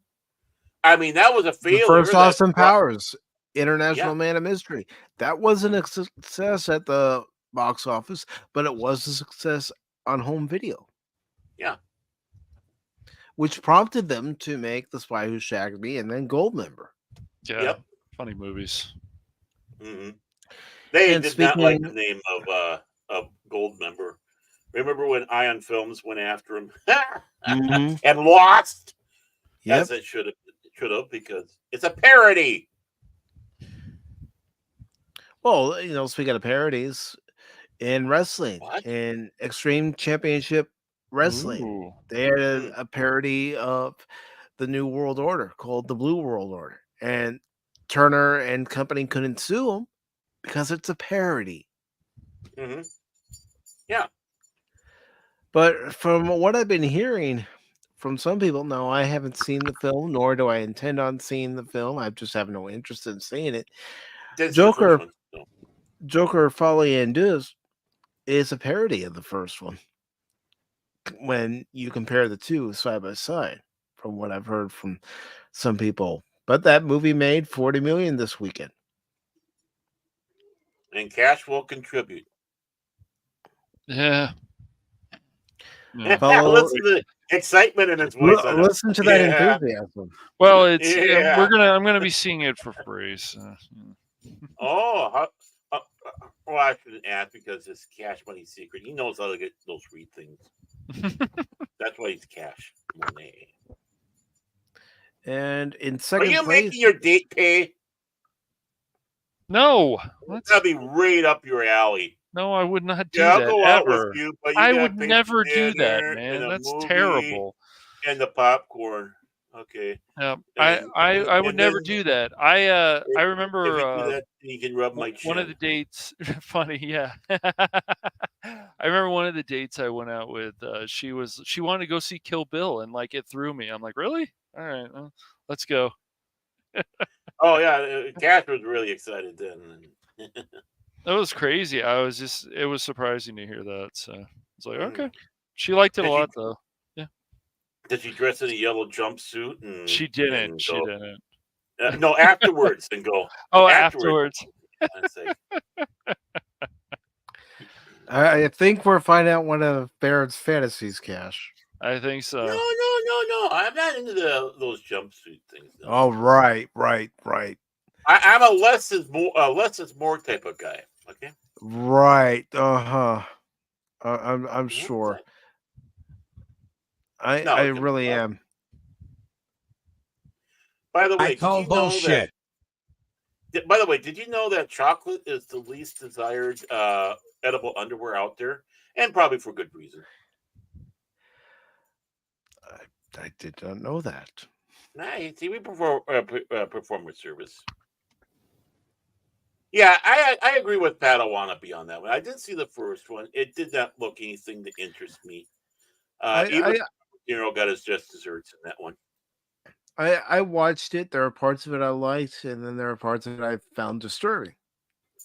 I mean, that was a failure. The first Austin Powers, Yeah. International Man of Mystery. That wasn't a success at the box office, but it was a success on home video. Yeah. Which prompted them to make The Spy Who Shagged Me and then Goldmember. Yeah. Yep. Funny movies. Mm-hmm. They And did not like the name of Goldmember. Remember when Ion Films went after him and lost? Yep. As it should have, because it's a parody. Well, speaking of parodies, in wrestling, in Extreme Championship Wrestling, Ooh. they had a parody of the New World Order called the Blue World Order. And Turner and company couldn't sue them because it's a parody. Mm-hmm. Yeah. But from what I've been hearing from some people, no, I haven't seen the film, nor do I intend on seeing the film. I just have no interest in seeing it. Joker Folly and Deuce is a parody of the first one when you compare the two side by side, from what I've heard from some people. But that movie made $40 million this weekend. And cash will contribute. Yeah. Listen to the excitement in his voice. Listen to that enthusiasm. Well, I'm gonna be seeing it for free. So. Well, I shouldn't ask because it's Cash Money secret. He knows how to get those free things. That's why he's Cash Money. And in second place, making your date pay? No, that'd be right up your alley. No, I would not do I'll that go out ever. with you, but I would never do that, man. That's terrible. And the popcorn. Okay. Yeah, I would never do that. I remember if you do that, you can rub my chin. One of the dates. Funny, yeah. I remember one of the dates I went out with. She wanted to go see Kill Bill, and it threw me. I'm like, really? All right, well, let's go. Oh yeah, Cash was really excited then. That was crazy. It was surprising to hear that. So it's like, okay. She liked it a lot, though. Yeah. Did she dress in a yellow jumpsuit? And she didn't. She didn't. No, afterwards and go. Oh, afterwards. I think we're finding out one of Barrett's fantasies, Cash. I think so. No. I'm not into those jumpsuit things. No. Oh, right. I'm a less is more type of guy. Okay. Right. I'm sure. I really am. By the way, I call bullshit. By the way, did you know that chocolate is the least desired edible underwear out there, and probably for good reason? I did not know that. Nice. See, we perform with service. Yeah, I agree with Pat Wannabe on that one. I didn't see the first one. It did not look anything to interest me. Even got his just desserts in that one. I watched it. There are parts of it I liked, and then there are parts of it I found disturbing.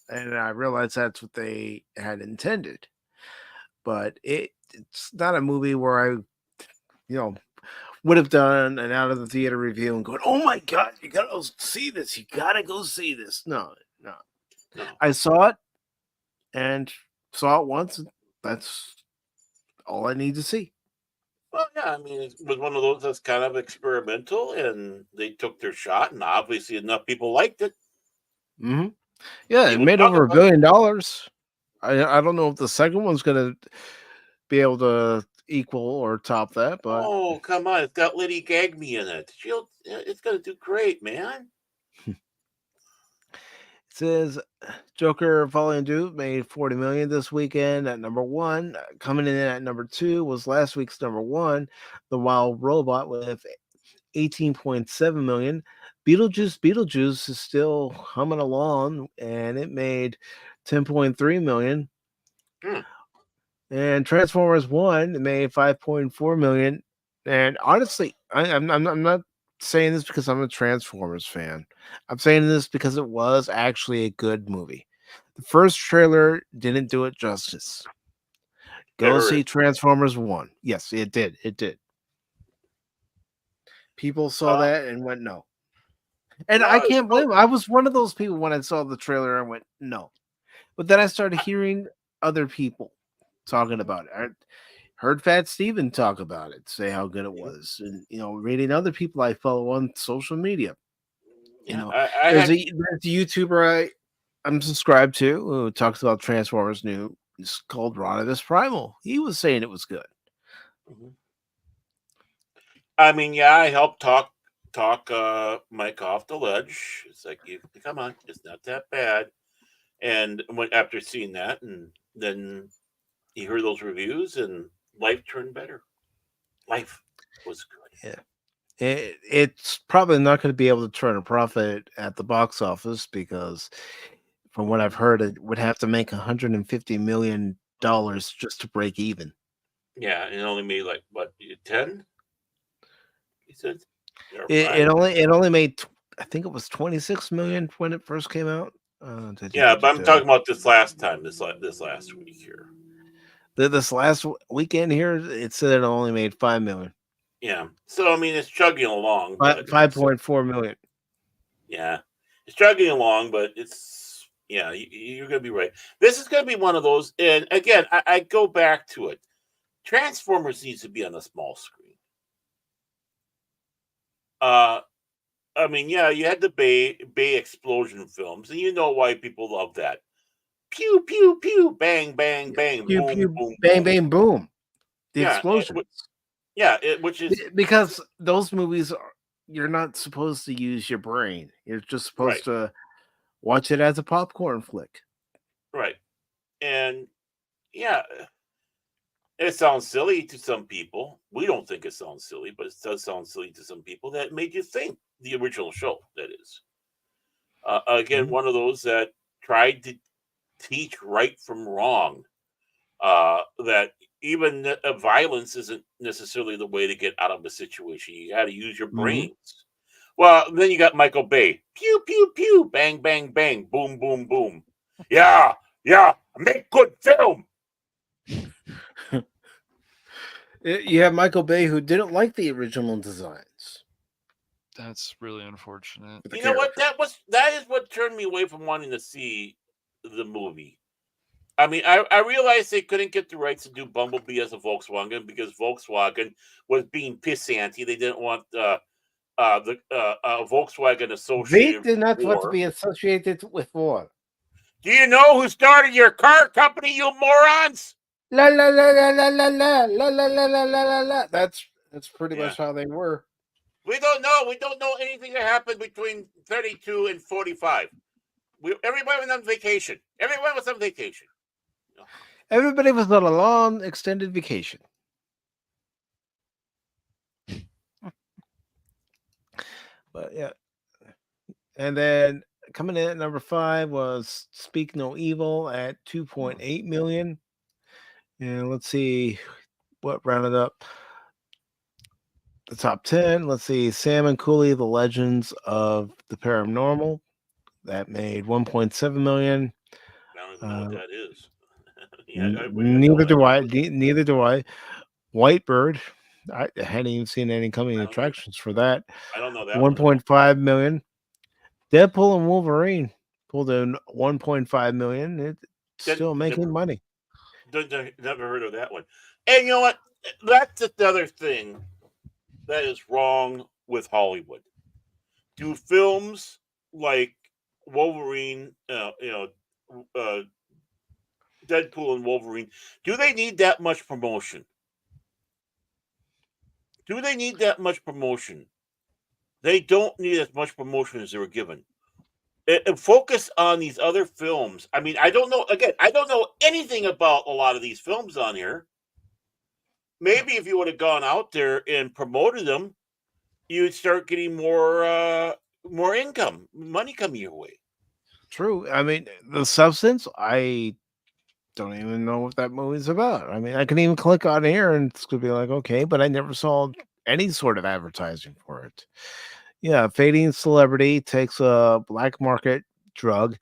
And I realized that's what they had intended. But it's not a movie where I, would have done an out of the theater review and going, "Oh my God, you gotta go see this! You gotta go see this!" No. I saw it and saw it once. And that's all I need to see. Well, yeah, I mean, it was one of those that's kind of experimental, and they took their shot, and obviously enough people liked it. Mm-hmm. Yeah, it made over $1 billion. I don't know if the second one's going to be able to equal or top that, but oh, come on, it's got Liddy Gagme in it. It's going to do great, man. It's says Joker Falling Due made 40 million this weekend at number 1. Coming in at number 2 was last week's number 1, The Wild Robot with 18.7 million. Beetlejuice is still humming along, and it made 10.3 million. And Transformers 1 made 5.4 million. And honestly, I'm not saying this because I'm a Transformers fan. I'm saying this because it was actually a good movie. The first trailer didn't do it justice. Go see Transformers 1. Yes, it did. It did. People saw that and went no. And I can't blame them. I was one of those people when I saw the trailer and went no. But then I started hearing other people talking about it. I heard Fat Steven talk about it, say how good it was, and reading other people I follow on social media. There's a YouTuber I'm subscribed to who talks about Transformers new. It's called Rodimus Primal. He was saying it was good. I mean, yeah, I helped talk Mike off the ledge. It's like, come on, it's not that bad. And after seeing that, and then he heard those reviews, and life turned better. Life was good. Yeah, it's probably not going to be able to turn a profit at the box office because, from what I've heard, it would have to make $150 million just to break even. Yeah, it only made like what 10. He said it only made, I think it was 26 million when it first came out. Yeah, but I'm talking about this last time, this last week here. This last weekend here, it said it only made 5 million. Yeah, so I mean it's chugging along. 5.4 million. Yeah, it's chugging along, but it's you're gonna be right. This is gonna be one of those, and again, I go back to it. Transformers needs to be on a small screen. I mean, yeah, you had the Bay explosion films, and you know why people love that. Pew pew pew, bang bang bang, pew, boom pew, boom, bang boom. bang boom. The explosions. Which is because those movies you're not supposed to use your brain. You're just supposed to watch it as a popcorn flick. Right. And yeah, it sounds silly to some people. We don't think it sounds silly, but it does sound silly to some people. That made you think the original show, that is. Again, one of those that tried to teach right from wrong. That even violence isn't necessarily the way to get out of a situation. You got to use your brains. Well, then you got Michael Bay. Pew, pew, pew. Bang, bang, bang. Boom, boom, boom. Yeah. Make good film. You have Michael Bay who didn't like the original designs. That's really unfortunate. You know what? That is what turned me away from wanting to see the movie. I mean, I realized they couldn't get the rights to do Bumblebee as a Volkswagen because Volkswagen was being pissanthy. They didn't want the Volkswagen associated. They did not want to be associated with war. Do you know who started your car company, you morons? La la la la la la la la la la la la la. That's pretty much how they were. We don't know. We don't know anything that happened between 32 and 45. Everybody was on vacation. Everyone was on vacation. Everybody was on a long, extended vacation. But yeah. And then coming in at number 5 was Speak No Evil at 2.8 million. And let's see what rounded up the top 10. Let's see. Sam and Cooley, The Legends of the Paranormal. That made 1.7 million. I don't even know what that is. Neither do I. Neither do I. Whitebird. I hadn't even seen any coming attractions for that. I don't know that. 1.5 million. Deadpool and Wolverine pulled in 1.5 million. It's still making money. Never heard of that one. And you know what? That's another thing that is wrong with Hollywood. Do films like Wolverine, Deadpool and Wolverine, do they need that much promotion? Do they need that much promotion? They don't need as much promotion as they were given. focus on these other films. I mean, I don't know. Again, I don't know anything about a lot of these films on here. Maybe if you would have gone out there and promoted them, you'd start getting more income, money coming your way. True. I mean, The Substance, I don't even know what that movie's about. I mean, I can even click on here and it's gonna be like, okay, but I never saw any sort of advertising for it. Yeah, fading celebrity takes a black market drug,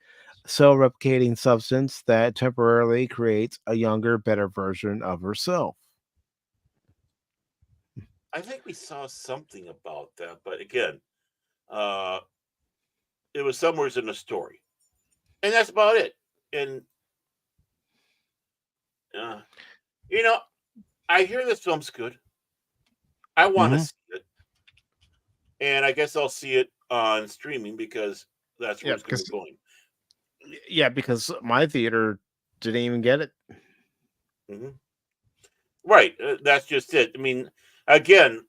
cell replicating substance that temporarily creates a younger, better version of herself. I think we saw something about that, but again, uh, it was somewhere in the story, and that's about it. And uh, you know, I hear this film's good. I want to Mhm. see it, and I guess I'll see it on streaming because that's where Yeah, it's going to because be going. yeah, because my theater didn't even get it. Hmm. Right, that's just it. I mean, again,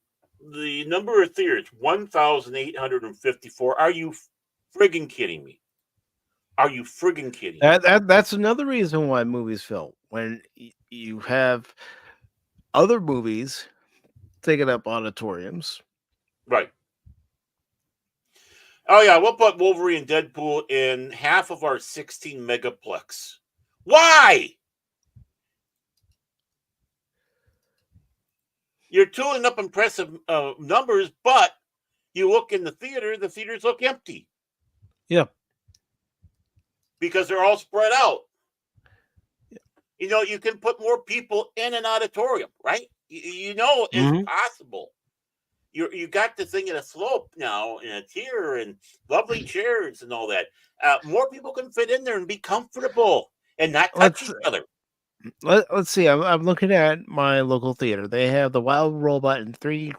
the number of theaters 1,854. Are you friggin' kidding me? Are you friggin' kidding me? That's another reason why movies fail when you have other movies taking up auditoriums. Right. Oh yeah, we'll put Wolverine and Deadpool in half of our 16 megaplex. Why? You're tooling up impressive numbers, but you look in the theaters look empty Yeah. because they're all spread out. You know, you can put more people in an auditorium, right? You know, it's Mhm. possible. You got the thing in a slope now, in a tier, and lovely chairs and all that. More people can fit in there and be comfortable and not touch Let's each other. let's see. I'm looking at my local theater. They have the Wild Robot in 3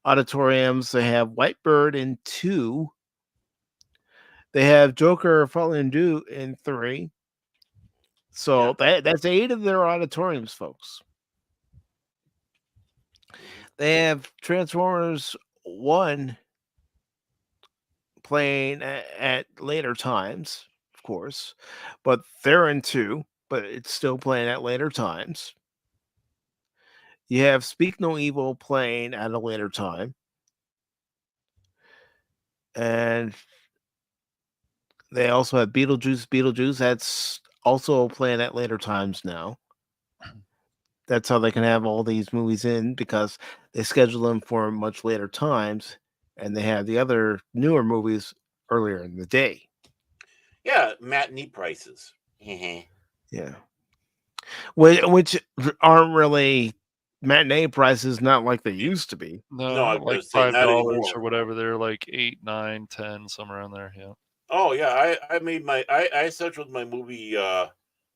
auditoriums. They have Whitebird in 2. They have Joker Fallen Due in 3. Yeah. So that's 8 of their auditoriums, folks. They have Transformers 1 playing at later times, of course, but they're in 2, but it's still playing at later times. You have Speak No Evil playing at a later time. And they also have Beetlejuice, that's also playing at later times now. That's how they can have all these movies in because they schedule them for much later times, and they have the other newer movies earlier in the day. Yeah, matinee prices. Mhm. Yeah. Which aren't really matinee prices, not like they used to be. No, No, I was like going to say five not dollars anymore. or whatever. They're like 8, 9, 10, somewhere around there. Yeah. Oh yeah, I made I scheduled my movie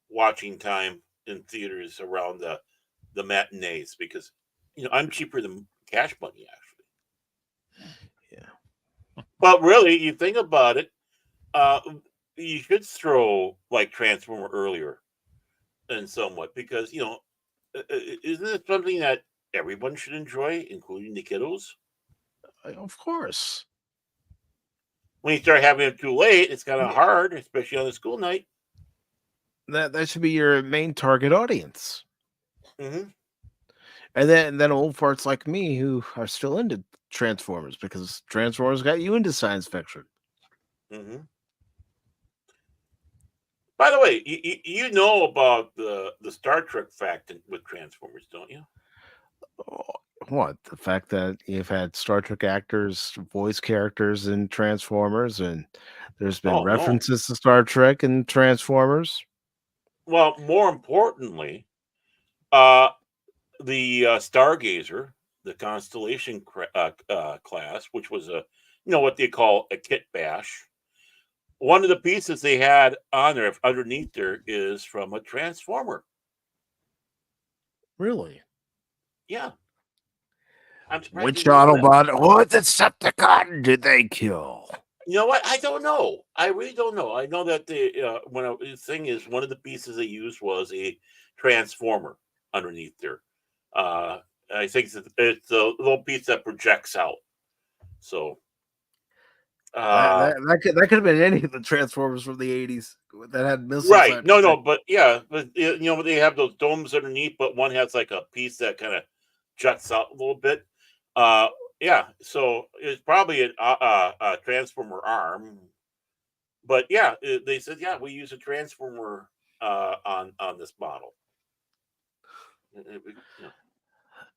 watching time in theaters around the matinees because I'm cheaper than cash money actually. Yeah. But really, you think about it, uh, you should throw like Transformer earlier and somewhat because isn't it something that everyone should enjoy, including the kiddos? Of course. When you start having it too late, it's kind of Yeah. hard, especially on a school night. That should be your main target audience. Hmm. And then old farts like me who are still into Transformers because Transformers got you into science fiction. Hmm. By the way, you know about the Star Trek fact with Transformers, don't you? Oh, what? The fact that you've had Star Trek actors voice characters in Transformers, and there's been Oh no. references to Star Trek and Transformers. Well, more importantly, uh, the Stargazer, the Constellation class, which was what they call a kit bash. One of the pieces they had on there, underneath there, is from a Transformer. Really? Yeah, I'm surprised you Which didn't know that. Autobot or Decepticon did they kill? You know what? I don't know. I really don't know. I know that the thing is one of the pieces they used was a transformer underneath there. Uh, I think it's a little piece that projects out. So That could have been any of the Transformers from the 80s that had missiles. Right. No, but yeah, but they have those domes underneath, but one has like a piece that kind of juts out a little bit. Yeah, so it's probably a Transformer arm. But yeah, they said, yeah, we use a Transformer on this model.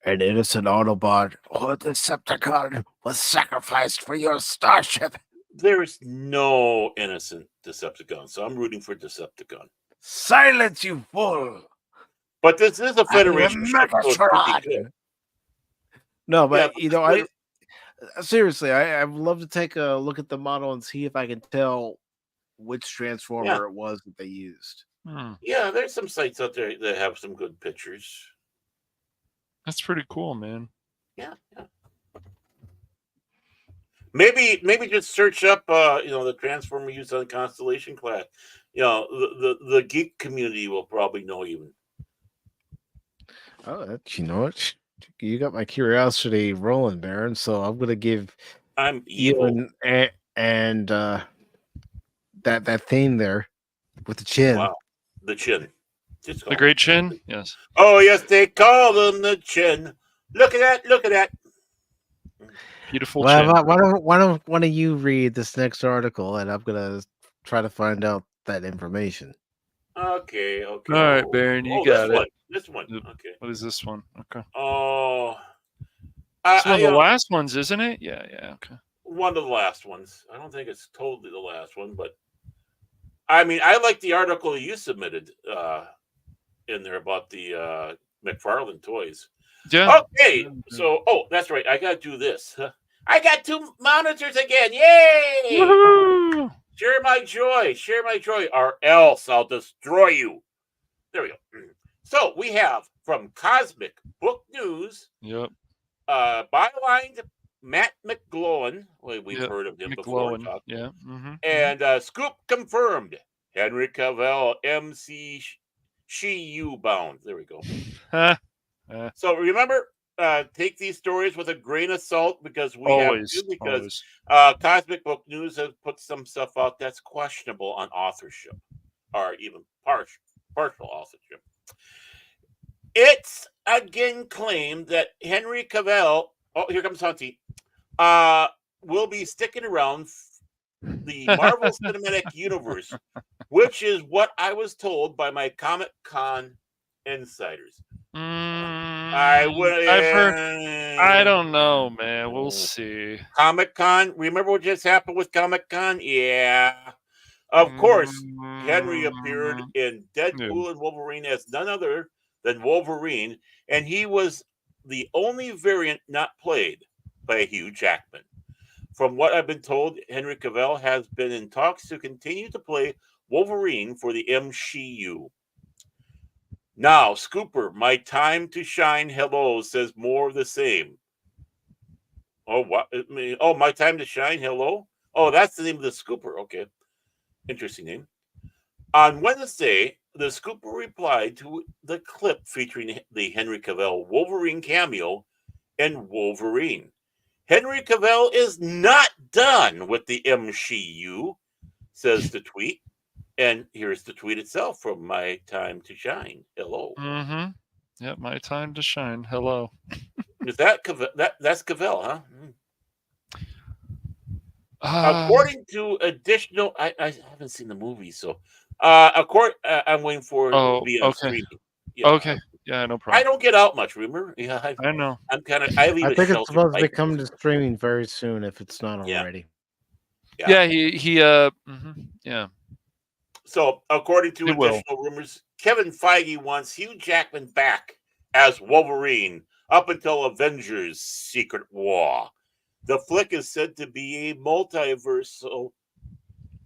An innocent Autobot or Decepticon was sacrificed for your starship. There's no innocent Decepticon, so I'm rooting for Decepticon. Silence, you fool! But this is a Federation ship, so it's pretty good. No, but I seriously, I'd love to take a look at the model and see if I can tell which Transformer it was that they used. Yeah, there's some sites out there that have some good pictures. That's pretty cool, man. Yeah. Maybe just search up the Transformer used on Constellation Class. The geek community will probably know even. Oh, you know what? You got my curiosity rolling, Baron. So I'm gonna give you and that thing there with the chin. Wow, the chin. The great chin. Yes. Oh yes, they call them the chin. Look at that! Look at that! Beautiful. Well, why don't one of you read this next article, and I'm gonna try to find out that information. Okay. All right, Baron, you got it. This one. Okay. What is this one? Okay. Oh. It's one of the last ones, isn't it? Yeah. Okay. One of the last ones. I don't think it's totally the last one, but I mean, I like the article you submitted in there about the McFarlane toys. Yeah. Okay. So, that's right. I got to do this. I got 2 monitors again. Yay! Woo-hoo! Share my joy, or else I'll destroy you. There we go. So we have from Cosmic Book News. Yep. Bylined Matt McGlowan. We've heard of him before. Yeah. And Scoop confirmed. Henry Cavill, MCU bound. There we go. So remember, take these stories with a grain of salt because we always, have to, because Cosmic Book News has put some stuff out that's questionable on authorship or even partial authorship. It's again claimed that Henry Cavill, here comes Hunty, will be sticking around the Marvel Cinematic Universe, which is what I was told by my Comic-Con insiders. I've heard. I don't know, man. We'll see. Comic-Con. Remember what just happened with Comic-Con? Yeah. Of course, Henry appeared in Deadpool and Wolverine as none other than Wolverine, and he was the only variant not played by Hugh Jackman. From what I've been told, Henry Cavill has been in talks to continue to play Wolverine for the MCU. Now, Scooper, my time to shine, hello, says more of the same. Oh, what? Oh, my time to shine, hello? Oh, that's the name of the Scooper. Okay. Interesting name. On Wednesday, the Scooper replied to the clip featuring the Henry Cavill Wolverine cameo and Wolverine. Henry Cavill is not done with the MCU, says the tweet. And here's the tweet itself from My Time to Shine. Hello. Yep, My Time to Shine. Hello. Is that Cavill? That's Cavill, huh? According to additional, I haven't seen the movie, so I'm waiting for it to be on streaming. Yeah. Okay. Yeah, no problem. I don't get out much, remember? Yeah, I know. I'm kind of. I think it's supposed to be coming to streaming very soon if it's not already. Yeah, he yeah. So, according to additional rumors, Kevin Feige wants Hugh Jackman back as Wolverine up until Avengers: Secret War. The flick is said to be a multiversal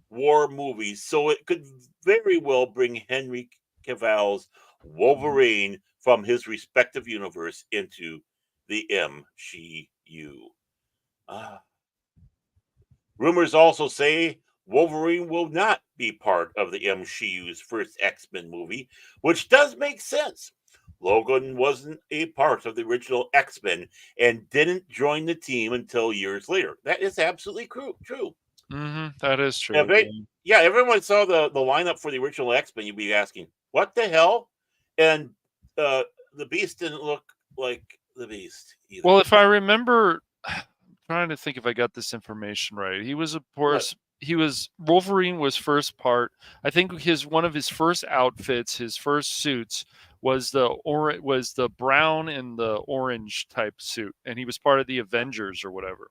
war movie, so it could very well bring Henry Cavill's Wolverine from his respective universe into the MCU. Rumors also say Wolverine will not be part of the MCU's first X-Men movie, which does make sense. Logan wasn't a part of the original X-Men and didn't join the team until years later. That is absolutely true. That is true. Everyone saw the lineup for the original X-Men. You'd be asking, what the hell? And the Beast didn't look like the Beast either. Well, if I remember, I'm trying to think if I got this information right. He was, of course, Wolverine was first part. I think one of his first outfits, his first suits was the brown and the orange type suit, and he was part of the Avengers or whatever.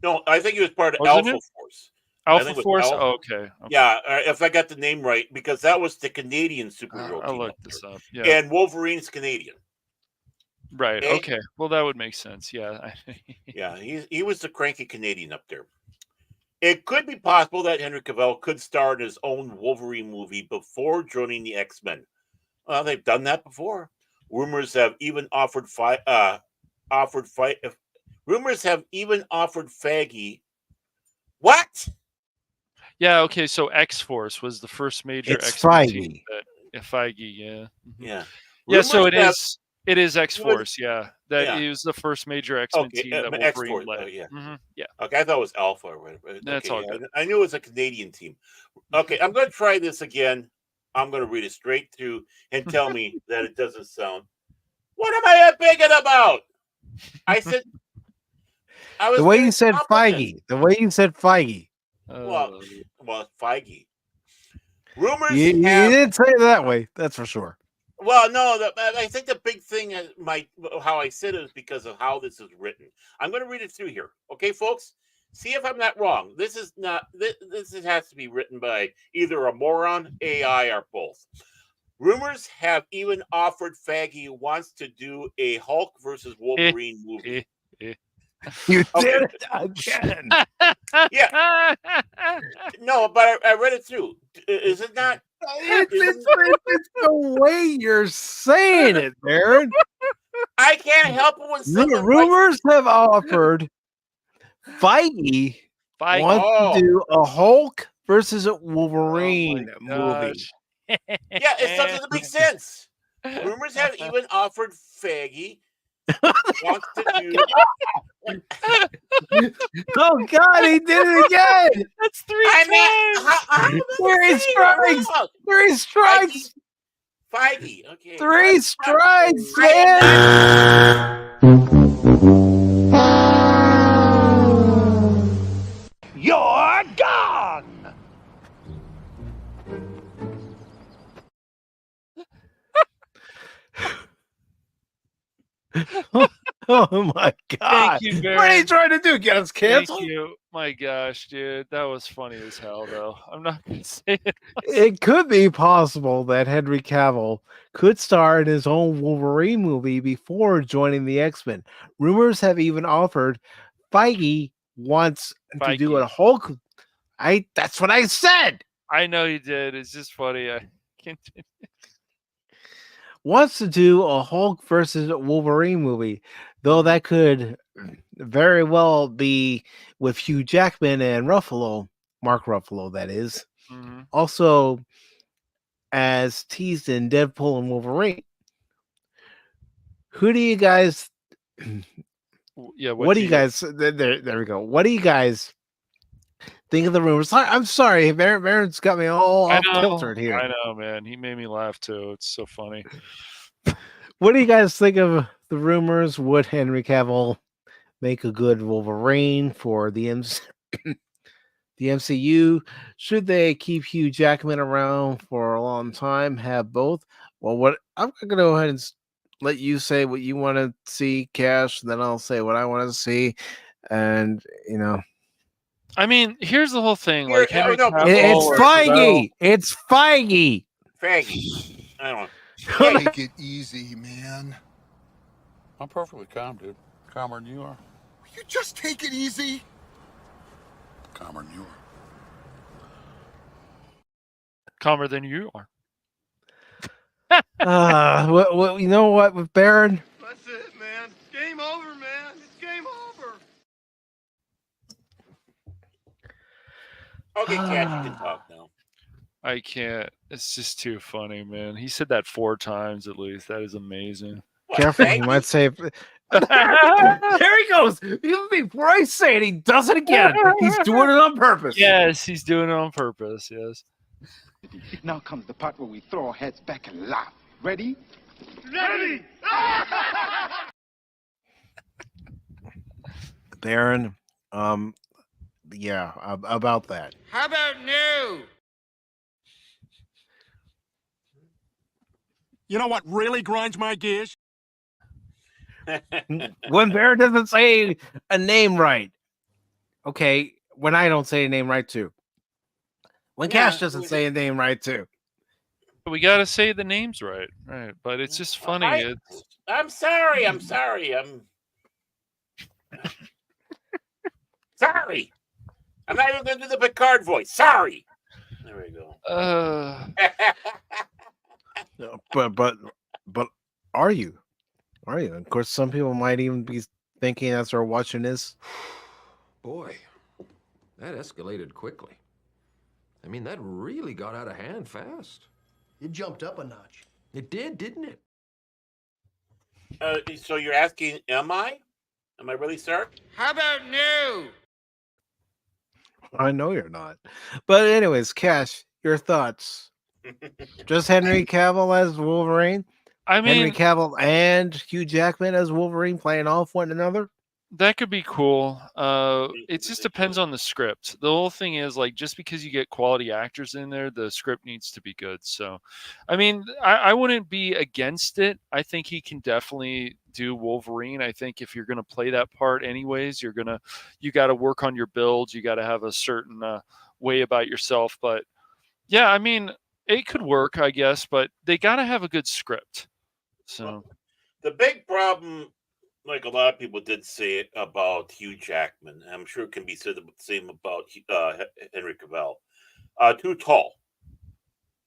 No, I think he was part of Alpha Force. Alpha Force? Oh, okay. Yeah, if I got the name right, because that was the Canadian superhero team. I'll look this up. Yeah. And Wolverine's Canadian. Right. Okay. Well, that would make sense. Yeah. Yeah, he was the cranky Canadian up there. It could be possible that Henry Cavill could star in his own Wolverine movie before joining the X-Men. Well, they've done that before. Rumors have even offered Faggy. What? Yeah. Okay. So X-Force was the first major X-Men team. Feige. Yeah. Yeah. Yeah. So it is. It is X-Force, yeah. He was the first major X-Men team that Wolverine led. Yeah. Yeah. Okay, I thought it was Alpha. Okay, that's all good. I knew it was a Canadian team. Okay, I'm going to try this again. I'm going to read it straight through and tell me that it doesn't sound. What am I bigging about? I said. The way you said Feige. The way you said Feige. Well, Feige. Rumors. You didn't say it that way. That's for sure. Well, no, I think the big thing how I said it is because of how this is written. I'm going to read it through here. Okay, folks? See if I'm not wrong. This has to be written by either a moron, AI, or both. Rumors have even offered Faggy wants to do a Hulk versus Wolverine movie. You did it again. Yeah. No, but I read it through. Is it not? It's the way you're saying it, Baron. I can't help it when someone rumors have offered Feige wants to do a Hulk versus a Wolverine movie. Yeah, it's something that makes sense. Rumors have even offered Faggy wants to do. Oh God, he did it again! That's 3 times. 3 strikes. 3 strikes. Feige. Okay. 3 strikes, man. You're gone! Oh my God! Thank you, Baron. What are you trying to do? Get us canceled? Thank you. My gosh, dude, that was funny as hell. Though I'm not gonna say it. It could be possible that Henry Cavill could star in his own Wolverine movie before joining the X-Men. Rumors have even offered Feige wants to do a Hulk. That's what I said. I know you did. It's just funny. I can't. Wants to do a Hulk versus Wolverine movie, though that could very well be with Hugh Jackman and Mark Ruffalo, that is. Mm-hmm. Also, as teased in Deadpool and Wolverine. Who do you guys? Yeah. What do you guys? There we go. What do you guys think of the rumors? I'm sorry, Baron's got me all off kiltered here. I know, man. He made me laugh too. It's so funny. What do you guys think of the rumors? Would Henry Cavill make a good Wolverine for the MCU? Should they keep Hugh Jackman around for a long time? Have both? Well, I'm going to go ahead and let you say what you want to see, Cash. Then I'll say what I want to see, and I mean, here's the whole thing. Like Henry Cavill, it's Feige. It's Feige. Feige. I don't know. Take it easy, man. I'm perfectly calm, dude. Calmer than you are. Will you just take it easy? Calmer than you are. Calmer than you are. You know what, with Baron? That's it, man. It's game over, man. It's game over. Okay, Cat, you can talk now. I can't. It's just too funny, man. He said that 4 times at least. That is amazing. Careful, he might say There he goes. Even before I say it, he does it again. He's doing it on purpose. Yes, he's doing it on purpose. Yes. Now comes the part where we throw our heads back and laugh. Ready? Ready! Baron, yeah, about that. How about no? You know what really grinds my gears? When Baron doesn't say a name right. Okay, when I don't say a name right too. When Cash doesn't say a name right too. We got to say the names right. Right. But it's just funny. I'm sorry. I'm sorry. I'm not even going to do the Picard voice. Sorry. There we go. But are you? Are you? Of course, some people might even be thinking as they're watching this. Boy, that escalated quickly. I mean, that really got out of hand fast. It jumped up a notch. It did, didn't it? So you're asking, am I? Am I really sorry? How about no? I know you're not. But anyways, Cash, your thoughts. Just Henry Cavill as Wolverine? I mean, Henry Cavill and Hugh Jackman as Wolverine playing off one another? That could be cool. It just depends on the script. The whole thing is like, just because you get quality actors in there, the script needs to be good. So, I mean, I wouldn't be against it. I think he can definitely do Wolverine. I think if you're going to play that part anyways, you got to work on your builds. You got to have a certain way about yourself. But yeah, I mean, it could work, I guess, but they got to have a good script. So the big problem, like a lot of people did say it about Hugh Jackman, I'm sure it can be said the same about Henry Cavill. Too tall.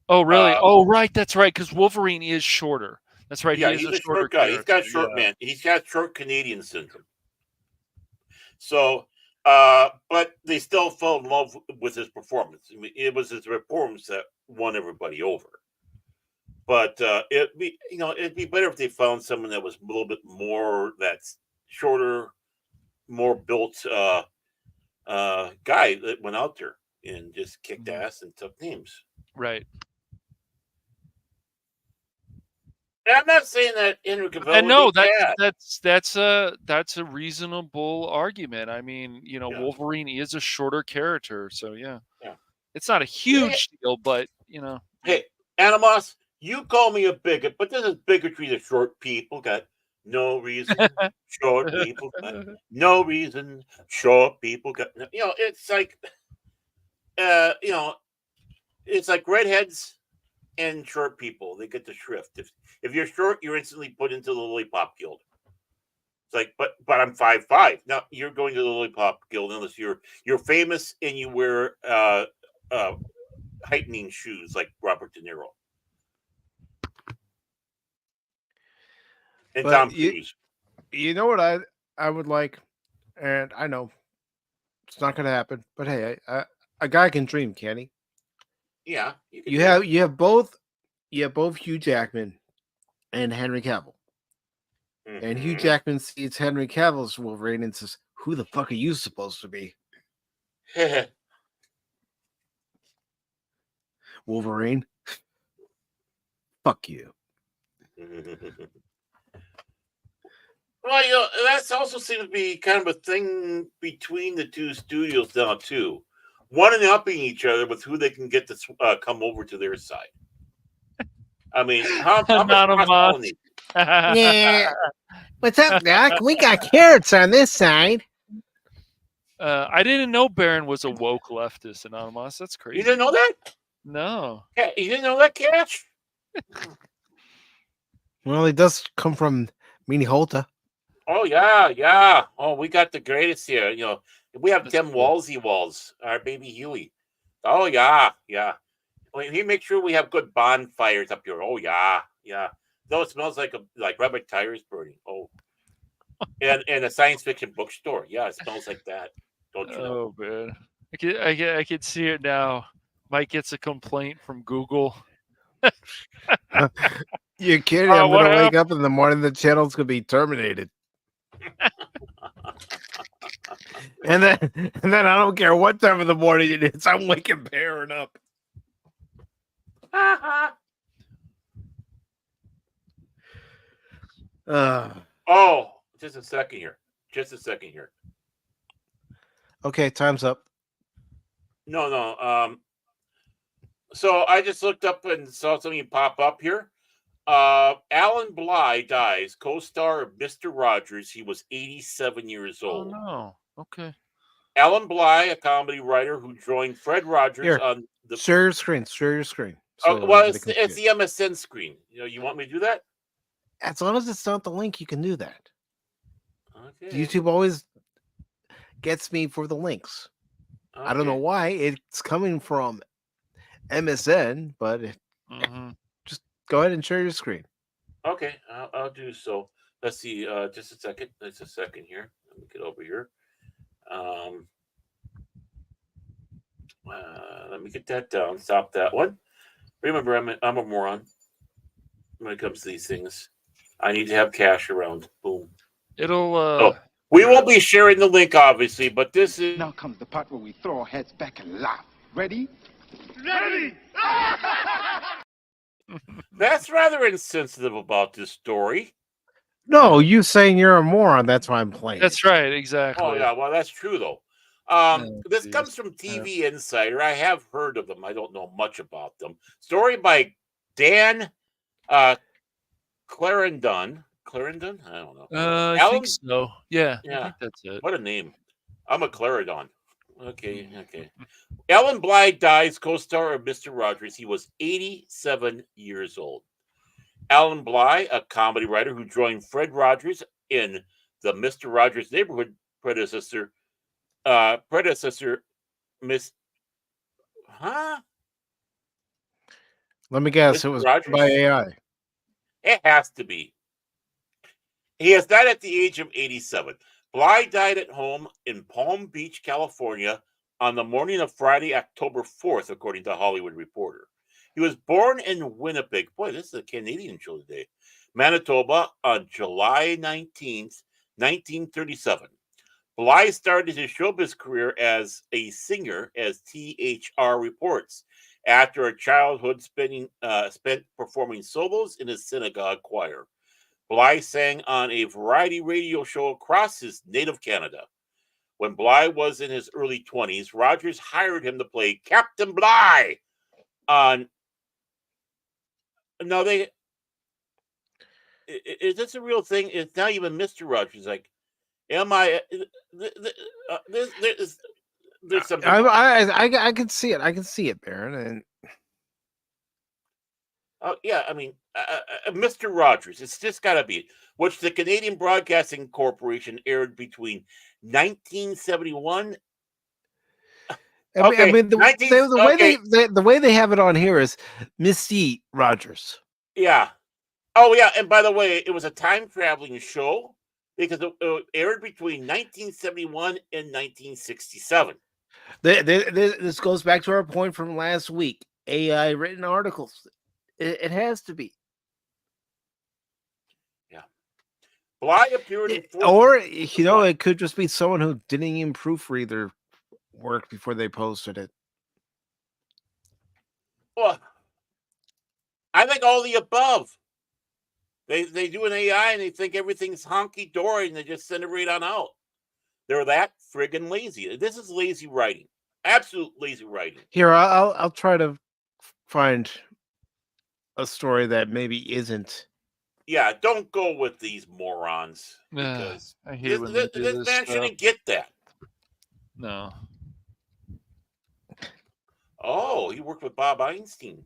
Oh, really? Oh, right. That's right. Because Wolverine is shorter. That's right. Yeah, he is he's a short guy. He's got short man. He's got short Canadian syndrome. So, but they still fell in love with his performance. I mean, it was his performance that won everybody over. But it'd be better if they found someone that was a little bit more that's shorter, more built guy that went out there and just kicked ass and took names. Right. And I'm not saying that Henry Cavill. And no, that's a reasonable argument. I mean, Wolverine is a shorter character, so yeah. It's not a huge deal, but Hey, Animos. You call me a bigot, but this is bigotry to short people. Got no reason. Short people got no reason. Short people got no. It's like, it's like redheads and short people. They get the shrift. If you're short, you're instantly put into the Lollipop Guild. It's like, but I'm 5'5". Now you're going to the Lollipop Guild unless you're famous and you wear heightening shoes like Robert De Niro. And Tom Cruise. You know what I would like, and I know it's not going to happen, but hey, a guy can dream, can he? Yeah. You have both Hugh Jackman and Henry Cavill. Mm-hmm. And Hugh Jackman sees Henry Cavill's Wolverine and says, "Who the fuck are you supposed to be?" Wolverine. Fuck you. Well, that's also seems to be kind of a thing between the two studios now too, one-upping each other with who they can get to come over to their side. I mean, how much yeah. What's up, Doc? We got carrots on this side. I didn't know Baron was a woke leftist, Anonymous. That's crazy. You didn't know that? No. Yeah, you didn't know that, Cash? Well, he does come from Minnesota. Oh, yeah. Oh, we got the greatest here. We have them Wallsy walls, our baby Huey. Oh, yeah. Well, he make sure we have good bonfires up here. Oh, yeah. Though it smells like rubber tires burning. Oh. And a science fiction bookstore. Yeah, it smells like that. Don't you know? Oh, man. I can see it now. Mike gets a complaint from Google. You're kidding. I'm going to wake up in the morning, the channel's going to be terminated. And then I don't care what time of the morning it is, I'm waking Baron up. Oh, just a second here. Okay, time's up. No. So I just looked up and saw something pop up here. Alan Bly dies, co-star of Mr. Rogers. He was 87 years old. Oh no. Okay. Alan Bly, a comedy writer who joined Fred Rogers Here, on the. share your screen. Share your screen. Oh, well, everybody can it's see the MSN screen. You want me to do that? As long as it's not the link, you can do that. Okay. YouTube always gets me for the links. Okay. I don't know why. It's coming from MSN, but just go ahead and share your screen. Okay, I'll do so. Let's see. Just a second. Just a second here. Let me get over here. Let me get that down. Stop that one. Remember, I'm a moron when it comes to these things. I need to have cash around. Boom. It'll. We won't be sharing the link, obviously, but this is. Now comes the part where we throw our heads back and laugh. Ready? Ready! That's rather insensitive about this story. No, you saying you're a moron. That's why I'm playing. That's right. Exactly. Oh, yeah. Well, that's true, though. This comes from TV Insider. I have heard of them. I don't know much about them. Story by Dan Clarendon. Clarendon? I don't know. I think so. Yeah. Yeah. I think that's it. What a name. I'm a Clarendon. Okay. Alan Bly dies, co-star of Mr. Rogers. He was 87 years old. Alan Bly, a comedy writer who joined Fred Rogers in the Mr. Rogers Neighborhood predecessor, Miss. Huh? Let me guess. Mr. It was Rogers? by AI. It has to be. He has died at the age of 87. Bly died at home in Palm Beach, California, on the morning of Friday, October 4th, according to Hollywood Reporter. He was born in Winnipeg. Boy, this is a Canadian show today. Manitoba on July 19th, 1937. Bly started his showbiz career as a singer, as THR reports, after a childhood spent performing solos in his synagogue choir. Bly sang on a variety radio show across his native Canada. When Bly was in his early 20s, Rogers hired him to play Captain Bly on. No, is this a real thing? It's not even Mr. Rogers. Like, am I? There's something. I can see it. I can see it, Baron. And oh yeah, I mean, Mr. Rogers. It's just got to be it. Which the Canadian Broadcasting Corporation aired between 1971. I mean, the way they have it on here is Misty Rogers. Yeah. Oh yeah, and by the way, it was a time traveling show because it aired between 1971 and 1967. This goes back to our point from last week. AI written articles. It has to be. Yeah. Bly appeared in or it could just be someone who didn't even proofread their work before they posted it. Well, I think all the above. They do an AI and they think everything's honky dory and they just send it right on out. They're that friggin' lazy. This is lazy writing. Absolute lazy writing. Here, I'll try to find a story that maybe isn't. Yeah, don't go with these morons because I hate when they do this man shouldn't get that. No. Oh, he worked with Bob Einstein.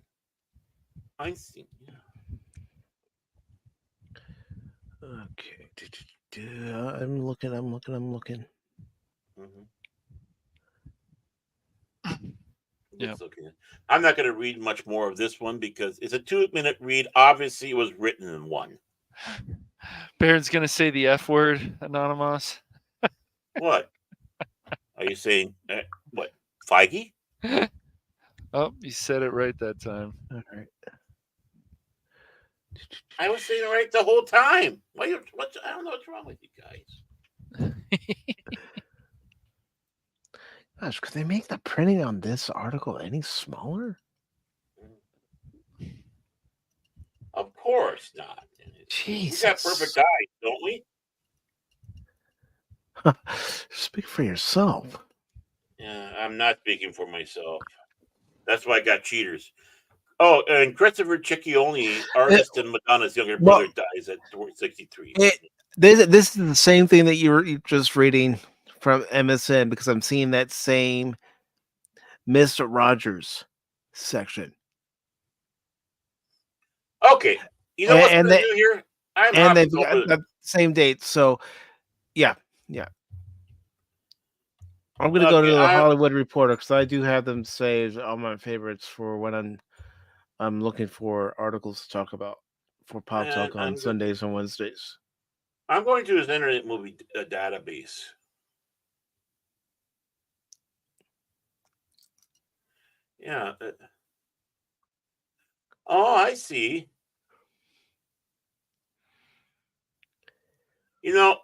Yeah. Okay. I'm looking. Mm-hmm. Yeah. Okay. I'm not going to read much more of this one because it's a 2-minute read. Obviously, it was written in one. Baron's going to say the F word, Anonymous. What? Are you saying, what, Feige? Oh, you said it right that time. All right. I was saying it right the whole time. I don't know what's wrong with you guys. Gosh, could they make the printing on this article any smaller? Of course not. Jesus. We got perfect eyes, don't we? Speak for yourself. Yeah, I'm not speaking for myself. That's why I got cheaters. Oh, and Christopher Ciccione, artist and Madonna's younger brother, dies at 63. This is the same thing that you were just reading from MSN, because I'm seeing that same Mr. Rogers section. Okay, you know what's going to do here? And they've got the same date. So, yeah. I'm going to go to the Hollywood Reporter, because I do have them saved all my favorites for when I'm looking for articles to talk about for Pop Talk on Sundays and Wednesdays. I'm going to his Internet Movie database. Yeah. Oh, I see. You know,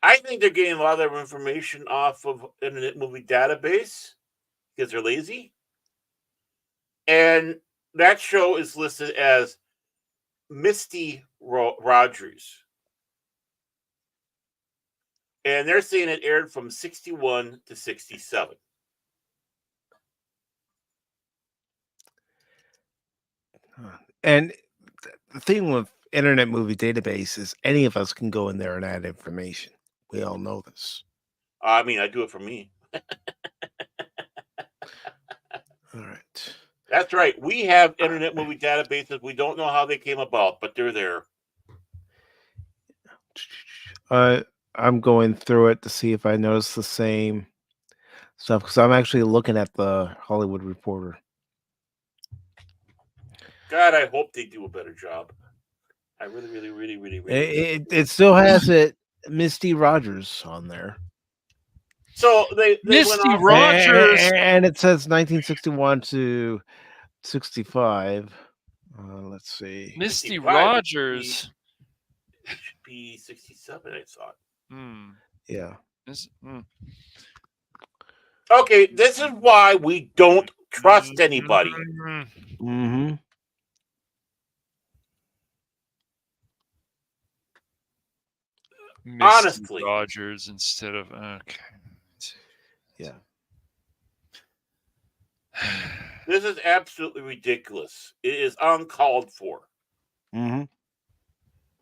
I think they're getting a lot of their information off of Internet Movie Database because they're lazy. And that show is listed as Misty Rogers. And they're saying it aired from 61 to 67. And the thing with Internet Movie Database is any of us can go in there and add information. We all know this. I mean, I do it for me. All right. That's right. We have Internet Movie Databases. We don't know how they came about, but they're there. I'm going through it to see if I notice the same stuff, because I'm actually looking at the Hollywood Reporter. God, I hope they do a better job. I really. It still has it, Misty Rogers, on there. So they Misty Rogers, and it says 1961 to 65. Let's see. Misty Rogers should be 67. I thought. Yeah. Okay, this is why we don't trust anybody. Mm-hmm. Misty Honestly, Rogers instead of okay. Yeah. This is absolutely ridiculous. It is uncalled for. Mm-hmm.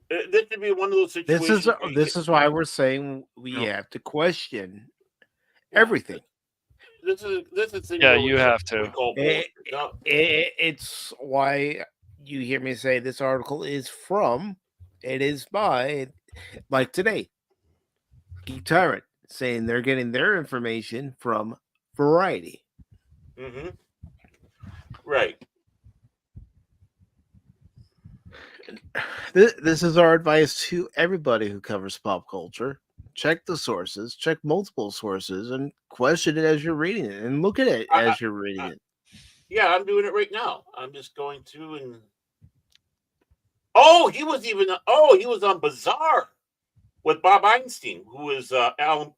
This should be one of those situations. This is why we're saying we have to question everything. This is you have to. It's why you hear me say this article is from. It is by, like today, Geek Tyrant saying they're getting their information from Variety. Mm-hmm. Right. This is our advice to everybody who covers pop culture. Check the sources, check multiple sources, and question it as you're reading it, and look at it as you're reading it. Yeah, I'm doing it right now. I'm just going through and he was on Bizarre with Bob Einstein, who is Alan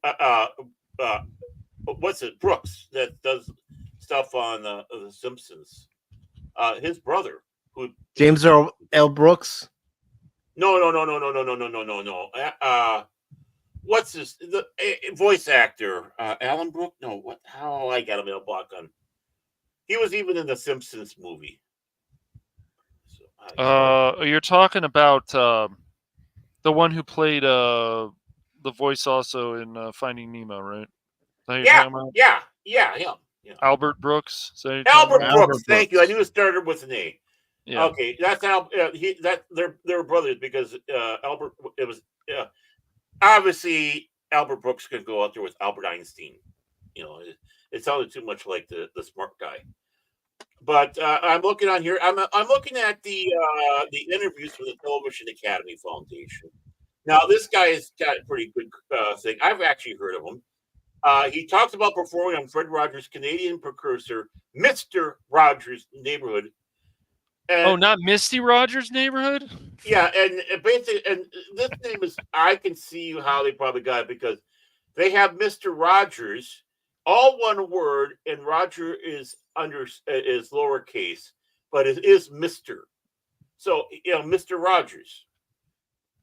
Brooks, that does stuff on The Simpsons. His brother, who James L. Brooks. No. What's this? The voice actor, Alan Brooks? No, what? How I got him in a block on. He was even in the Simpsons movie. You're talking about the one who played the voice also in Finding Nemo, right? Yeah, him. Yeah. Albert Brooks. Albert Brooks. Thank you. I knew it started with an A. Yeah. Okay, that's how they're brothers because Albert. It was obviously Albert Brooks could go out there with Albert Einstein. You know, it sounded too much like the smart guy. But I'm looking on here. I'm looking at the interviews from the Television Academy Foundation. Now, this guy has got a pretty good thing. I've actually heard of him. He talks about performing on Fred Rogers' Canadian precursor, Mr. Rogers' Neighborhood, Oh, not Misty Rogers' Neighborhood? Yeah, and basically, and this name is, I can see how they probably got it because they have Mr. Rogers, all one word, and Roger is lowercase, but it is Mr. So, Mr. Rogers.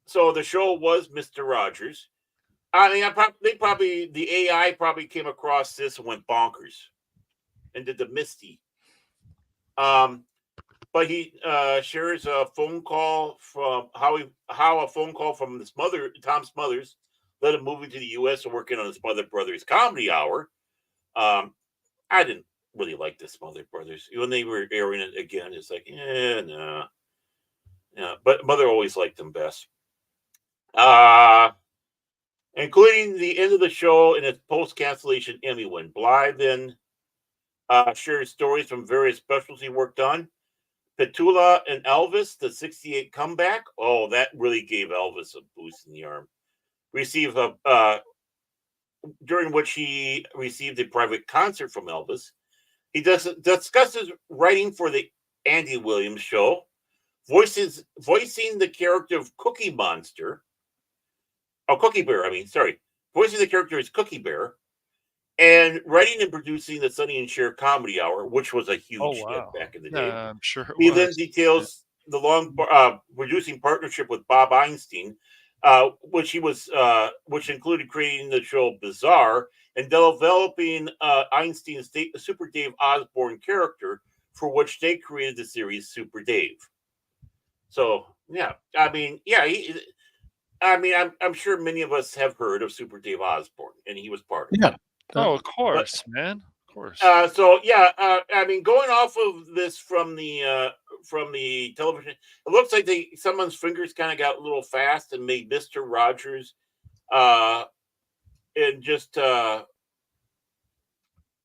So the show was Mr. Rogers. I mean, the AI probably came across this and went bonkers and did the Misty. But he shares a phone call from how a phone call from Tom Smothers, led him moving to the U.S. and working on the Smother Brothers Comedy Hour. I didn't really like the Smother Brothers when they were airing it again. It's like, no, yeah. But Mother always liked them best. Including the end of the show and its post-cancellation Emmy win. Bly then shared stories from various specials he worked on. Petula and Elvis, the 68 comeback. Oh, that really gave Elvis a boost in the arm. During which he received a private concert from Elvis. He discusses writing for the Andy Williams show, voicing the character of Cookie Monster. Oh, Cookie Bear, voicing the character as Cookie Bear, and writing and producing the Sonny and Cher Comedy Hour, which was a huge hit back in the day. I'm sure it He was. then details the long producing partnership with Bob Einstein, which included creating the show Bizarre and developing Einstein's Super Dave Osborne character, for which they created the series Super Dave. So, yeah, I'm sure many of us have heard of Super Dave Osborne, and he was part of it. Yeah. Oh, of course, man. Of course. Going off of this from the television, it looks like someone's fingers kind of got a little fast and made Mr. Rogers, and just was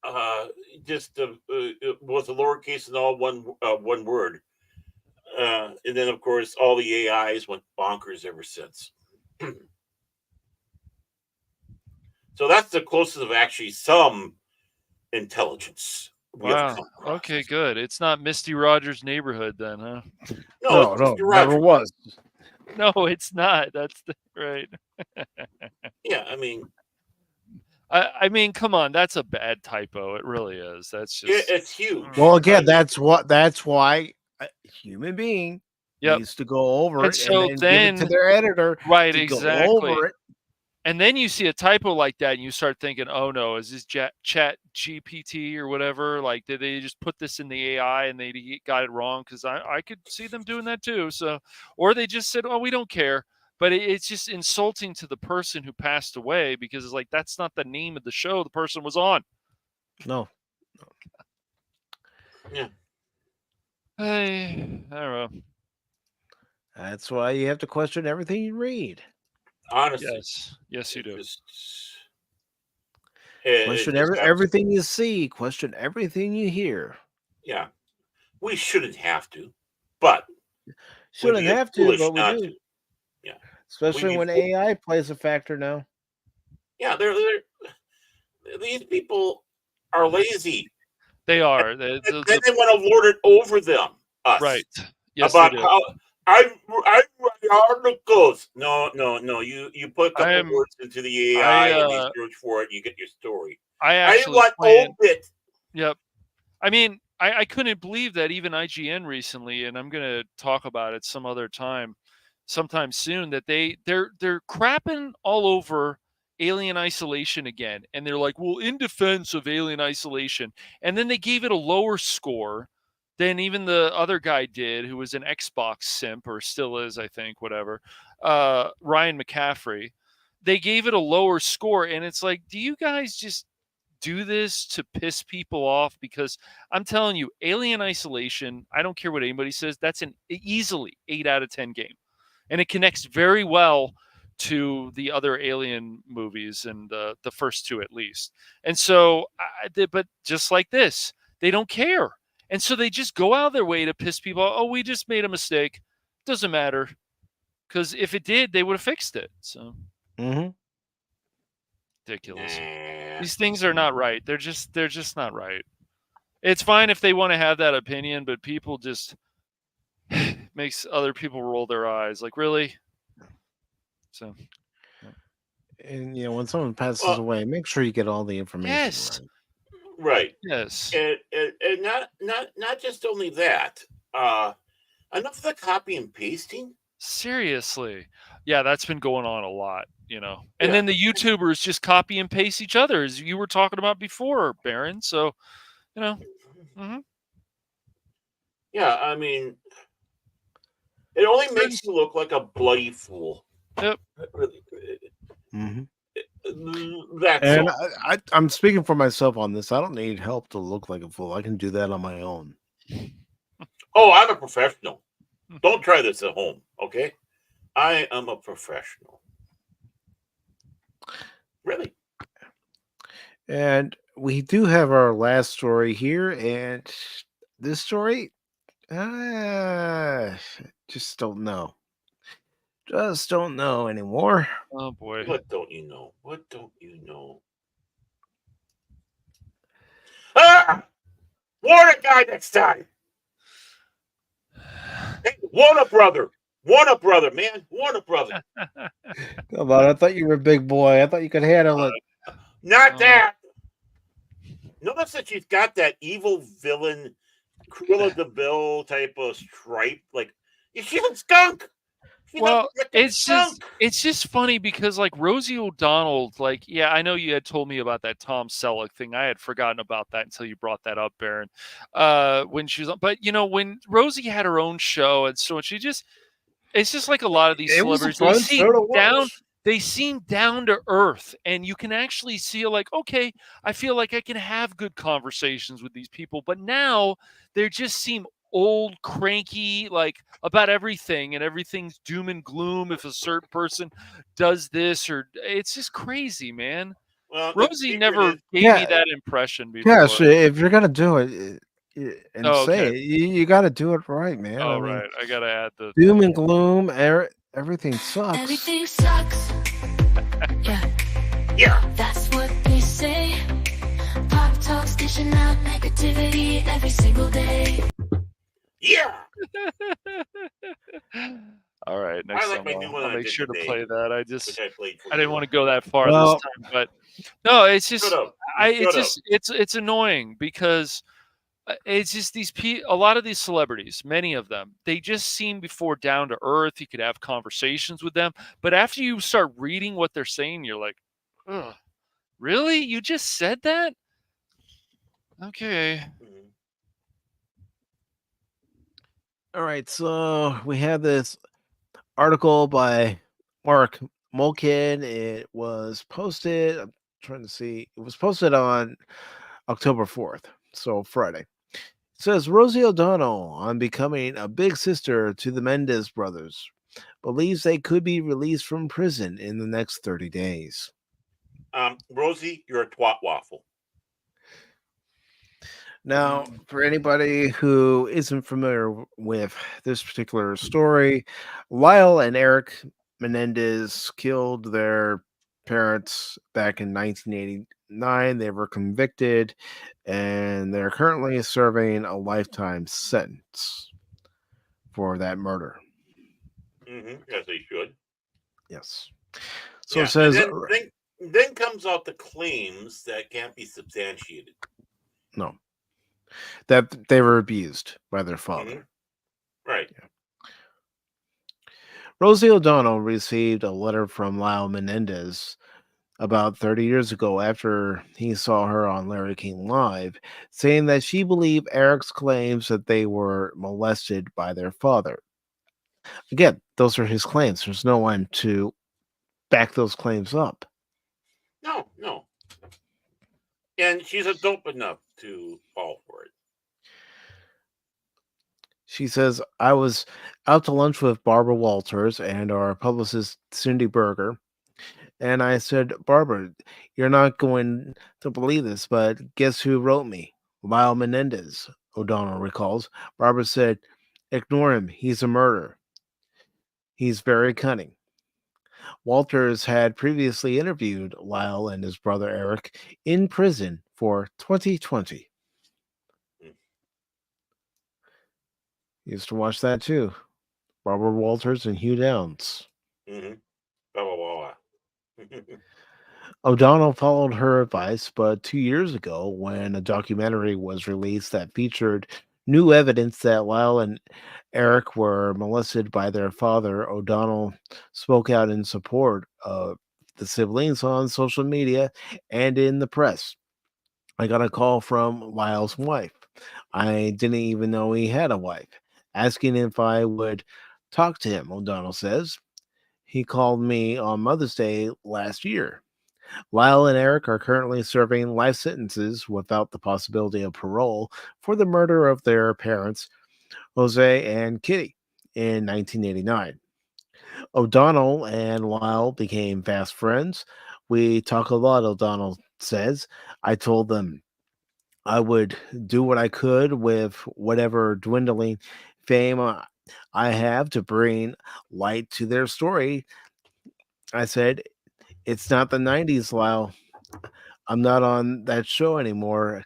a lowercase and all one word, and then of course all the AIs went bonkers ever since. So that's the closest of actually some intelligence. Wow. Okay, good. It's not Misty Rogers' Neighborhood then, huh? No, never was. No, it's not. That's right. Yeah, I mean, I mean, come on, that's a bad typo. It really is. That's just it's huge. Well, again, that's why a human being needs to go over it and then give it to their editor. Right, to exactly. Go over it. And then you see a typo like that and you start thinking, oh no, is this chat GPT or whatever? Like, did they just put this in the AI and they got it wrong? Because I could see them doing that too. So, or they just said, oh, we don't care. But it's just insulting to the person who passed away, because it's like, that's not the name of the show the person was on. No. Yeah. I don't know. That's why you have to question everything you read. Honestly. Yes, you do. Question everything you see. Question everything you hear. Yeah. We shouldn't have to, but shouldn't have to, but we do. Yeah. Especially when AI plays a factor now. Yeah, these people are lazy. They are. Then they want to lord it over them. Us. Right. Yes, about how I write articles. No. You put a couple words into the AI and you search for it, and you get your story. I want obit. Yep. I mean, I couldn't believe that even IGN recently, and I'm going to talk about it sometime soon, that they're crapping all over Alien Isolation again, and they're like, well, in defense of Alien Isolation, and then they gave it a lower score than even the other guy did, who was an Xbox simp, or still is, I think, whatever, Ryan McCaffrey. They gave it a lower score, and it's like, do you guys just do this to piss people off? Because I'm telling you, Alien Isolation, I don't care what anybody says, that's an easily 8 out of 10 game. And it connects very well to the other Alien movies, and the first two at least. And so, but just like this, they don't care. And so they just go out of their way to piss people off. Oh, we just made a mistake. Doesn't matter. Because if it did, they would have fixed it. So ridiculous. These things are not right. They're just not right. It's fine if they want to have that opinion, but people just makes other people roll their eyes. Like, really? So, And when someone passes Well, away, make sure you get all the information yes, right. right. yes. And not just only that. Enough of the copy and pasting. Seriously. Yeah, that's been going on a lot, And Yeah. then the YouTubers just copy and paste each other, as you were talking about before, Baron. So, mhm. Yeah, I mean, it only makes you look like a bloody fool. Yep. That's And all. I'm speaking for myself on this. I don't need help to look like a fool. I can do that on my own. Oh, I'm a professional. Don't try this at home, okay? I am a professional. Really? And we do have our last story here, and this story, just don't know. Just don't know anymore. Oh boy. What don't you know? What don't you know? Ah! Warn a guy next time. Hey, Warner brother, man. Warner brother. Come on, I thought you were a big boy. I thought you could handle it. Not that. Notice that she's got that evil villain, Cruella de Vil type of stripe. Like, she's a skunk. Well, it's just funny because like Rosie O'Donnell, like, yeah, I know you had told me about that Tom Selleck thing. I had forgotten about that until you brought that up, Baron. When she was on, but when Rosie had her own show, and so it's just like a lot of these celebrities. They seem down to earth, and you can actually see like, okay, I feel like I can have good conversations with these people, but now they just seem old, cranky, like about everything, and everything's doom and gloom if a certain person does this, or it's just crazy, man. Well, Rosie never gave me that impression before. Yes, if you're gonna do it and say okay. it, you got to do it right, man. Oh, I mean, right. I gotta add the doom and gloom. Everything sucks. Everything sucks. Yeah. That's what they say. Pop Talk's dishing out negativity every single day. Yeah. All right, next I like time my new one I'll I make did sure today, to play that. I didn't you. want to go that far Well- this time, but no, it's just Shut up. it's annoying because it's just a lot of these celebrities, many of them, they just seem before down to earth. You could have conversations with them, but after you start reading what they're saying, you're like, ugh, really? You just said that? Okay. All right, so we have this article by Mark Mulkin. It was posted. I'm trying to see. It was posted on October 4th, so Friday. It says Rosie O'Donnell, on becoming a big sister to the Mendez brothers, believes they could be released from prison in the next 30 days. Rosie, you're a twat waffle. Now, for anybody who isn't familiar with this particular story, Lyle and Eric Menendez killed their parents back in 1989. They were convicted, and they're currently serving a lifetime sentence for that murder. Yes, they should. Yes. So it says... Then comes out the claims that can't be substantiated. No. That they were abused by their father. Right. Yeah. Rosie O'Donnell received a letter from Lyle Menendez about 30 years ago after he saw her on Larry King Live, saying that she believed Eric's claims that they were molested by their father. Again, those are his claims. There's no one to back those claims up. No. And she's adult enough to fall for it. She says, I was out to lunch with Barbara Walters and our publicist, Cindy Berger. And I said, Barbara, you're not going to believe this, but guess who wrote me? Lyle Menendez, O'Donnell recalls. Barbara said, ignore him. He's a murderer. He's very cunning. Walters had previously interviewed Lyle and his brother Eric in prison for 2020. Used to watch that too. Robert Walters and Hugh Downs. Mm-hmm. Blah, blah, blah, blah. O'Donnell followed her advice, but 2 years ago, when a documentary was released that featured new evidence that Lyle and Eric were molested by their father, O'Donnell spoke out in support of the siblings on social media and in the press. I got a call from Lyle's wife. I didn't even know he had a wife, asking if I would talk to him, O'Donnell says. He called me on Mother's Day last year. Lyle and Eric are currently serving life sentences without the possibility of parole for the murder of their parents, Jose and Kitty, in 1989. O'Donnell and Lyle became fast friends. We talk a lot, O'Donnell says. I told them I would do what I could with whatever dwindling fame I have to bring light to their story. I said, it's not the 90s, Lyle. I'm not on that show anymore.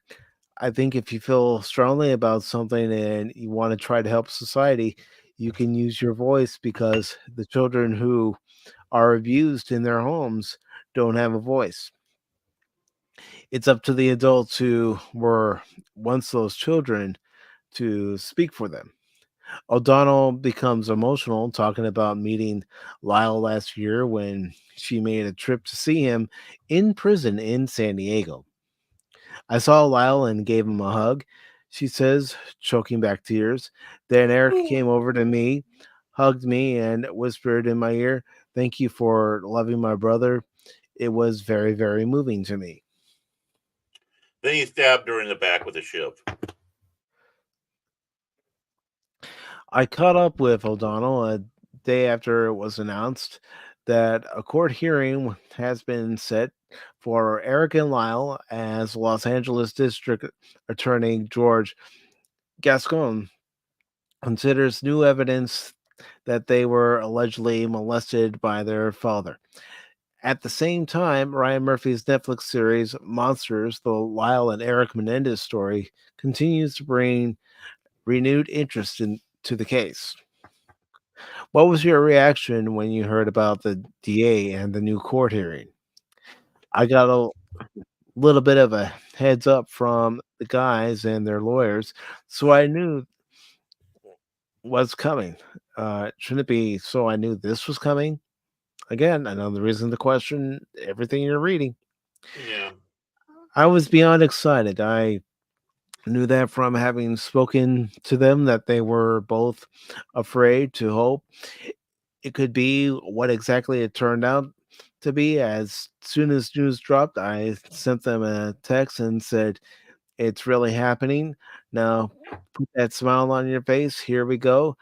I think if you feel strongly about something and you want to try to help society, you can use your voice because the children who are abused in their homes don't have a voice. It's up to the adults who were once those children to speak for them. O'Donnell becomes emotional talking about meeting Lyle last year when she made a trip to see him in prison in San Diego. I saw Lyle and gave him a hug, she says, choking back tears. Then Eric came over to me, hugged me, and whispered in my ear, "Thank you for loving my brother." It was very, very moving to me. Then he stabbed her in the back with a shiv. I caught up with O'Donnell a day after it was announced that a court hearing has been set for Eric and Lyle as Los Angeles District Attorney George Gascon considers new evidence that they were allegedly molested by their father. At the same time, Ryan Murphy's Netflix series Monsters, the Lyle and Eric Menendez story, continues to bring renewed interest into the case. What was your reaction when you heard about the DA and the new court hearing? I got a little bit of a heads up from the guys and their lawyers, so I knew what's coming. Shouldn't it be so I knew this was coming? Again, another reason to question everything you're reading. Yeah. I was beyond excited. I knew that from having spoken to them that they were both afraid to hope it could be what exactly it turned out to be. As soon as news dropped, I sent them a text and said, "It's really happening. Now put that smile on your face. Here we go.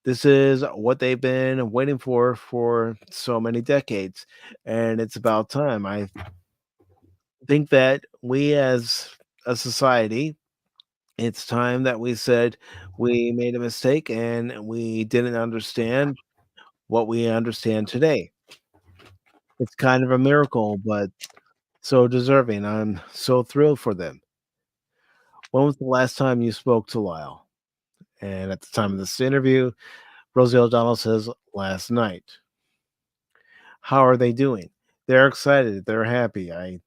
This is what they've been waiting for so many decades, and it's about time." I think that we as a society, it's time that we said we made a mistake and we didn't understand what we understand today. It's kind of a miracle, but so deserving. I'm so thrilled for them. When was the last time you spoke to Lyle? And at the time of this interview, Rosie O'Donnell says, last night. How are they doing? They're excited. They're happy. I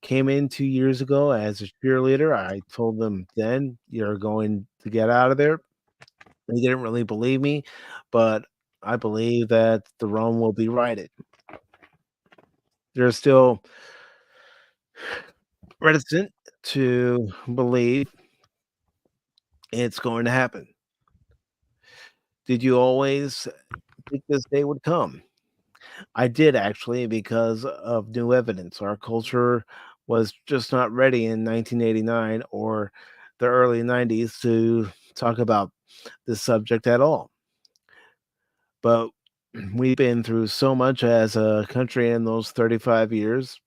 came in 2 years ago as a cheerleader. I told them then, you're going to get out of there. They didn't really believe me, but I believe that the wrong will be righted. They're still reticent to believe it's going to happen. Did you always think this day would come? I did actually, because of new evidence. Our culture was just not ready in 1989 or the early 90s to talk about this subject at all. But we've been through so much as a country in those 35 years.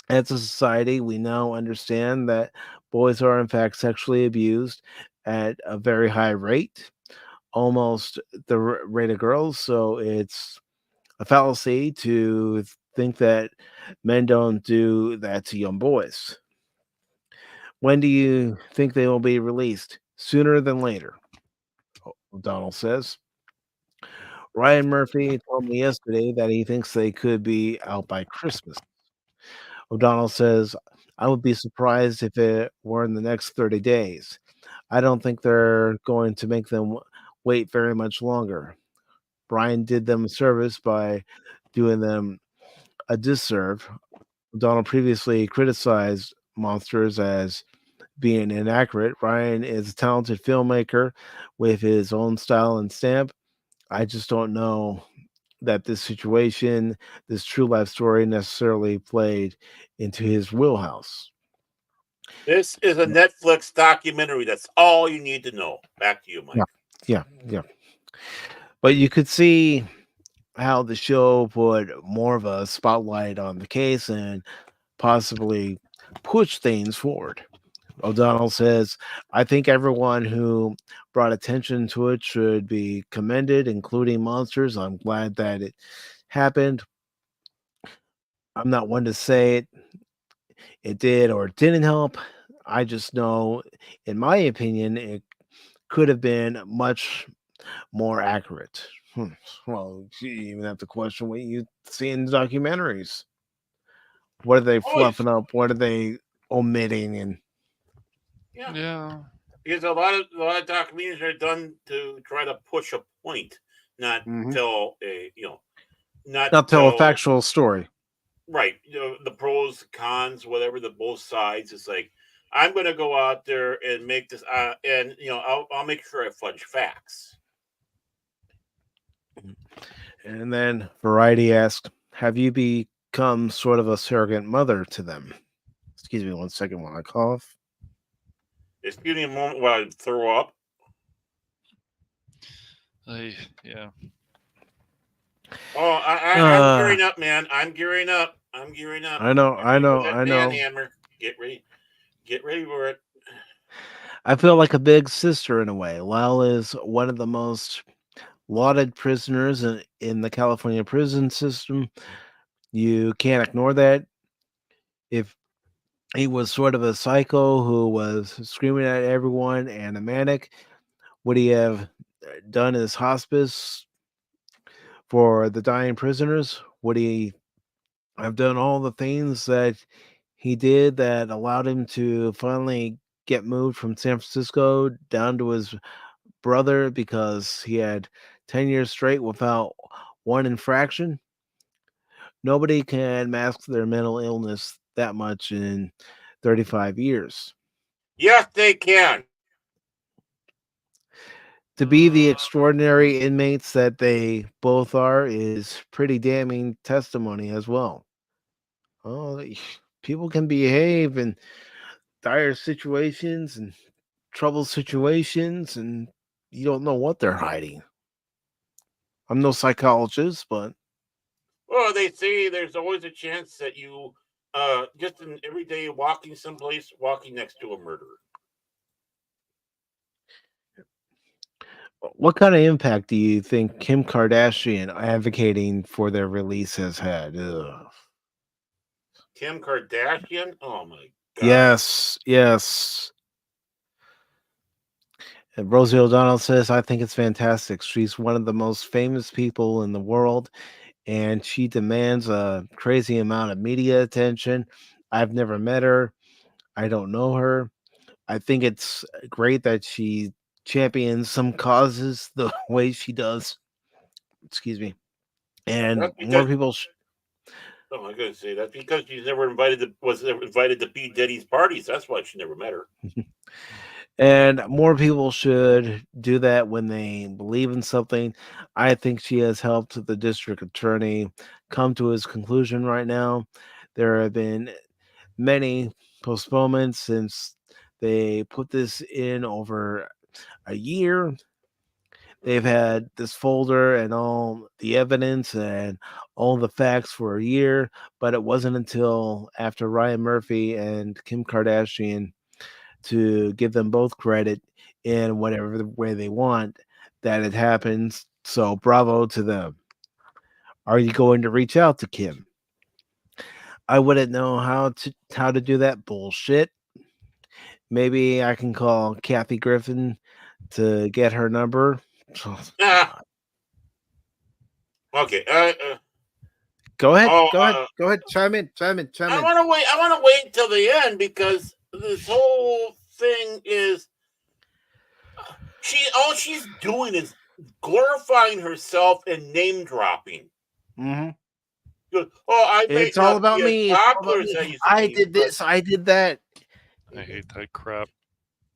As a society, we now understand that boys are, in fact, sexually abused at a very high rate, almost the rate of girls. So it's a fallacy to think that men don't do that to young boys. When do you think they will be released? Sooner than later? O'Donnell says. Ryan Murphy told me yesterday that he thinks they could be out by Christmas. O'Donnell says, I would be surprised if it were in the next 30 days. I don't think they're going to make them wait very much longer. Brian did them a service by doing them a disserve. O'Donnell previously criticized Monsters as being inaccurate. Ryan is a talented filmmaker with his own style and stamp. I just don't know that this situation, this true life story, necessarily played into his wheelhouse. This is a Netflix documentary. That's all you need to know. Back to you, Mike. Yeah. But you could see how the show put more of a spotlight on the case and possibly push things forward. O'Donnell says, I think everyone who brought attention to it should be commended, including Monsters. I'm glad that it happened. I'm not one to say it did or didn't help. I just know, in my opinion, it could have been much more accurate. Well, you even have to question what you see in documentaries. What are they fluffing up? What are they omitting? And Yeah. Because a lot of documentaries are done to try to push a point, not tell a not tell a factual story. Right. The pros, cons, whatever, the both sides. It's like, I'm going to go out there and make this, and I'll make sure I fudge facts. And then Variety asked, have you become sort of a surrogate mother to them? Excuse me 1 second while I cough. Excuse me a moment while I throw up. Yeah. Oh, I'm gearing up, man. I'm gearing up. I know. Hammer. Get ready for it. I feel like a big sister in a way. Lyle is one of the most lauded prisoners in the California prison system. You can't ignore that. If he was sort of a psycho who was screaming at everyone and a manic, would he have done his hospice for the dying prisoners? Would he have done all the things that he did that allowed him to finally get moved from San Francisco down to his brother because he had 10 years straight without one infraction? Nobody can mask their mental illness that much in 35 years. Yes, they can. To be the extraordinary inmates that they both are is pretty damning testimony as well. Oh, people can behave in dire situations and trouble situations, and you don't know what they're hiding. I'm no psychologist, but well, they say there's always a chance that you just in everyday walking someplace, walking next to a murderer. what kind of impact do you think Kim Kardashian advocating for their release has had? Ugh. Kim Kardashian? Oh my god. Yes. And Rosie O'Donnell says, I think it's fantastic. She's one of the most famous people in the world, and she demands a crazy amount of media attention. I've never met her. I don't know her. I think it's great that she champions some causes the way she does. Excuse me. And more people. Oh, I gotta say that's because she's never was never invited to P. Diddy's parties. That's why she never met her. And more people should do that when they believe in something. I think she has helped the district attorney come to his conclusion right now. There have been many postponements since they put this in over a year. They've had this folder and all the evidence and all the facts for a year, but it wasn't until after Ryan Murphy and Kim Kardashian, to give them both credit in whatever way they want, that it happens. So bravo to them. Are you going to reach out to Kim? I wouldn't know how to do that bullshit. Maybe I can call Kathy Griffin to get her number. Okay. Go ahead. Oh, Go ahead. Chime in. I want to wait. I want to wait until the end because this whole thing is all she's doing is glorifying herself and name dropping. Mm-hmm. I It's may all not about be as me. It's all about popular as I me. used to I be, did this. I did that. I hate that crap.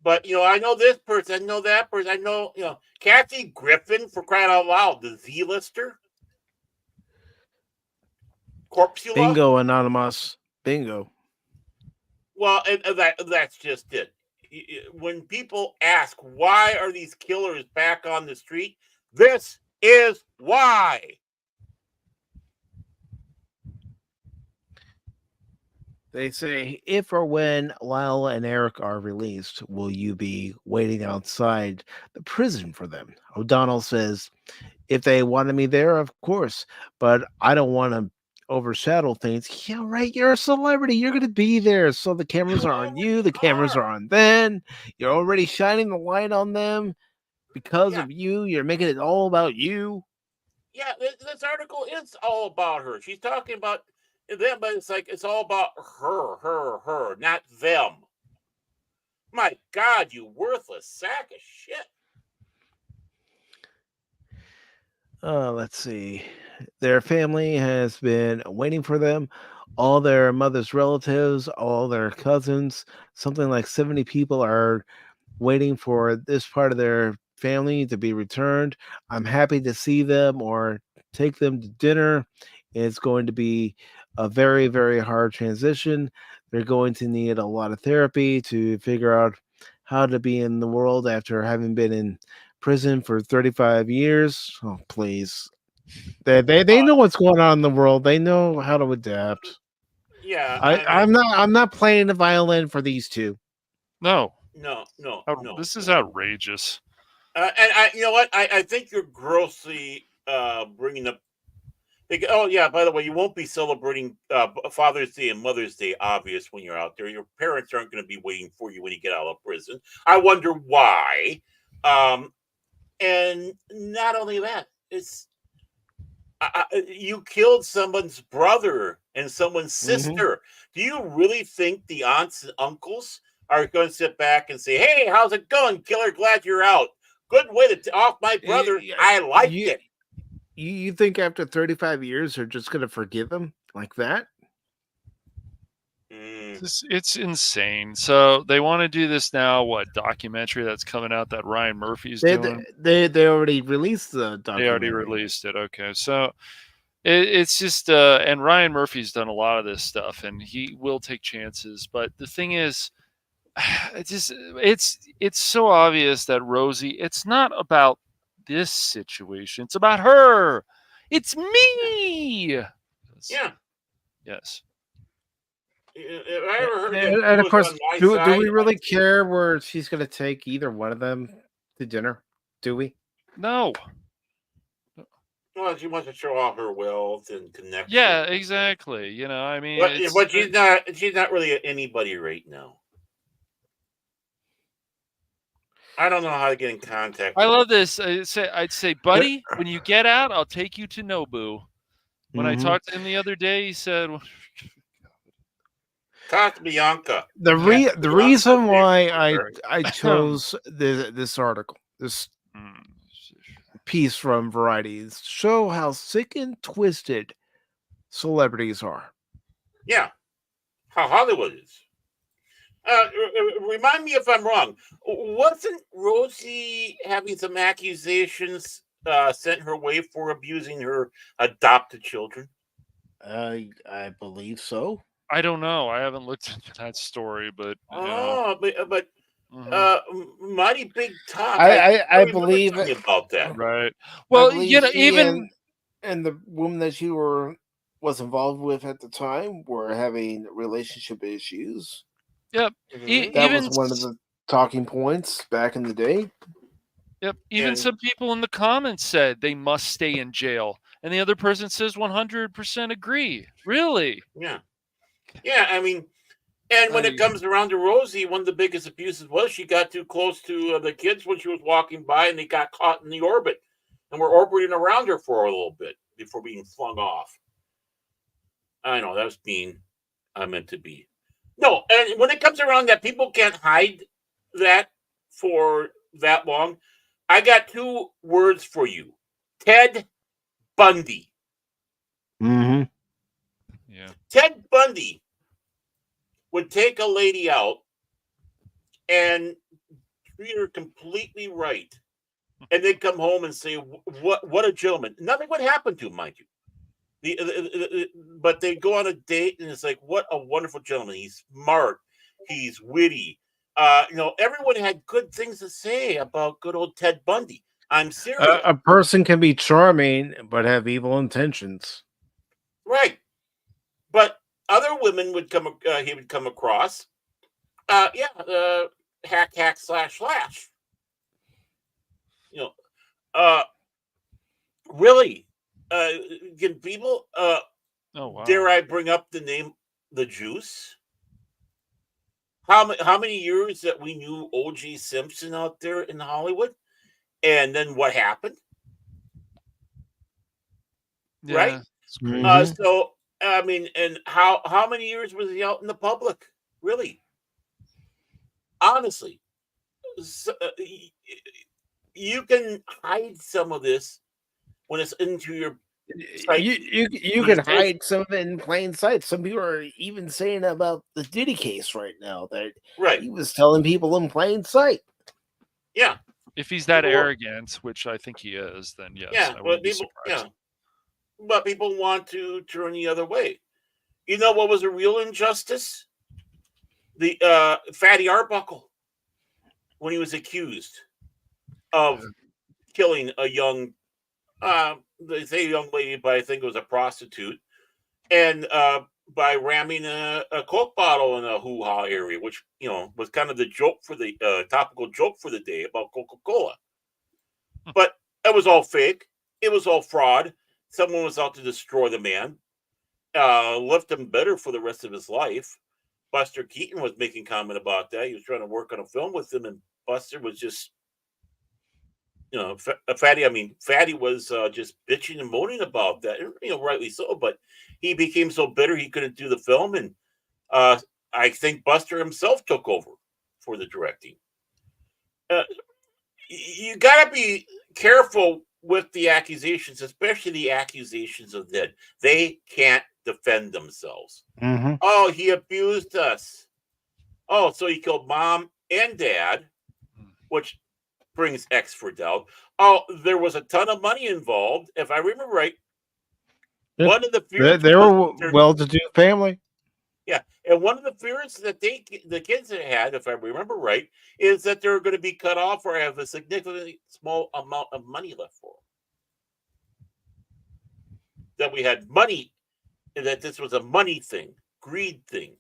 But I know this person. I know that person. I know Kathy Griffin, for crying out loud, the Z-lister, Corpsula. Bingo, Anonymous. Bingo. Well, that's just it. When people ask why are these killers back on the street, this is why. They say, if or when Lyle and Eric are released, will you be waiting outside the prison for them? O'Donnell says, if they wanted me there, of course, but I don't want to overshadow things. Yeah, right. You're a celebrity. You're going to be there. So the cameras are on you. The cameras are on them. You're already shining the light on them because of you. You're making it all about you. Yeah, this article is all about her. She's talking about them, but it's all about her, not them. My God, you worthless sack of shit. Let's see. Their family has been waiting for them. All their mother's relatives, all their cousins, something like 70 people are waiting for this part of their family to be returned. I'm happy to see them or take them to dinner. It's going to be a very, very hard transition. They're going to need a lot of therapy to figure out how to be in the world after having been in prison for 35 years. Oh, please. They know what's going on in the world. They know how to adapt. Yeah, I'm not playing the violin for these two. No. No. This is outrageous. And you know what? I think you're grossly bringing up. Oh yeah. By the way, you won't be celebrating Father's Day and Mother's Day. Obvious when you're out there, your parents aren't going to be waiting for you when you get out of prison. I wonder why. And not only that, it's you killed someone's brother and someone's sister. Do you really think the aunts and uncles are going to sit back and say, "Hey, how's it going, killer? Glad you're out. Good way to off my brother. I liked it." You think after 35 years they're just going to forgive him like that? It's insane. So they want to do this now. What documentary that's coming out that Ryan Murphy's doing? They already released the documentary. They already released it. Okay, so it's just and Ryan Murphy's done a lot of this stuff, and he will take chances. But the thing is, it's so obvious that Rosie. It's not about this situation. It's about her. It's me. Yeah. Yes. If I ever heard And of course, do side, we really care where she's going to take either one of them to dinner? Do we? No. Well, she wants to show off her wealth and connection. Yeah, exactly. I mean, but she's not really anybody right now. I don't know how to get in contact. I love this. I'd say, buddy, when you get out, I'll take you to Nobu. When I talked to him the other day, he said, "Talk to Bianca." The reason why I chose this article, this piece from Variety, is to show how sick and twisted celebrities are. Yeah, how Hollywood is. Remind me if I'm wrong. Wasn't Rosie having some accusations sent her way for abusing her adopted children? I believe so. I don't know. I haven't looked into that story, but Mighty Big Talk. I believe about that. Right. Well, even and the woman that she was involved with at the time were having relationship issues. Yep. That was one of the talking points back in the day. Yep. Even some people in the comments said they must stay in jail, and the other person says 100% agree. Really? Yeah. Yeah. I mean, And when it comes around to Rosie, one of the biggest abuses was she got too close to the kids when she was walking by, and they got caught in the orbit, and were orbiting around her for a little bit before being flung off. I know that was mean. I meant to be. No, and when it comes around that people can't hide that for that long, I got 2 words for you: Ted Bundy. Mm-hmm. Yeah. Ted Bundy would take a lady out and treat her completely right, and they'd come home and say, "What a gentleman!" Nothing would happen to him, mind you. But they'd go on a date, and it's like, "What a wonderful gentleman! He's smart, he's witty." Everyone had good things to say about good old Ted Bundy. I'm serious, A person can be charming but have evil intentions. right? But other women would come. He would come across. Hack slash. Really, can people? Oh wow! Dare I bring up the name, the Juice? How many years that we knew O.J. Simpson out there in Hollywood, and then what happened? Yeah. Right. Mm-hmm. So I mean, and how many years was he out in the public? Really, honestly, you can hide some of this when it's into your sight. You can hide some of it in plain sight. Some people are even saying about the Diddy case right now that he was telling people in plain sight. Yeah. If he's that arrogant, which I think he is, then yes, I wouldn't be surprised. But people want to turn the other way. You know what was a real injustice? The Fatty Arbuckle, when he was accused of killing a young, they say young lady, but I think it was a prostitute, and by ramming a Coke bottle in a hoo-ha area, which was kind of the joke for the topical joke for the day about Coca-Cola. But it was all fake. It was all fraud. Someone was out to destroy the man, left him bitter for the rest of his life. Buster Keaton was making comment about that. He was trying to work on a film with him, and Buster was just, Fatty was just bitching and moaning about that. Rightly so. But he became so bitter he couldn't do the film, and I think Buster himself took over for the directing. You got to be careful with the accusations, especially the accusations of that. They can't defend themselves. Mm-hmm. Oh, he abused us. Oh, so he killed mom and dad, which brings X for doubt. Oh, there was a ton of money involved. If I remember right, one of the fears they were well-to-do family. Yeah, and one of the fears that the kids had, if I remember right, is that they're going to be cut off or have a significantly small amount of money left for them. That we had money, and that this was a money thing, greed thing.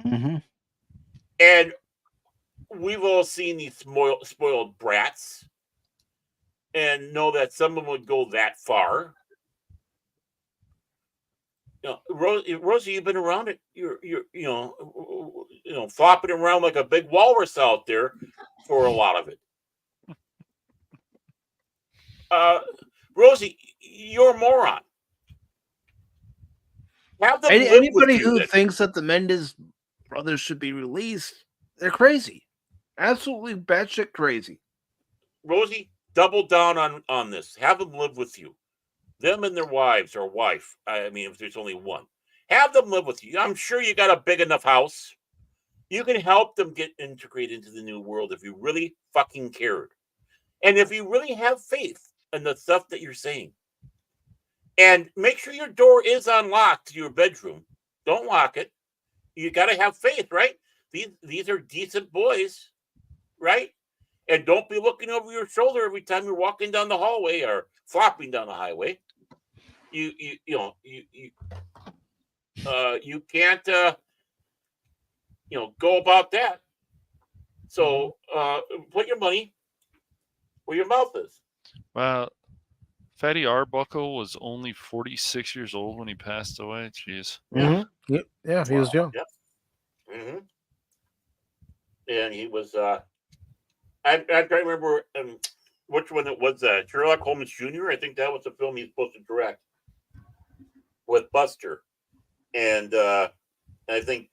Mm-hmm. And we've all seen these spoiled brats and know that some of them would go that far. Rosie, you've been around it. You're flopping around like a big walrus out there for a lot of it. Rosie, you're a moron. Anybody who thinks that the Mendes brothers should be released, they're crazy. Absolutely batshit crazy. Rosie, double down on this. Have them live with you. Them and their wives or wife. I mean, if there's only one. Have them live with you. I'm sure you got a big enough house. You can help them get integrated into the new world if you really fucking cared. And if you really have faith in the stuff that you're saying. And make sure your door is unlocked to your bedroom. Don't lock it. You got to have faith, right? These are decent boys, right? And don't be looking over your shoulder every time you're walking down the hallway or flopping down the highway. You can't go about that. So put your money where your mouth is. Well, Fatty Arbuckle was only 46 years old when he passed away. Jeez. Mm-hmm. Yeah, he was young. Mm-hmm. And he was. I try to remember which one it was. Sherlock Holmes Jr. I think that was the film he's supposed to direct with Buster, and I think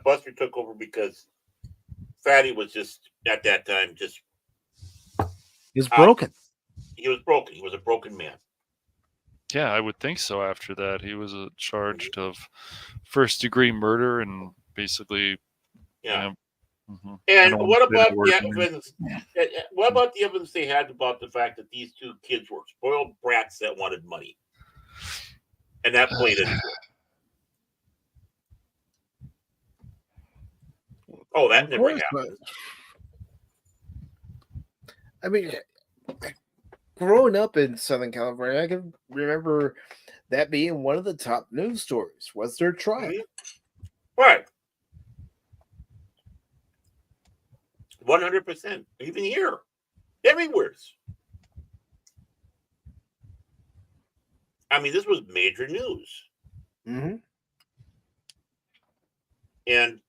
Buster took over because Fatty was just at that time just He was broken. He was broken. He was a broken man. Yeah, I would think so. After that, he was charged of first-degree murder and basically. Yeah. Mm-hmm. And what about the evidence? What about the evidence they had about the fact that these two kids were spoiled brats that wanted money, and that played into it? Oh, that never happened. I mean, growing up in Southern California, I can remember that being one of the top news stories. Was their trial? Mm-hmm. Right. 100%. Even here, everywhere. I mean, this was major news. Mm-hmm. And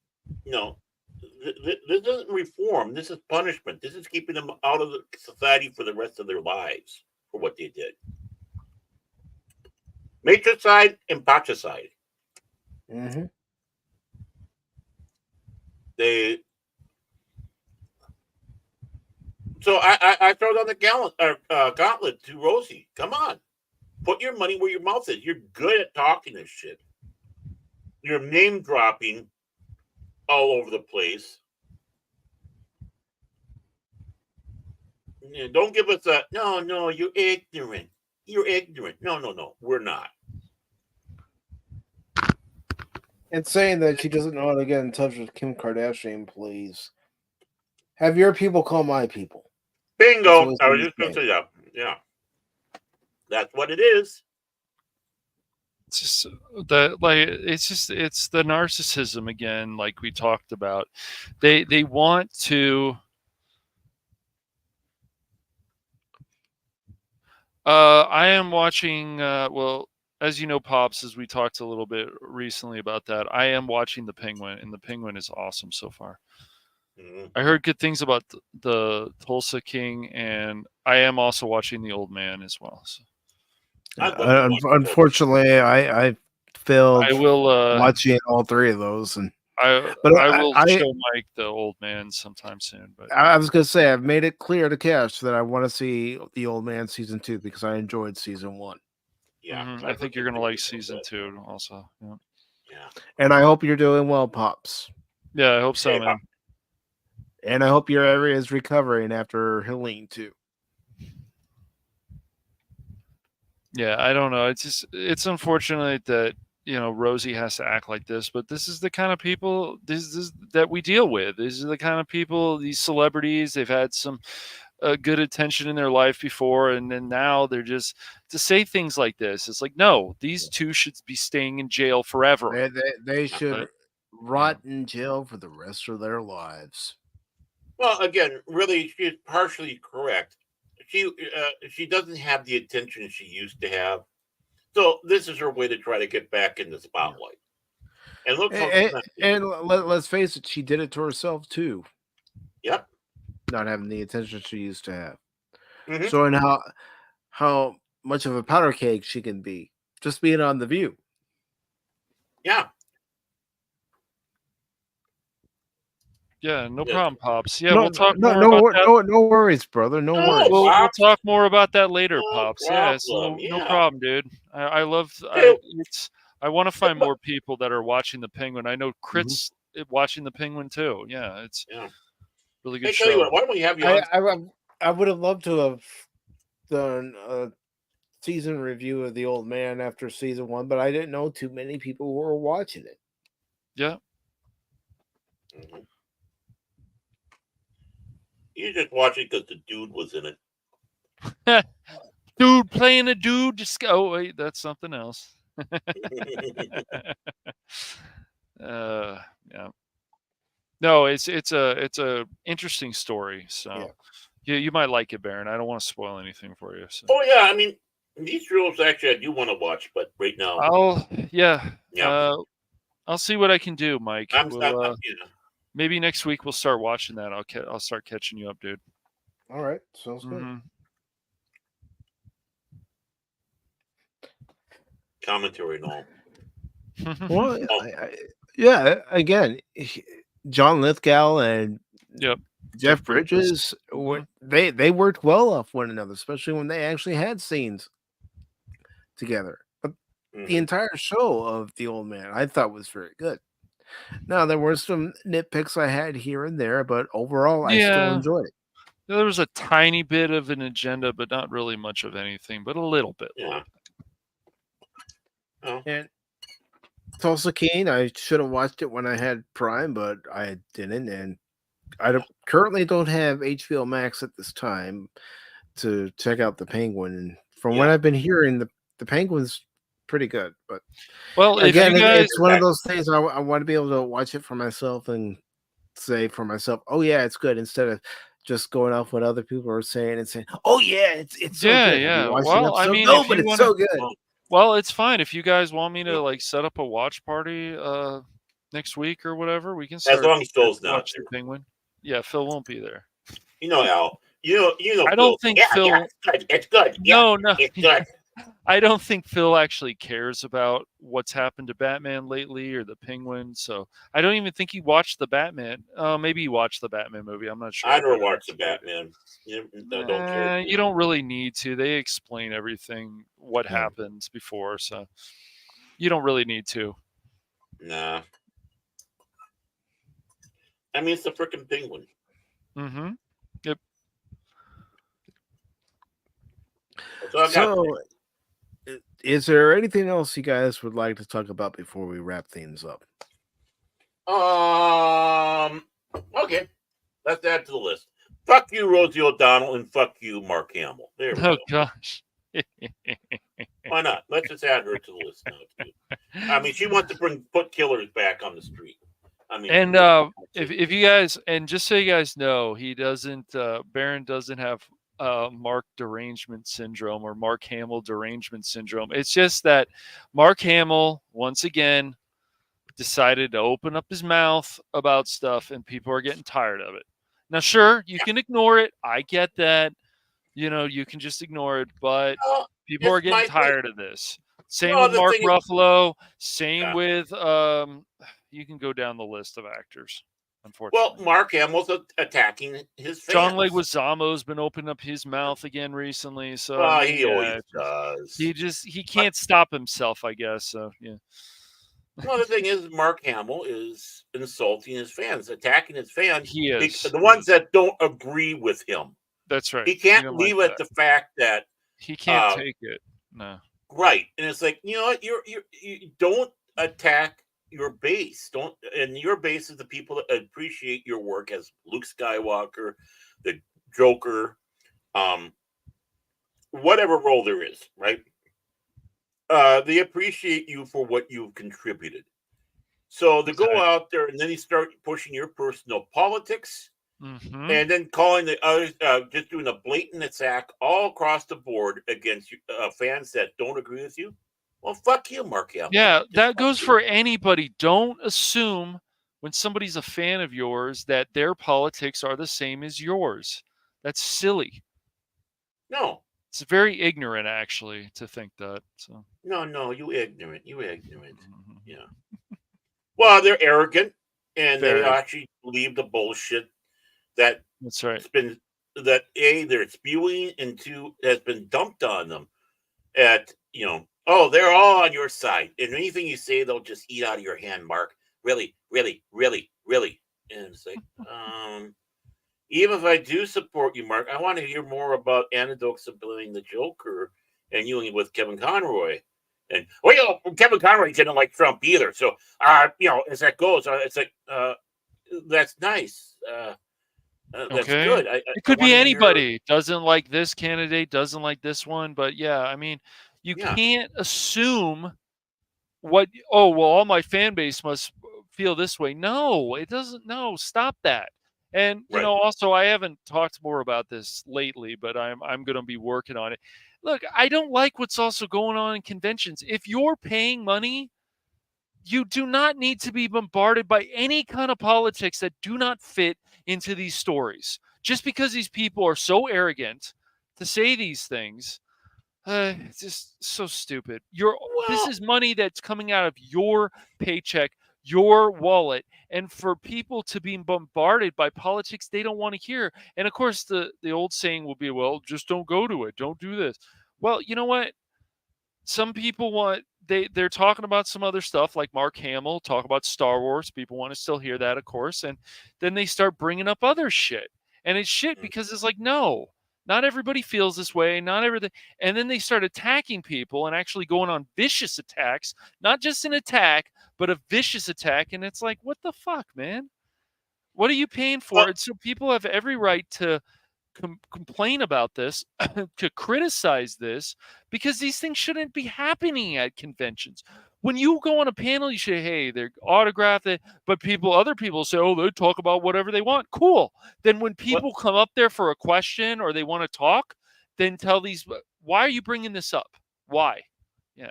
this isn't reform. This is punishment. This is keeping them out of the society for the rest of their lives for what they did. Matricide and patricide. Mm-hmm. So I throw down the gauntlet to Rosie. Come on. Put your money where your mouth is. You're good at talking this shit. You're name dropping all over the place. Don't give us a no, you're ignorant. You're ignorant. No, we're not. And saying that she doesn't know how to get in touch with Kim Kardashian, please. Have your people call my people. Bingo. I was just going to say that. Yeah. That's what it is. It's just it's the narcissism again, like we talked about. They want to. I am watching. Well, as you know, Pops, as we talked a little bit recently about that, I am watching The Penguin, and The Penguin is awesome so far. Mm-hmm. I heard good things about the Tulsa King, and I am also watching The Old Man as well. So. Unfortunately, I failed watching all three of those, and I will show Mike The Old Man sometime soon. But I was gonna say I've made it clear to Cash that I want to see The Old Man season 2 because I enjoyed season 1. Yeah, mm-hmm. I think you're gonna like season 2 also. Yeah. And I hope you're doing well, Pops. Yeah, I hope so, man. And I hope your area is recovering after Helene too. Yeah, I don't know. It's unfortunate that Rosie has to act like this, but this is the kind of people that we deal with. These are the kind of people, these celebrities. They've had some good attention in their life before, and then now they're just to say things like this. It's like, no, these two should be staying in jail forever. They should rot in jail for the rest of their lives. Well, again, really, she's partially correct. She doesn't have the attention she used to have, so this is her way to try to get back in the spotlight. And look, let's face it, she did it to herself too. Yep, not having the attention she used to have. Mm-hmm. Showing how much of a powder keg she can be, just being on The View. Yeah. Yeah, no problem, Pops. Yeah, we'll talk more about that. No worries, brother. No worries. We'll talk more about that later, Pops. No problem, dude. I love. I want to find more people that are watching The Penguin. I know Crit's watching The Penguin too. Yeah, it's really good show. Tell you what, why don't we have you on? I would have loved to have done a season review of The Old Man after season 1, but I didn't know too many people who were watching it. Yeah. Mm-hmm. You just watch it because the dude was in it. Dude playing a dude. Just wait, that's something else. Yeah. No, it's a interesting story. So you might like it, Baron. I don't want to spoil anything for you. So. Oh yeah, I mean these shows actually I do want to watch, but right now, I'll see what I can do, Mike. I'm We'll, maybe next week we'll start watching that. I'll start catching you up, dude. All right, sounds good. Commentary and all. Well, yeah. Again, John Lithgow and Jeff Bridges, they worked well off one another, especially when they actually had scenes together. But the entire show of The Old Man, I thought was very good. Now there were some nitpicks I had here and there, but overall, I still enjoyed it. There was a tiny bit of an agenda, but not really much of anything, but a little bit. Yeah. And Tulsa King, I should have watched it when I had Prime, but I didn't, and I currently don't have HBO Max at this time to check out The Penguin. And from what I've been hearing, the Penguin's pretty good. But again, it's one of those things I want to be able to watch it for myself and say for myself, "Oh yeah, it's good," instead of just going off what other people are saying and saying, "Oh yeah, it's so good." Yeah. Well, I mean, no, but it's so good. Well, it's fine if you guys want me to like set up a watch party next week or whatever. We can start. As long as Phil's not watch the Penguin. Yeah, Phil won't be there. You know, Al. You know. I don't think Phil. Yeah, it's good. No, it's good. I don't think Phil actually cares about what's happened to Batman lately or the Penguin. So I don't even think he watched the Batman. Maybe he watched the Batman movie. I'm not sure. I never watched the Batman. Don't care. You don't really need to. They explain everything what happens before, so you don't really need to. Nah. I mean, it's the freaking Penguin. Mm-hmm. Yep. So, is there anything else you guys would like to talk about before we wrap things up? Okay. Let's add to the list. Fuck you, Rosie O'Donnell, and fuck you, Mark Hamill. There we go. Gosh. Why not? Let's just add her to the list now. Too. I mean, she wants to put killers back on the street. I mean, and if you guys, and just so you guys know, he doesn't. Baron doesn't have Mark derangement syndrome or Mark Hamill derangement syndrome. It's just that Mark Hamill once again decided to open up his mouth about stuff, and people are getting tired of it. Now, sure, you can ignore it. I get that. You know, you can just ignore it, but people are getting tired of this. Same with Mark Ruffalo. Same with you can go down the list of actors. Unfortunately, well, Mark Hamill's attacking his fans. John Leguizamo's been opening up his mouth again recently, so he always does. He can't stop himself, I guess. So yeah. Well, the thing is, Mark Hamill is insulting his fans, attacking his fans. He is the ones that don't agree with him. That's right. He can't leave at the fact that he can't take it. No. Right, and it's like, you know what? You don't attack your base. And your base is the people that appreciate your work as Luke Skywalker, the Joker, whatever role there is, right? They appreciate you for what you've contributed. So to go out there and then you start pushing your personal politics, and then calling the others, just doing a blatant attack all across the board against fans that don't agree with you. Well, fuck you, Mark Hamill. Yeah, that goes for anybody. Don't assume when somebody's a fan of yours that their politics are the same as yours. That's silly. No. It's very ignorant, actually, to think that. So. No, you ignorant. Yeah. Well, they're arrogant, and they actually believe the bullshit that's right. They're spewing, and two, has been dumped on them at, they're all on your side. And anything you say, they'll just eat out of your hand, Mark. Really, really, really, really. And it's like, even if I do support you, Mark, I want to hear more about anecdotes of blaming the Joker and you with Kevin Conroy. And Kevin Conroy didn't like Trump either. So, as that goes, it's like, that's nice. That's good. It could be anybody. Doesn't like this candidate, doesn't like this one. But yeah, I mean, you can't assume all my fan base must feel this way. No, it doesn't. No, stop that. And also, I haven't talked more about this lately, but I'm going to be working on it. Look, I don't like what's also going on in conventions. If you're paying money, You do not need to be bombarded by any kind of politics that do not fit into these stories. Just because these people are so arrogant to say these things, it's just so stupid. This is money that's coming out of your paycheck, your wallet, and for people to be bombarded by politics they don't want to hear. And of course, the old saying will be, well, just don't go to it. Don't do this. Well, you know what? Some people want they're talking about some other stuff, like Mark Hamill talk about Star Wars. People want to still hear that, of course, and then they start bringing up other shit, and it's shit because it's like, no, not everybody feels this way, not everything, and then they start attacking people and actually going on vicious attacks, not just an attack, but a vicious attack, and it's like, what the fuck, man? What are you paying for? And so people have every right to complain about this, to criticize this, because these things shouldn't be happening at conventions. When you go on a panel, you say, hey, they're autographed, but other people say, oh, they talk about whatever they want. Cool. Then when people come up there for a question or they want to talk, then tell these, why are you bringing this up? Why? Yeah.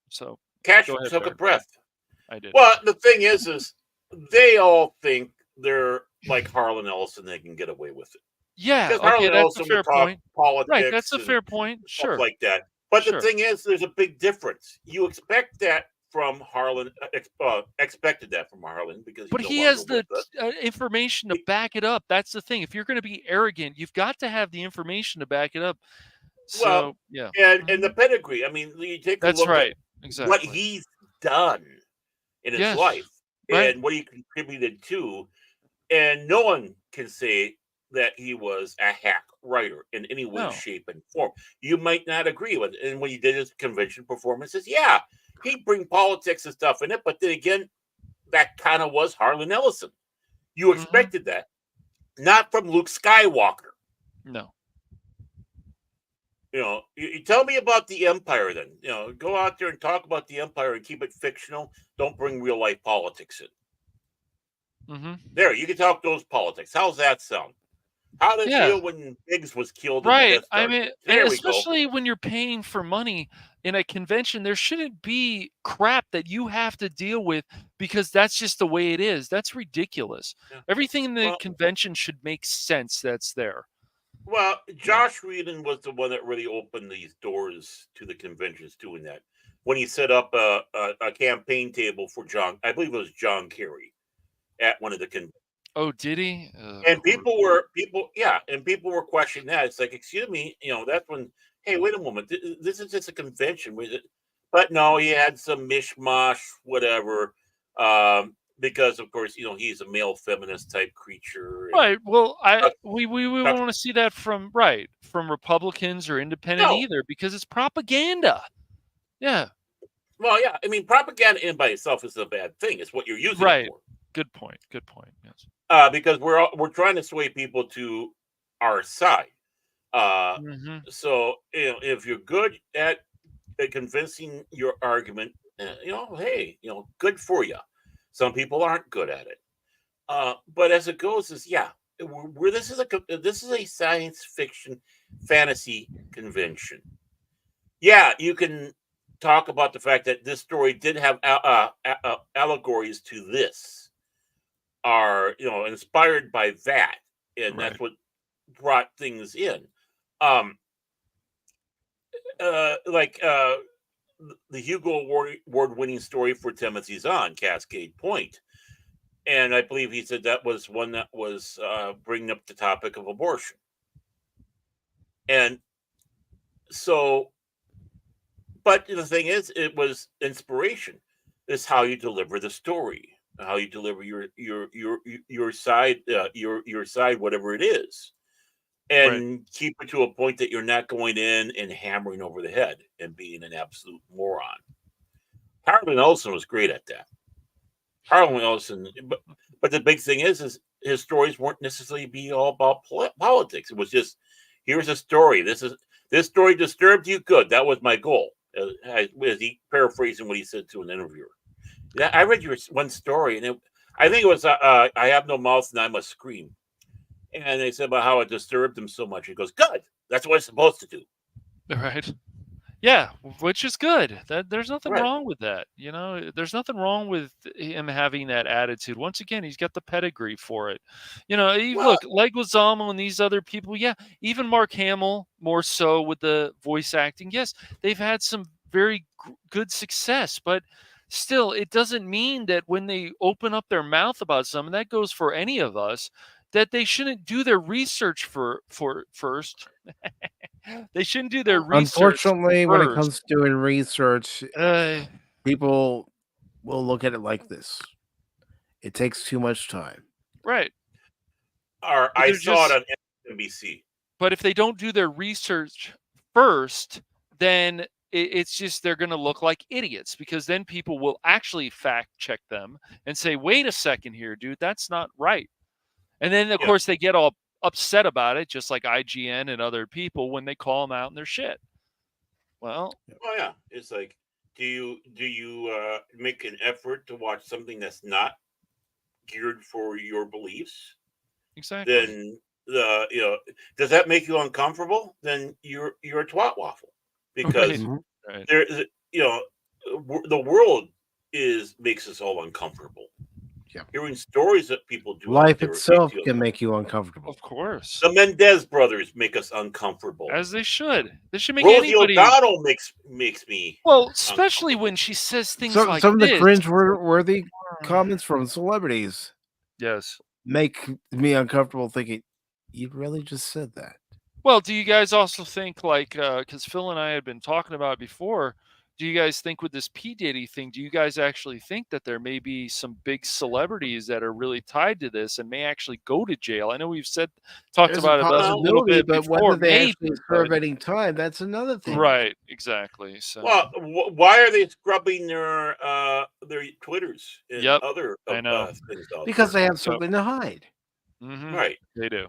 So took a breath. I did. Well, the thing is they all think they're like Harlan Ellison. They can get away with it. Yeah, okay, that's a fair point. Politics, right, that's a fair point. Sure, like that. But the thing is, there's a big difference. You expect that from Harlan. Expected that from Harlan because. But he has the information to back it up. That's the thing. If you're going to be arrogant, you've got to have the information to back it up. So, well, yeah, and the pedigree. I mean, you take a look at what he's done in his life and what he contributed to, and no one can say that he was a hack writer in any way, shape, and form. You might not agree with it. And when he did his convention performances, he'd bring politics and stuff in it. But then again, that kind of was Harlan Ellison. You expected that. Not from Luke Skywalker. No. You tell me about the Empire then. Go out there and talk about the Empire and keep it fictional. Don't bring real life politics in. There, you can talk those politics. How's that sound? How did it feel when Biggs was killed? Right. I mean, especially when you're paying for money in a convention, there shouldn't be crap that you have to deal with because that's just the way it is. That's ridiculous. Yeah. Everything in the convention should make sense that's there. Well, Josh Whedon was the one that really opened these doors to the conventions doing that. When he set up a campaign table for I believe it was John Kerry at one of the conventions. Oh, did he? And people were questioning that. It's like, excuse me, that's when. Hey, wait a moment. This is just a convention, but no, he had some mishmash, whatever. Because of course, he's a male feminist type creature. Right. Well, we want to see that from Republicans or independent either, because it's propaganda. Yeah. Well, yeah. I mean, propaganda in by itself is a bad thing. It's what you're using it for. Good point. Good point. Yes. Because we're trying to sway people to our side. So if you're good at convincing your argument, hey, good for you. Some people aren't good at it. But as it goes, this is a science fiction fantasy convention. Yeah, you can talk about the fact that this story did have allegories to this. Are inspired by that, and that's what brought things in. Like the Hugo Award-winning story for Timothy Zahn, Cascade Point, and I believe he said that was one that was bringing up the topic of abortion, and so. But the thing is, it was inspiration. It's how you deliver the story. How you deliver your side, your side, whatever it is, and keep it to a point that you're not going in and hammering over the head and being an absolute moron. Harlan Ellison was great at that. Harlan Ellison, but the big thing is his stories weren't necessarily be all about politics. It was just, here's a story. This story disturbed you. Good. That was my goal. As he paraphrasing what he said to an interviewer. Yeah, I read your one story, and I think it was I have no mouth and I must scream. And they said about how it disturbed him so much. He goes, good. That's what it's supposed to do. Right. Yeah, which is good. There's nothing Right. wrong with that. You know, there's nothing wrong with him having that attitude. Once again, he's got the pedigree for it. You know, Well, look, Leguizamo and these other people. Yeah, even Mark Hamill, more so with the voice acting. Yes, they've had some very good success, but still, it doesn't mean that when they open up their mouth about something, that goes for any of us, that they shouldn't do their research for first. They shouldn't do their research Unfortunately, when it first. comes to doing research, Uh, people will look at it like this. It takes too much time. right. or But I they're saw it just on NBC. but if they don't do their research first, then it's just they're going to look like idiots, because then people will actually fact check them and say, "Wait a second here, dude, that's not right." And then of Yeah. course they get all upset about it, just like IGN and other people when they call them out in their shit. Well, Oh yeah, it's like, do you make an effort to watch something that's not geared for your beliefs? exactly. Then does that make you uncomfortable? Then you're a twat waffle, because Mm-hmm. Right. there the world makes us all uncomfortable. Yeah. Hearing stories that people do out Life there itself makes you can make you uncomfortable. Of course. The Mendez brothers make us uncomfortable. As they should. They should make Rosie anybody. O'Donnell makes me Well, especially when she says things So, like some of the this. cringe-worthy comments from celebrities Yes. make me uncomfortable thinking, you really just said that. Well, do you guys also think, like, because Phil and I had been talking about it before, do you guys think with this P. Diddy thing, do you guys actually think that there may be some big celebrities that are really tied to this and may actually go to jail? I know we've talked There's a about it a little possibility, bit but before, whether they maybe, actually but serve any time, that's another thing. right, exactly. So Well, why are they scrubbing their Twitters and Yep, other I know. things out Because there? they have something to hide. Mhm. Right. They do.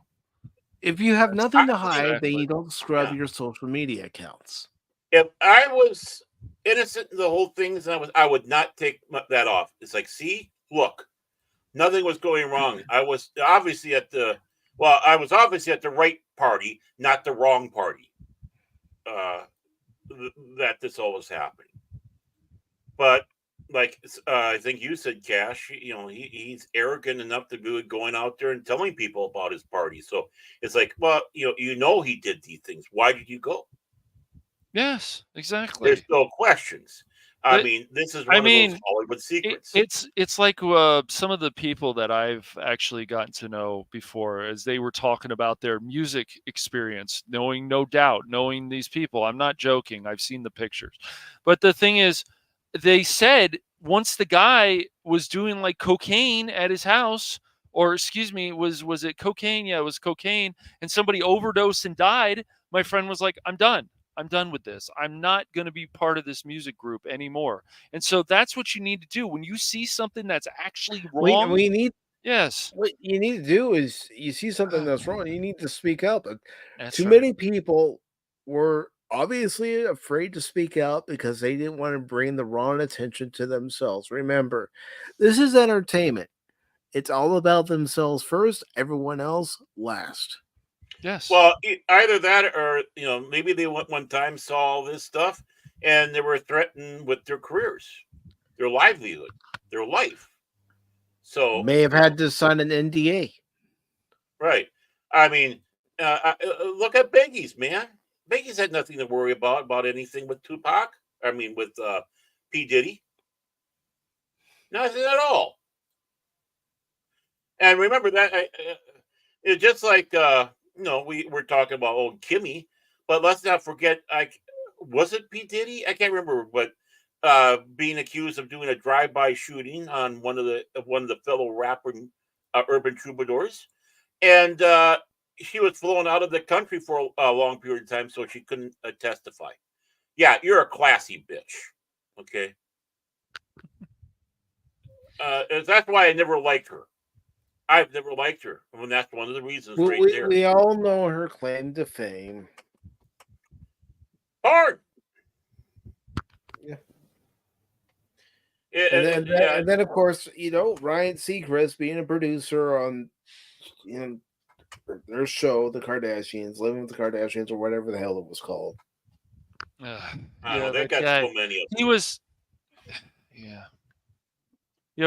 If you have nothing to hide, then Exactly. you don't scrub Yeah. your social media accounts. If I was innocent in the whole thing, I would not take that off. It's like, see, look, nothing was going wrong. I was obviously at the right party, not the wrong party. That this all was happening. But like I think you said, Cash, he's arrogant enough to do it, going out there and telling people about his party. So it's like, well, he did these things. Why did you go? Yes, exactly. There's no questions. I But- mean, this is one of those Hollywood secrets. It's like some of the people that I've actually gotten to know before, as they were talking about their music experience, knowing No Doubt, knowing these people. I'm not joking. I've seen the pictures. But the thing is, they said once the guy was doing like cocaine at his house, or excuse me, was it cocaine? Yeah, it was cocaine, and somebody overdosed and died. My friend was like, I'm done. I'm done with this. I'm not going to be part of this music group anymore. And so that's what you need to do when you see something that's actually wrong. We need Yes. What you need to do is you see something that's wrong, you need to speak up. But That's too right. many people were obviously afraid to speak out because they didn't want to bring the wrong attention to themselves. Remember, this is entertainment. It's all about themselves first, everyone else last. Yes. Well, either that, or maybe they one time saw all this stuff and they were threatened with their careers, their livelihood, their life. So May have had to sign an NDA. right. I mean, look at Biggie's, man. Biggie's had nothing to worry about anything with Tupac. I mean, with P. Diddy, nothing at all. And remember that it's just like we're talking about old Kimmy, but let's not forget. Was it P. Diddy? I can't remember, but being accused of doing a drive-by shooting on one of the fellow rapper urban troubadours, and she was flown out of the country for a long period of time, so she couldn't testify. Yeah, you're a classy bitch. Okay, that's why I never liked her. I've never liked her, and that's one of the reasons right there. We all know her claim to fame. Hard. Yeah. And then, of course, Ryan Seacrest being a producer on, their show, The Kardashians, Living with the Kardashians, or whatever the hell it was called. Yeah, they that got guy. so many of them. He was. Yeah.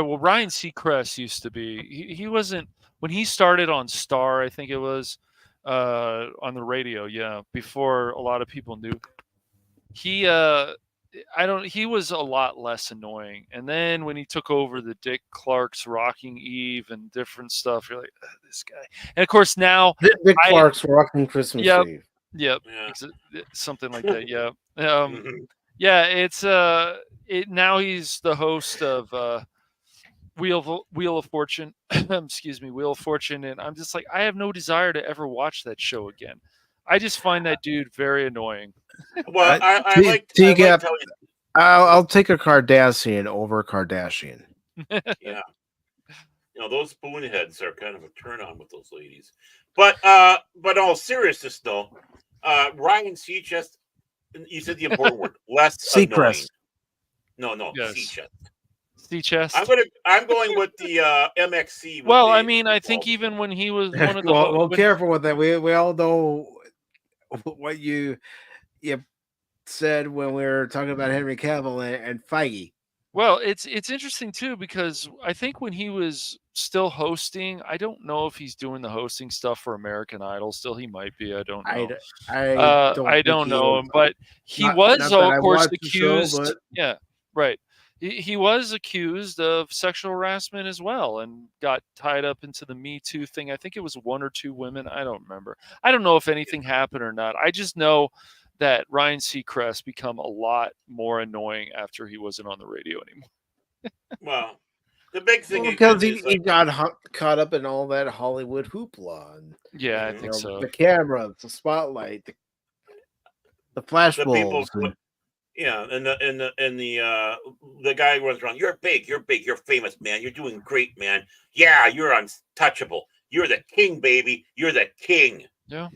Well, Ryan Seacrest used to be. He wasn't when he started on Star. I think it was on the radio. Yeah, before a lot of people knew. He he was a lot less annoying. And then when he took over the Dick Clark's Rocking Eve and different stuff, you're like, this guy. And of course now Dick Clark's Rocking Christmas Yep. Eve. Yep. Yeah. Something like that. Yeah. Yeah, it's now he's the host of Wheel of Fortune. Excuse me, Wheel of Fortune, and I'm just like, I have no desire to ever watch that show again. I just find that dude very annoying. Well, I like how I'll take a Kardashian over Kardashian. yeah. Those spoonheads are kind of a turn on with those ladies. But in all seriousness though, Ryan Seacrest, you said the important word, less annoying. No, Yes. Seacrest. Seacrest. I'm going with the MXC. Well, I mean, I think even when he was one of the well, careful with that. We all know what you said when we were talking about Henry Cavill and Feige. Well, it's interesting too because I think when he was still hosting, I don't know if he's doing the hosting stuff for American Idol. Still, he might be. I don't know. I don't know him, but he was, of course, accused. Yeah, right. He was accused of sexual harassment as well, and got tied up into the Me Too thing. I think it was one or two women. I don't remember. I don't know if anything happened or not. I just know that Ryan Seacrest become a lot more annoying after he wasn't on the radio anymore. Well, the big thing because he got caught up in all that Hollywood hoopla. And, yeah, I think so. The camera, the spotlight, the flashbulbs. Yeah, and the guy runs around. You're big, you're famous, man. You're doing great, man. Yeah, you're untouchable. You're the king, baby. You're the king. Yeah.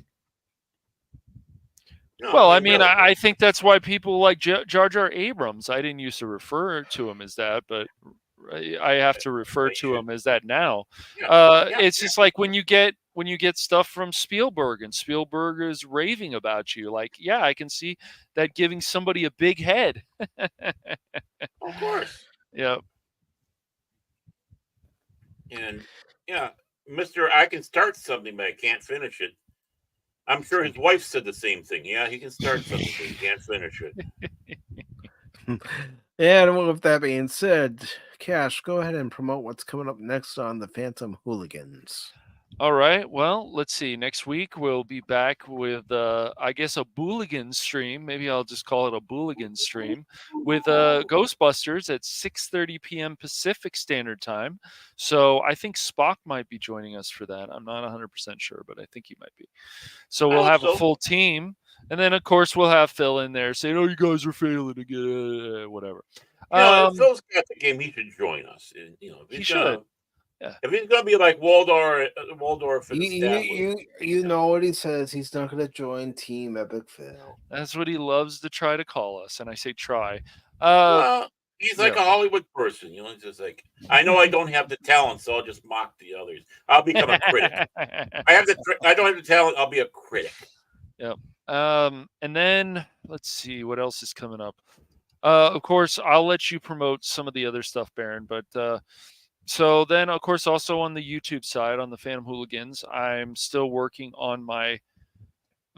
No, well, I mean, I think that's why people like Jar Jar Abrams. I didn't used to refer to him as that, but I have to refer to him as that now. It's just like when you get stuff from Spielberg, and Spielberg is raving about you. Like, yeah, I can see that giving somebody a big head. Of course. Yeah. And yeah, Mr. I can start something, but I can't finish it. I'm sure his wife said the same thing. Yeah, he can start something, but he can't finish it. And with that being said, Cash, go ahead and promote what's coming up next on the Phantom Hooligans. All right. Well, let's see. Next week we'll be back with, I guess, a Booligan stream. Maybe I'll just call it a Booligan stream with Ghostbusters at 6:30 p.m. Pacific Standard Time. So I think Spock might be joining us for that. I'm not 100% sure, but I think he might be. So we'll have a full team. And then, of course, we'll have Phil in there saying, "Oh, you guys are failing again," whatever. If Phil's got the game, he should join us. He should. Yeah. If he's gonna be like Waldorf, you know what he says. He's not going to join Team Epic Fail. That's what he loves to try to call us, and I say try. Well, he's like a Hollywood person, It's just like, I know I don't have the talent, so I'll just mock the others. I'll become a critic. I don't have the talent. I'll be a critic. Yep. And then let's see what else is coming up. Of course, I'll let you promote some of the other stuff, Baron, but. So then, of course, also on the YouTube side, on the Phantom Hooligans, I'm still working on my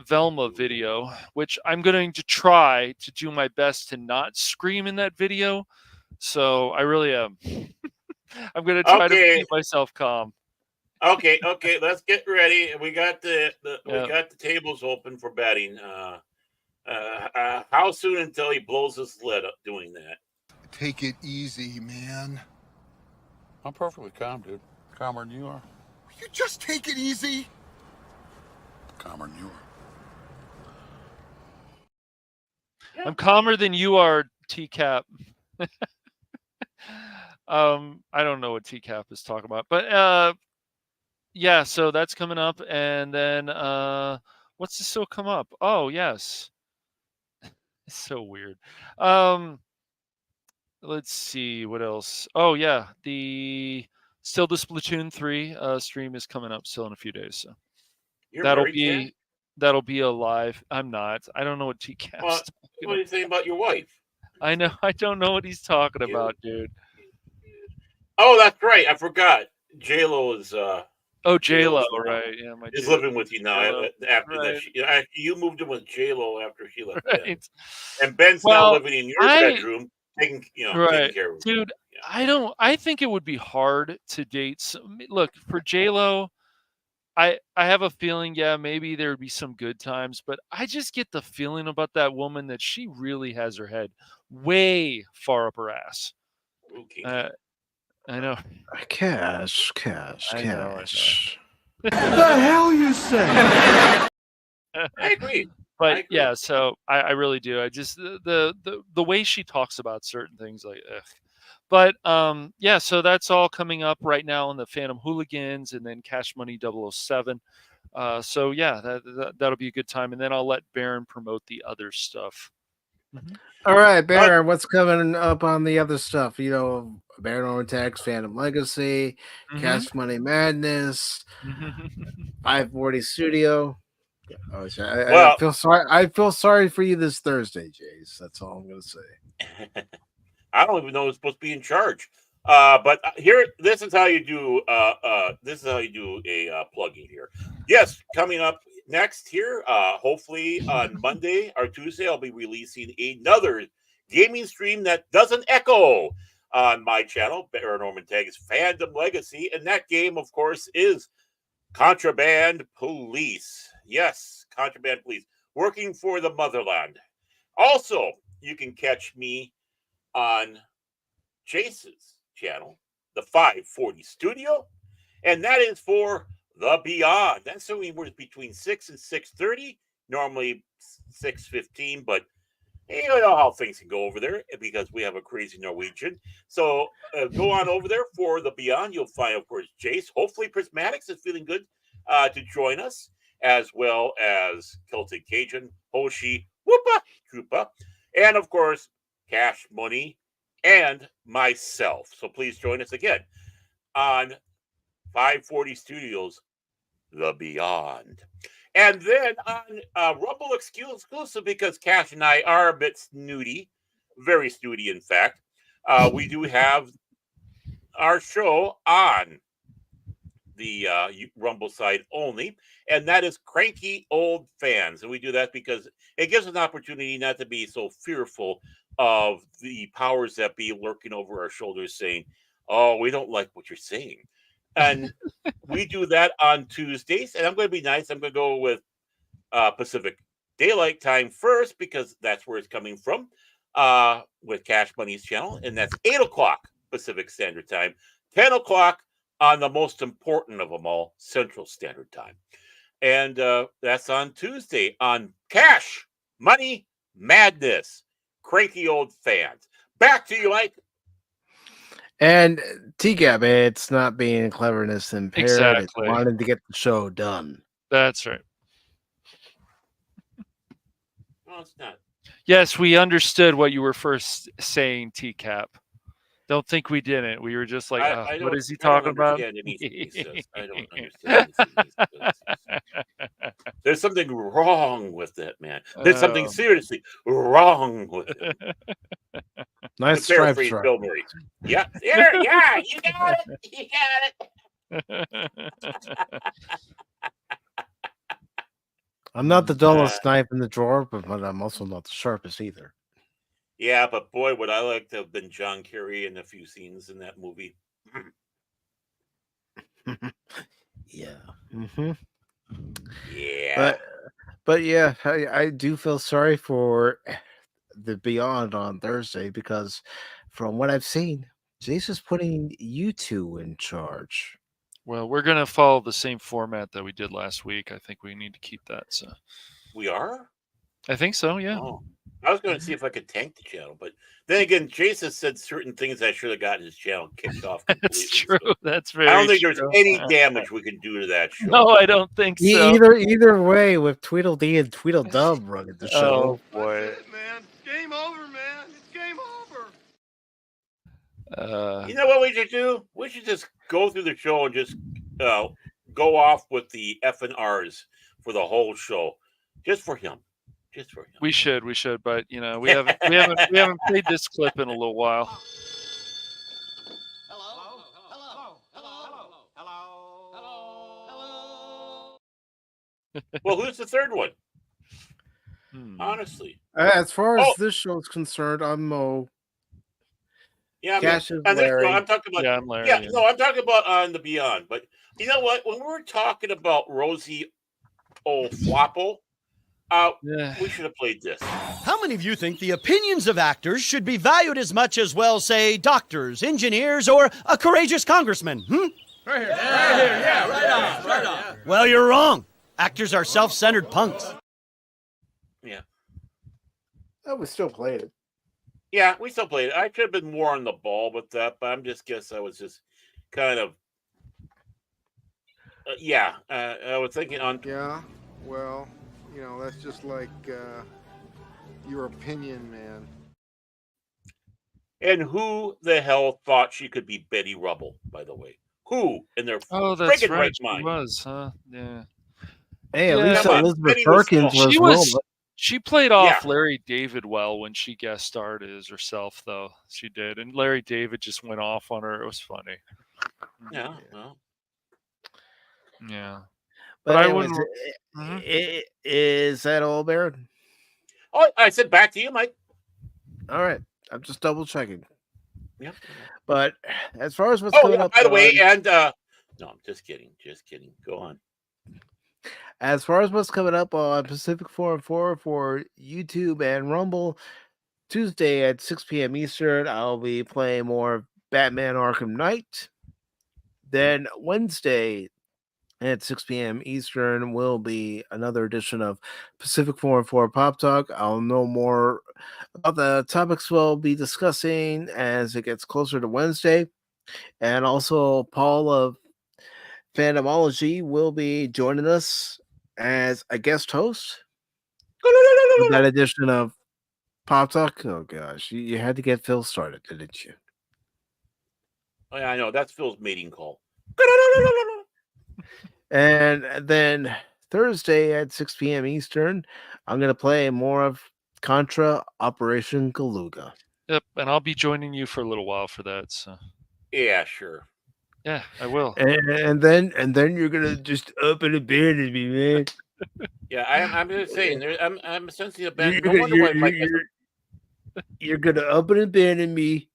Velma video, which I'm going to try to do my best to not scream in that video. So I really am. I'm going to try to keep myself calm. Okay. Let's get ready. We got we got the tables open for betting. How soon until he blows his lid up doing that? Take it easy, man. I'm perfectly calm, dude. Calmer than you are. You just take it easy. Calmer than you are. I'm calmer than you are, TCAP. I don't know what TCAP is talking about, but yeah. So that's coming up, and then what's this still come up? Oh yes, it's so weird. Let's see what else. Oh yeah, the Splatoon 3 stream is coming up still in a few days. So that'll be that'll be alive. I'm not. I don't know what TCAP's Well, talking what are you saying about your wife? I know. I don't know what he's talking about, dude. Oh, that's right. I forgot. J-Lo is. Oh, J-Lo, right? Yeah, my is J-Lo. living with you now after that. You moved in with J-Lo after she left. Right. Ben. And Ben's now living in your bedroom, taking care of dude. I think it would be hard to date. Look, for J-Lo, I have a feeling, yeah, maybe there would be some good times, but I just get the feeling about that woman that she really has her head way far up her ass. Okay. I know. Cash. I know. The hell you say? I agree. But yeah, so I really do. I just the way she talks about certain things, like, ugh. But yeah, so that's all coming up right now on the Phantom Hooligans and then Cash Money 007. So yeah, that'll be a good time, and then I'll let Baron promote the other stuff. All right, Baron, what's coming up on the other stuff? Baron Ortag's Phantom Legacy, Cash Money Madness, 540 Studio. Oh, I feel sorry. I feel sorry for you this Thursday, Jace. That's all I'm gonna say. I don't even know who's supposed to be in charge. But here, this is how you do. This is how you do a plugging here. Yes, coming up next here. Hopefully on Monday or Tuesday, I'll be releasing another gaming stream that doesn't echo on my channel, Paranorman Tag's Fandom Legacy, and that game, of course, is Contraband Police. Yes, Contraband Police, working for the motherland. Also, you can catch me on Chase's channel, the 540 Studio, and that is for The Beyond. That's anywhere between 6 and 6:30, normally 6:15, but you know how things can go over there because we have a crazy Norwegian. So go on over there for The Beyond. You'll find, of course, Jace. Hopefully Prismatics is feeling good to join us, as well as Celtic Cajun, Hoshi, Whoopa, Troopa, and, of course, Cash Money, and myself. So please join us again on 540 Studios, The Beyond. And then on Rumble exclusive, because Cash and I are a bit snooty, very snooty, in fact, we do have our show on the Rumble side only, and that is Cranky Old Fans. And we do that because it gives us an opportunity not to be so fearful of the powers that be lurking over our shoulders saying, oh, we don't like what you're saying. And we do that on Tuesdays, and I'm going to be nice. I'm going to go with Pacific Daylight Time first because that's where it's coming from with Cash Money's channel, and that's 8 o'clock Pacific Standard Time, 10 o'clock on the most important of them all, Central Standard Time. And that's on Tuesday on Cash Money Madness. Cranky Old Fans. Back to you, Mike. And TCAP, it's not being cleverness impaired. Exactly. It's wanting to get the show done. That's right. No, it's not. Yes, we understood what you were first saying, TCAP. Don't think we didn't. We were just like, what is he talking about? I don't understand. There's something wrong with it, man. There's something seriously wrong with it. Nice stripes, Bill Murray. Yeah, yeah, you got it. You got it. I'm not the dullest knife in the drawer, but I'm also not the sharpest either. Yeah, but boy, would I like to have been John Kerry in a few scenes in that movie. Yeah. Yeah. But yeah, I do feel sorry for the Beyond on Thursday because from what I've seen, Jace is putting you two in charge. Well, we're going to follow the same format that we did last week. I think we need to keep that. So we are? I think so, yeah. Oh. I was going to see if I could tank the channel, but then again, Jason said certain things I should have gotten his channel kicked off completely. That's true. So that's very I don't think true. There's any damage we can do to that show. No, I don't think so. Either way, with Tweedledee and Tweedledum running the show. Oh, boy. That's it, man. It's game over, man. It's game over. You know what we should do? We should just go through the show and just go off with the F and R's for the whole show. Just for him. Just for him. We should, but we haven't played this clip in a little while. Well, who's the third one? Honestly. As far as this show is concerned, I'm Mo. Yeah, Cash is Larry. Larry. I'm talking about. Yeah, I'm Larry. Yeah, no, I'm talking about On the Beyond. But you know what? When we were talking about Rosie O'Flopple, we should have played this. How many of you think the opinions of actors should be valued as much as, well, say, doctors, engineers, or a courageous congressman? Right here. Yeah, right on. Well, you're wrong. Actors are self-centered punks. Yeah. Oh, we still played it. Yeah, we still played it. I could have been more on the ball with that, but I was just kind of. I was thinking on. Yeah, well, that's just like your opinion, man. And who the hell thought she could be Betty Rubble, by the way? Who in their That's friggin' right. right She mind? was, huh? Yeah. Hey, at least Elizabeth Perkins She was. She played off Larry David well when she guest starred as herself, though. She did, and Larry David just went off on her. It was funny. Yeah. Well. Yeah. But I anyways, wouldn't. Is that all, Baron? Oh, I said back to you, Mike. All right. I'm just double checking. Yep. But as far as what's coming up, by the way, and no, I'm just kidding. Just kidding. Go on. As far as what's coming up on Pacific414 for YouTube and Rumble, Tuesday at 6 p.m. Eastern, I'll be playing more Batman Arkham Knight. Then Wednesday at 6 p.m. Eastern will be another edition of Pacific414 Pop Talk. I'll know more about the topics we'll be discussing as it gets closer to Wednesday. And also, Paul of Phantomology will be joining us as a guest host for that edition of Pop Talk. Oh gosh, you had to get Phil started, didn't you? Oh, yeah, I know. That's Phil's mating call. And then Thursday at 6 p.m. Eastern, I'm going to play more of Contra Operation Galuga. Yep, and I'll be joining you for a little while for that. So. Yeah, sure. Yeah, I will. And then you're gonna just up and abandon me, man. Yeah, I'm just saying. I'm sensing abandonment. No wonder why Mike. You're gonna up and abandon me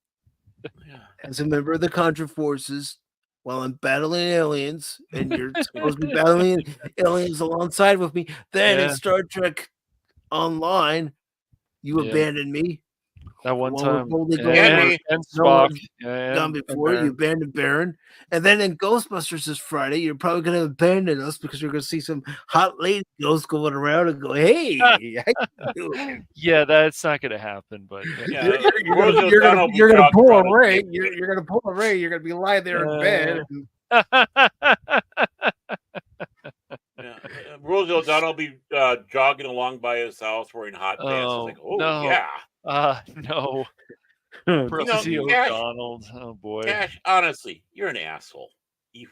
as a member of the Contra forces while I'm battling aliens, and you're supposed to be battling aliens alongside with me. Then in Star Trek Online, you abandoned me. That one time. And Spock. Gone before, you abandoned Baron. And then in Ghostbusters this Friday, you're probably going to abandon us because you're going to see some hot lady ghosts going around and go, hey. Yeah, that's not going to happen. But you're going to pull a Ray. You're going to pull a Ray. You're going to be lying there in bed. Rosie O'Donnell will be jogging along by his house wearing hot pants. It's like, no. Yeah. No. Rosie O'Donnell. Oh boy. Cash, honestly, you're an asshole.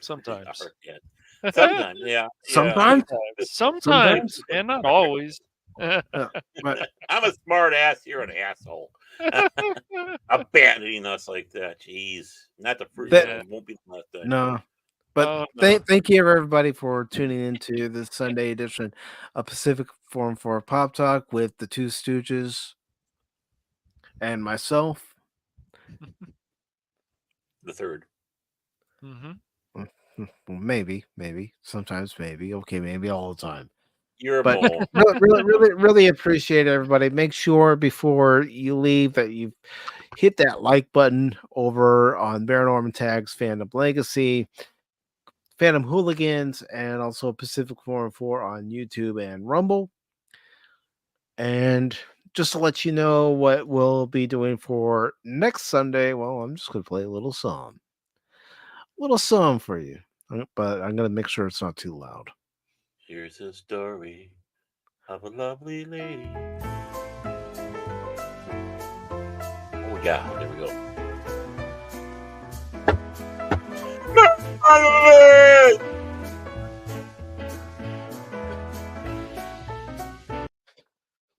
Sometimes. Sometimes, yeah. Sometimes, and not always. But I'm a smart ass. You're an asshole. Abandoning us like that. Jeez. Not the first time. It won't be the last time. No. But thank you, everybody, for tuning into this Sunday edition of Pacific414 Pop Talk with the Two Stooges and myself. The third. Mm-hmm. Maybe. Sometimes maybe. Okay, maybe all the time. You're a mole. really appreciate it, everybody. Make sure before you leave that you hit that like button over on Baron Norman Tag's Fandom Legacy, Phantom Hooligans, and also Pacific414 on YouTube and Rumble. And just to let you know what we'll be doing for next Sunday, well, I'm just going to play a little song for you, but I'm going to make sure it's not too loud. Here's a story of a lovely lady. Oh, yeah, there we go.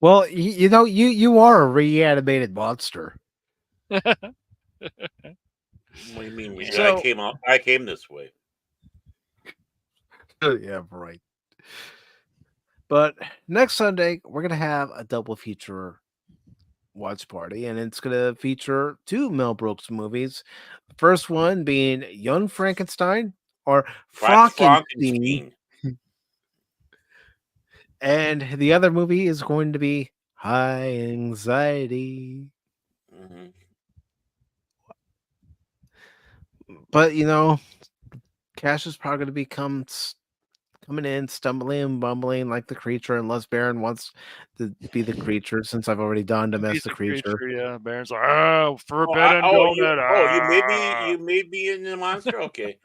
Well, you are a reanimated monster. What do you mean? So- I came this way. Yeah, right. But next Sunday, we're gonna have a double feature watch party, and it's gonna feature two Mel Brooks movies. The first one being Young Frankenstein or Frankenstein, and the other movie is going to be High Anxiety. Mm-hmm. But Cash is probably going to become coming in, stumbling and bumbling like the creature, unless Baron wants to be the creature, since I've already donned him as the creature. Yeah, Baron's like, oh, forbidden You may be in the monster. Okay,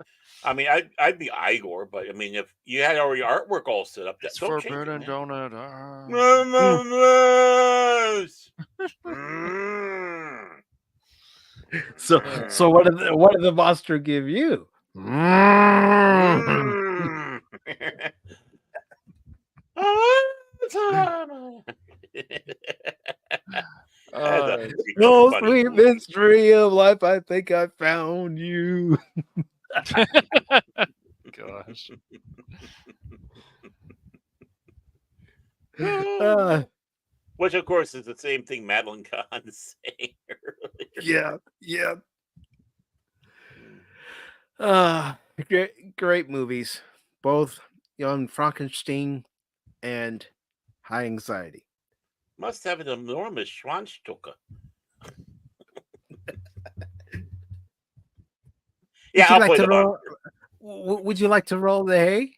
I mean, I'd be Igor, but I mean, if you had already artwork all set up, that's forbidden donut. So what did the monster give you? No sweet mystery of life, I think I found you. Gosh. Which, of course, is the same thing Madeline Kahn is saying earlier. Yeah. Great movies. Both Young Frankenstein and High Anxiety. Must have an enormous Schwanzstocke. Yeah, I'll play the monster. Would you like to roll the hay?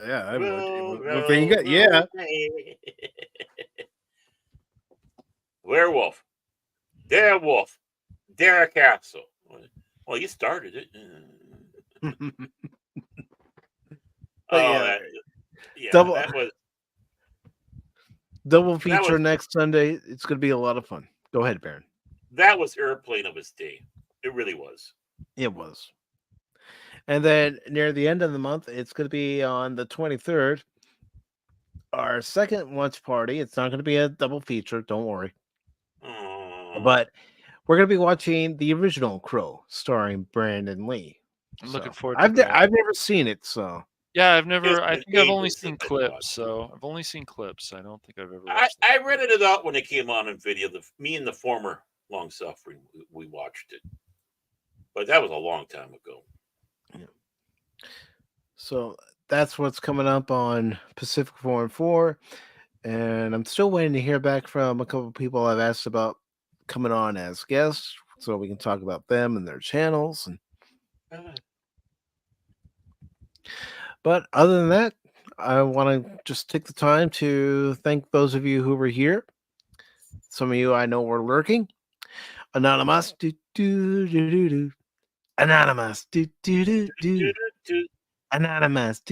Yeah, I would. Yeah. Werewolf. Dare wolf. Dare castle. Well, you started it. That was double feature next Sunday. It's going to be a lot of fun. Go ahead, Baron. That was Airplane of his day. It really was. It was. And then near the end of the month, it's going to be on the 23rd. Our second watch party. It's not going to be a double feature. Don't worry. But we're going to be watching the original Crow, starring Brandon Lee. I'm looking forward to that. I've never seen it, so. Yeah, I've never. I think I've only seen clips. So I've only seen clips. I don't think I've ever. I rented it out when it came on in video. Me and the former long suffering, we watched it, but that was a long time ago. Yeah. So that's what's coming up on Pacific414, and I'm still waiting to hear back from a couple of people I've asked about coming on as guests, so we can talk about them and their channels. But other than that, I want to just take the time to thank those of you who were here. Some of you I know were lurking. Anonymous, Anonymous, Anonymous, Anonymous,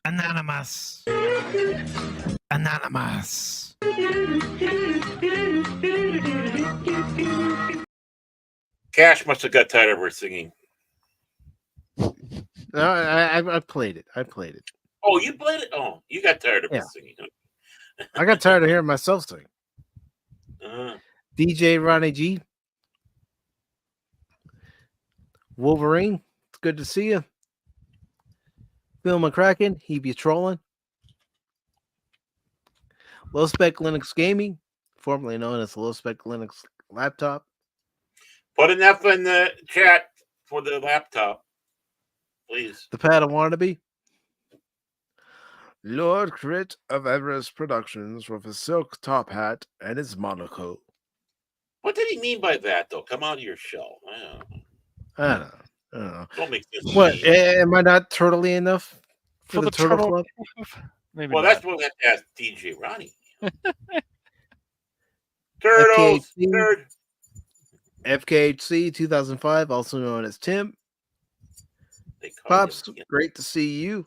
Anonymous, Anonymous. Cash must have got tired of her singing. No, I played it. Oh, you played it? Oh, you got tired of her singing. I got tired of hearing myself sing. DJ Ronnie G. Wolverine, it's good to see you. Phil McCracken, he be trolling. Low Spec Linux Gaming, formerly known as Low Spec Linux Laptop. Put enough in the chat for the laptop, please. The Pad of Wannabe. Lord Crit of Everest Productions with his silk top hat and his monocle. What did he mean by that, though? Come out of your shell. I don't know. Don't make this. What? Am I not turtley enough for the Turtle Club? Maybe well, not. that's what we have to ask DJ Ronnie. Turtles. FKHC 2005, also known as Tim. Pops, great to see you.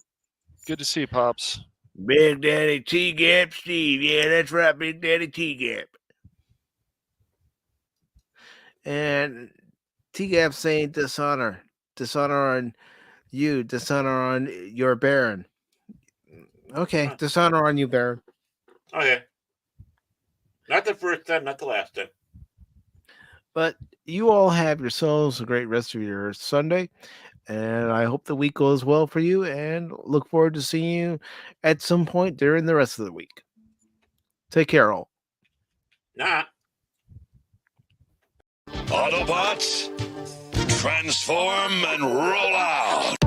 Good to see you, Pops. Big Daddy T-Gap Steve. Yeah, that's right, Big Daddy T-Gap. And T-Gap saying dishonor on You dishonor on your Baron. Okay, dishonor on you, Baron. Okay. Not the first time, not the last time. But you all have yourselves a great rest of your Sunday. And I hope the week goes well for you and look forward to seeing you at some point during the rest of the week. Take care, all. Nah. Autobots, transform and roll out.